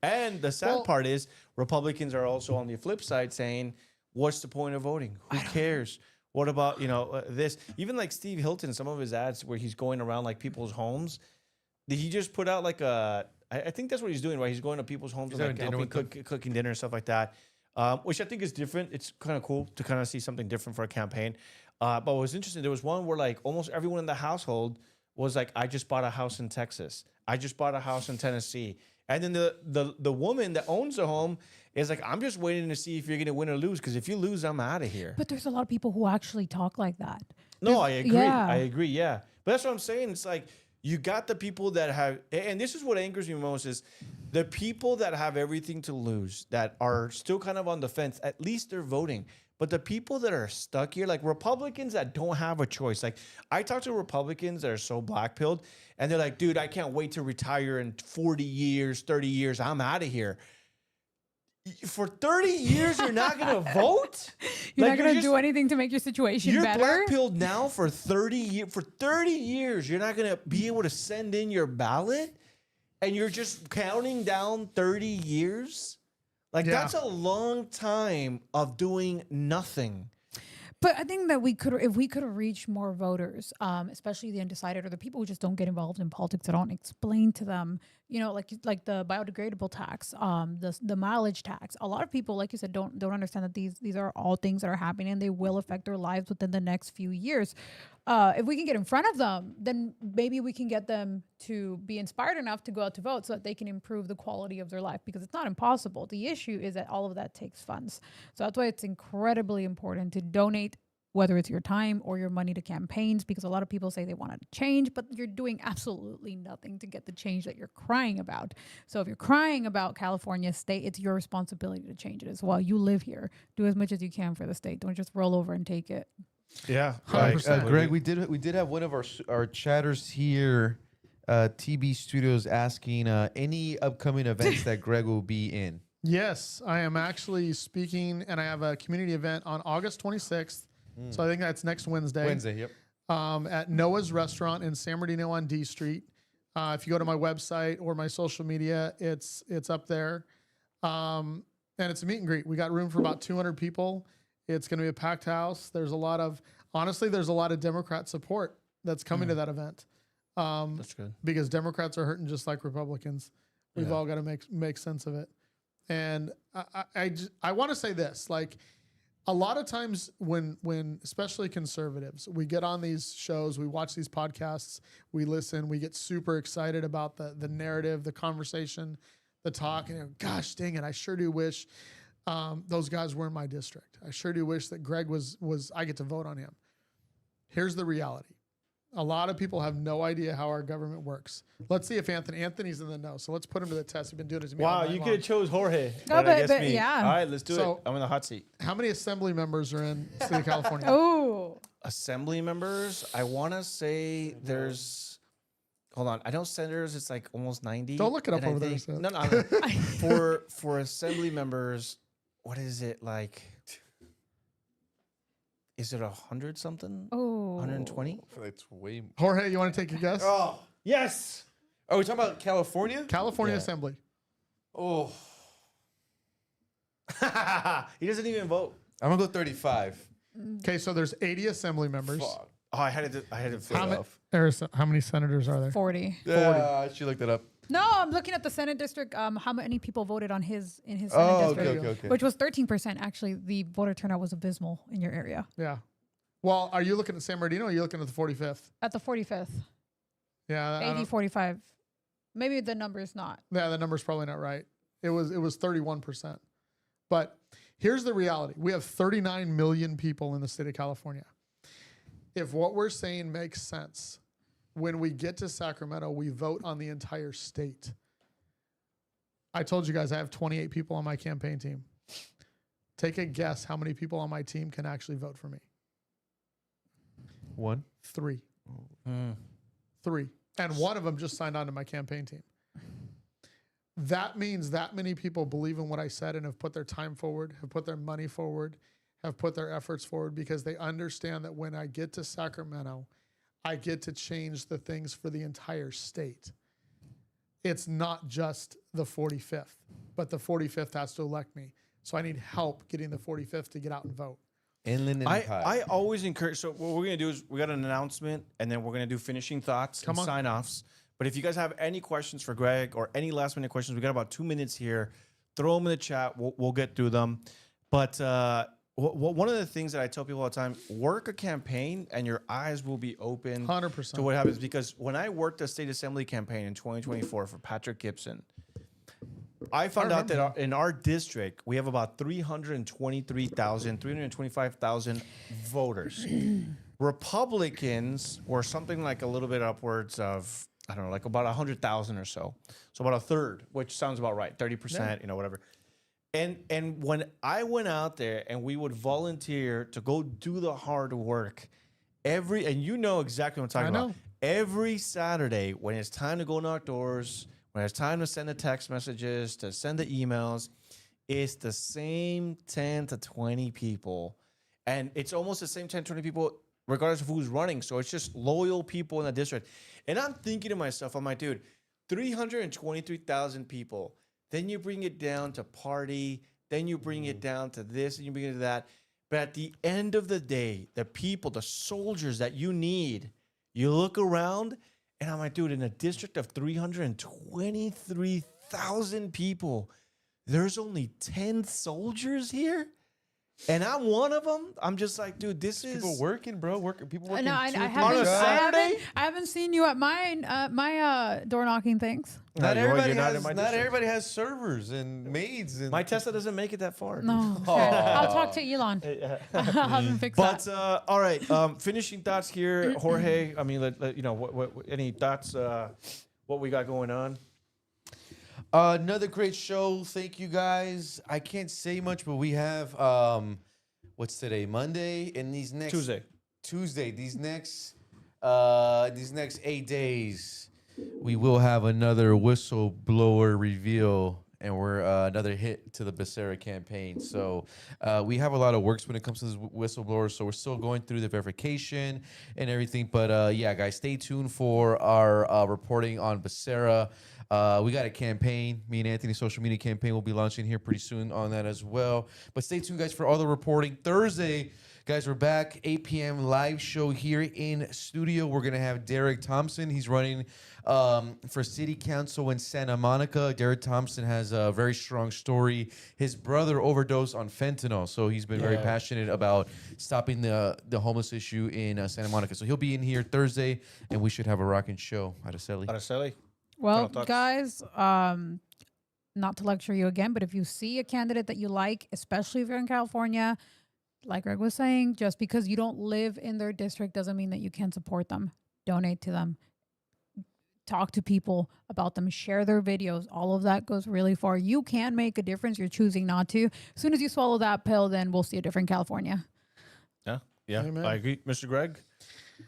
And the sad part is Republicans are also on the flip side saying, what's the point of voting? Who cares? What about, this? Even like Steve Hilton, some of his ads where he's going around like people's homes, he just put out like I think that's what he's doing, right? He's going to people's homes and like helping cooking dinner and stuff like that. Which I think is different. It's kind of cool to kind of see something different for a campaign. But what was interesting, there was one where like almost everyone in the household was like, I just bought a house in Texas. I just bought a house in Tennessee. And then the woman that owns the home is like, I'm just waiting to see if you're going to win or lose. Because if you lose, I'm out of here. But there's a lot of people who actually talk like that. No, I agree. Yeah. I agree. Yeah. But that's what I'm saying. It's like, you got the people that have, and this is what angers me most is the people that have everything to lose, that are still kind of on the fence, at least they're voting. But the people that are stuck here, like Republicans that don't have a choice. Like I talk to Republicans that are so black-pilled and they're like, dude, I can't wait to retire in 40 years, 30 years. I'm out of here. For 30 years, you're not going to vote? You're Like, not going to just- do anything to make your situation You're better. black-pilled now for 30 years. For 30 years, you're not going to be able to send in your ballot? And you're just counting down 30 years? Like, Yeah. that's a long time of doing nothing. But I think that if we could have reached more voters, especially the undecided or the people who just don't get involved in politics at all, and explain to them, like the biodegradable tax, the mileage tax. A lot of people, like you said, don't understand that these are all things that are happening and they will affect their lives within the next few years. If we can get in front of them, then maybe we can get them to be inspired enough to go out to vote so that they can improve the quality of their life, because it's not impossible. The issue is that all of that takes funds. So that's why it's incredibly important to donate, whether it's your time or your money, to campaigns, because a lot of people say they want to change, but you're doing absolutely nothing to get the change that you're crying about. So if you're crying about California state, it's your responsibility to change it as well. You live here. Do as much as you can for the state. Don't just roll over and take it. Yeah. 100%. Greg, we did have one of our chatters here, TB Studios, asking any upcoming events that Greg will be in. Yes, I am actually speaking, and I have a community event on August 26th. So I think that's next Wednesday. Yep. At Noah's Restaurant in San Bernardino on D Street. If you go to my website or my social media, it's up there. And it's a meet and greet. We got room for about 200 people. It's going to be a packed house. There's a lot of Democrat support that's coming to that event. That's good. Because Democrats are hurting just like Republicans. We've all got to make sense of it. And I want to say this, like, a lot of times when especially conservatives, we get on these shows, we watch these podcasts, we listen, we get super excited about the narrative, the conversation, the talk, and gosh dang it, I sure do wish those guys were in my district. I sure do wish that Greg was I get to vote on him. Here's the reality. A lot of people have no idea how our government works. Let's see if Anthony's in the know. So let's put him to the test. He's been doing it to me. Wow, all night you long. could have chose Jorge. but I guess me. yeah. All right, let's do So- it. I'm in the hot seat. How many assembly members are in the city of California? Oh, Assembly members, I want to say there's. Hold on, I know senators. It's like almost 90. Don't look it up and I over there, think- Seth. No. For assembly members, what is it like? Is it 100 something? oh, 120? I feel like it's way. Jorge, you want to take a guess? Oh yes. Are we talking about California? California Yeah. Assembly. Oh, He doesn't even vote. I'm gonna go 35. Okay, so there's 80 assembly members. Fuck. Oh, I had to flip How, it ma- off. how many senators are there? 40. Yeah, she looked it up. No, I'm looking at the Senate district. How many people voted in his Senate Oh, district, okay. which was 13%. Actually, the voter turnout was abysmal in your area. Yeah. Well, are you looking at San Bernardino or are you looking at the 45th? At the 45th, Yeah. I 80, don't- 45. Maybe the number is not. Yeah, the number's probably not right. It was 31%. But here's the reality. We have 39 million people in the state of California. If what we're saying makes sense, when we get to Sacramento, we vote on the entire state. I told you guys I have 28 people on my campaign team. Take a guess how many people on my team can actually vote for me. 1. 3. Mm. 3. And one of them just signed on to my campaign team. That means that many people believe in what I said and have put their time forward, have put their money forward, have put their efforts forward, because they understand that when I get to Sacramento, I get to change the things for the entire state. It's not just the 45th, but the 45th has to elect me. So I need help getting the 45th to get out and vote. Inland Empire. I always encourage. So what we're gonna do is we got an announcement, and then we're gonna do finishing thoughts and sign offs. But if you guys have any questions for Greg or any last minute questions, we got about 2 minutes here. Throw them in the chat. We'll get through them. But one of the things that I tell people all the time: work a campaign, and your eyes will be open 100%. to what happens. Because when I worked the state assembly campaign in 2024 for Patrick Gibson, I found out that in our district, we have about 325,000 voters. Republicans were something like a little bit upwards of, I don't know, like about 100,000 or so. So about a third, which sounds about right, 30%, whatever. And when I went out there and we would volunteer to go do the hard work, and you know exactly what I'm talking about. Every Saturday when it's time to go knock doors, when it's time to send the text messages, to send the emails, it's the same 10 to 20 people. And it's almost the same 10 to 20 people regardless of who's running. So it's just loyal people in the district. And I'm thinking to myself, I'm like, dude, 323,000 people. Then you bring it down to party. Then you bring it down to this and you bring it to that. But at the end of the day, the people, the soldiers that you need, you look around and I'm like, dude, in a district of 323,000 people, there's only 10 soldiers here? And I'm one of them. I'm just like, dude, this is People working, bro. People working. No, I two, three haven't, jobs. I haven't seen you at my door knocking things. Not No, you're everybody not in has. my Not district. everybody has servers and maids. And My Tesla doesn't make it that far. No, okay. I'll talk to Elon. I'll have him fix But that. all right, finishing thoughts here, Jorge. I mean, you know, what any thoughts? What we got going on? Another great show. Thank you guys. I can't say much, but we have what's today? Monday, and these next Tuesday. These next 8 days, we will have another whistleblower reveal, and we're another hit to the Becerra campaign. So we have a lot of works when it comes to this whistleblowers. So we're still going through the verification and everything. But yeah, guys, stay tuned for our reporting on Becerra. We got a campaign. Me and Anthony's social media campaign will be launching here pretty soon on that as well. But stay tuned, guys, for all the reporting. Thursday, guys, we're back. 8 p.m. live show here in studio. We're going to have Derek Thompson. He's running for city council in Santa Monica. Derek Thompson has a very strong story. His brother overdosed on fentanyl, so he's been very passionate about stopping the homeless issue in Santa Monica. So he'll be in here Thursday, and we should have a rocking show. Araceli. Well, thoughts? guys, not to lecture you again, but if you see a candidate that you like, especially if you're in California, like Greg was saying, just because you don't live in their district doesn't mean that you can't support them. Donate to them. Talk to people about them. Share their videos. All of that goes really far. You can make a difference. You're choosing not to. As soon as you swallow that pill, then we'll see a different California. Yeah, Amen. I agree. Mr. Greg,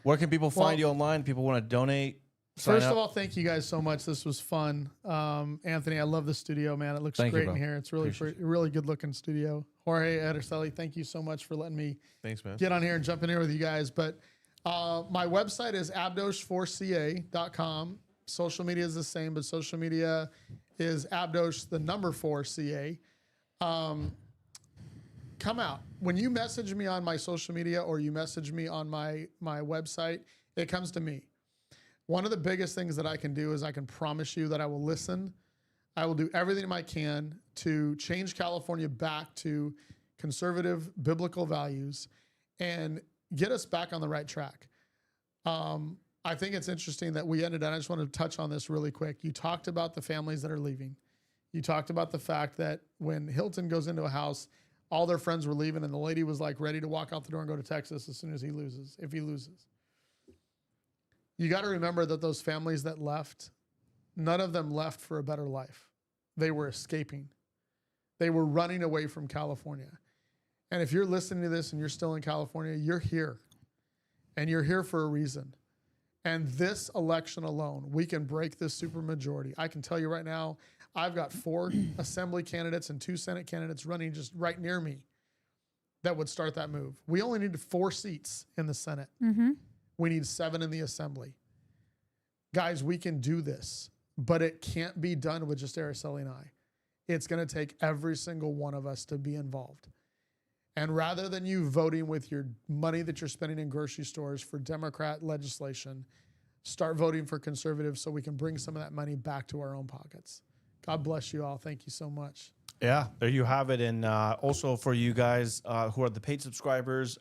where can people find you online? People want to donate. First of all, thank you guys so much. This was fun. Anthony, I love the studio, man. It looks Thank you, great bro. in here. It's really really good looking studio. Jorge Araceli, thank you so much for letting me Thanks, man. get on here and jump in here with you guys. But my website is abdosh4ca.com. Social media is the same, but social media is abdosh, the number 4ca. Come out. When you message me on my social media or you message me on my website, it comes to me. One of the biggest things that I can do is I can promise you that I will listen. I will do everything I can to change California back to conservative biblical values and get us back on the right track. I think it's interesting that we ended, and I just want to touch on this really quick. You talked about the families that are leaving. You talked about the fact that when Hilton goes into a house, all their friends were leaving, and the lady was like ready to walk out the door and go to Texas as soon as if he loses. You got to remember that those families that left, none of them left for a better life. They were escaping. They were running away from California. And if you're listening to this and you're still in California, you're here. And you're here for a reason. And this election alone, we can break this supermajority. I can tell you right now, I've got 4 assembly candidates and 2 Senate candidates running just right near me that would start that move. We only need 4 seats in the Senate. We need 7 in the assembly. Guys, we can do this, but it can't be done with just Araceli and I. It's going to take every single one of us to be involved. And rather than you voting with your money that you're spending in grocery stores for Democrat legislation, start voting for conservatives so we can bring some of that money back to our own pockets. God bless you all. Thank you so much. Yeah, there you have it. And also for you guys who are the paid subscribers,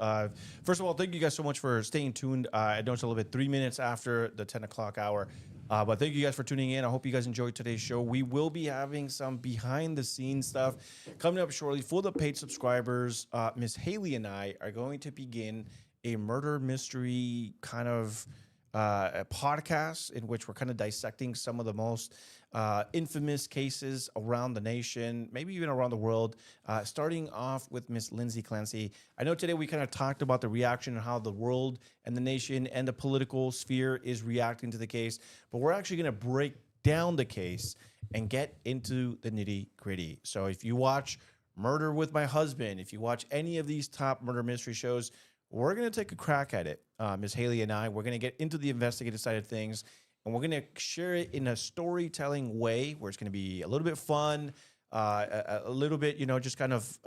first of all, thank you guys so much for staying tuned. I know it's a little bit 3 minutes after the 10 o'clock hour, but thank you guys for tuning in. I hope you guys enjoyed today's show. We will be having some behind the scenes stuff coming up shortly for the paid subscribers. Miss Haley and I are going to begin a murder mystery kind of a podcast in which we're kind of dissecting some of the most infamous cases around the nation, maybe even around the world, starting off with Miss Lindsay Clancy. I know today we kind of talked about the reaction and how the world and the nation and the political sphere is reacting to the case, but we're actually going to break down the case and get into the nitty gritty. So if you watch Murder with My Husband, if you watch any of these top murder mystery shows, we're going to take a crack at it. Miss Haley and I, we're going to get into the investigative side of things, and we're going to share it in a storytelling way where it's going to be a little bit fun, a little bit, just kind of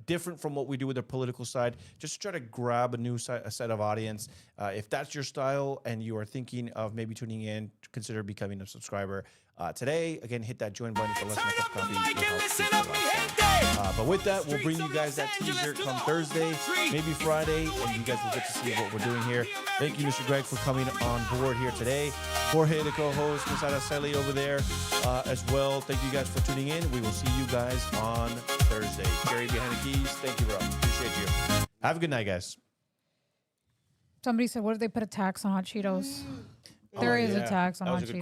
different from what we do with the political side. Just try to grab a new a set of audience. If that's your style and you are thinking of maybe tuning in, consider becoming a subscriber. Today, again, hit that join button for less than a cup of coffee. But with that, we'll bring you guys that teaser come Thursday, maybe Friday, and you guys will get to see what we're doing here. Thank you, Mr. Greg, for coming on board here today. Jorge, the co-host, Ms. Araceli over there as well. Thank you guys for tuning in. We will see you guys on Thursday. Gary behind the keys, thank you, bro. Appreciate you. Have a good night, guys. Somebody said, what if they put a tax on hot Cheetos? There is a tax on That was hot a good Cheetos.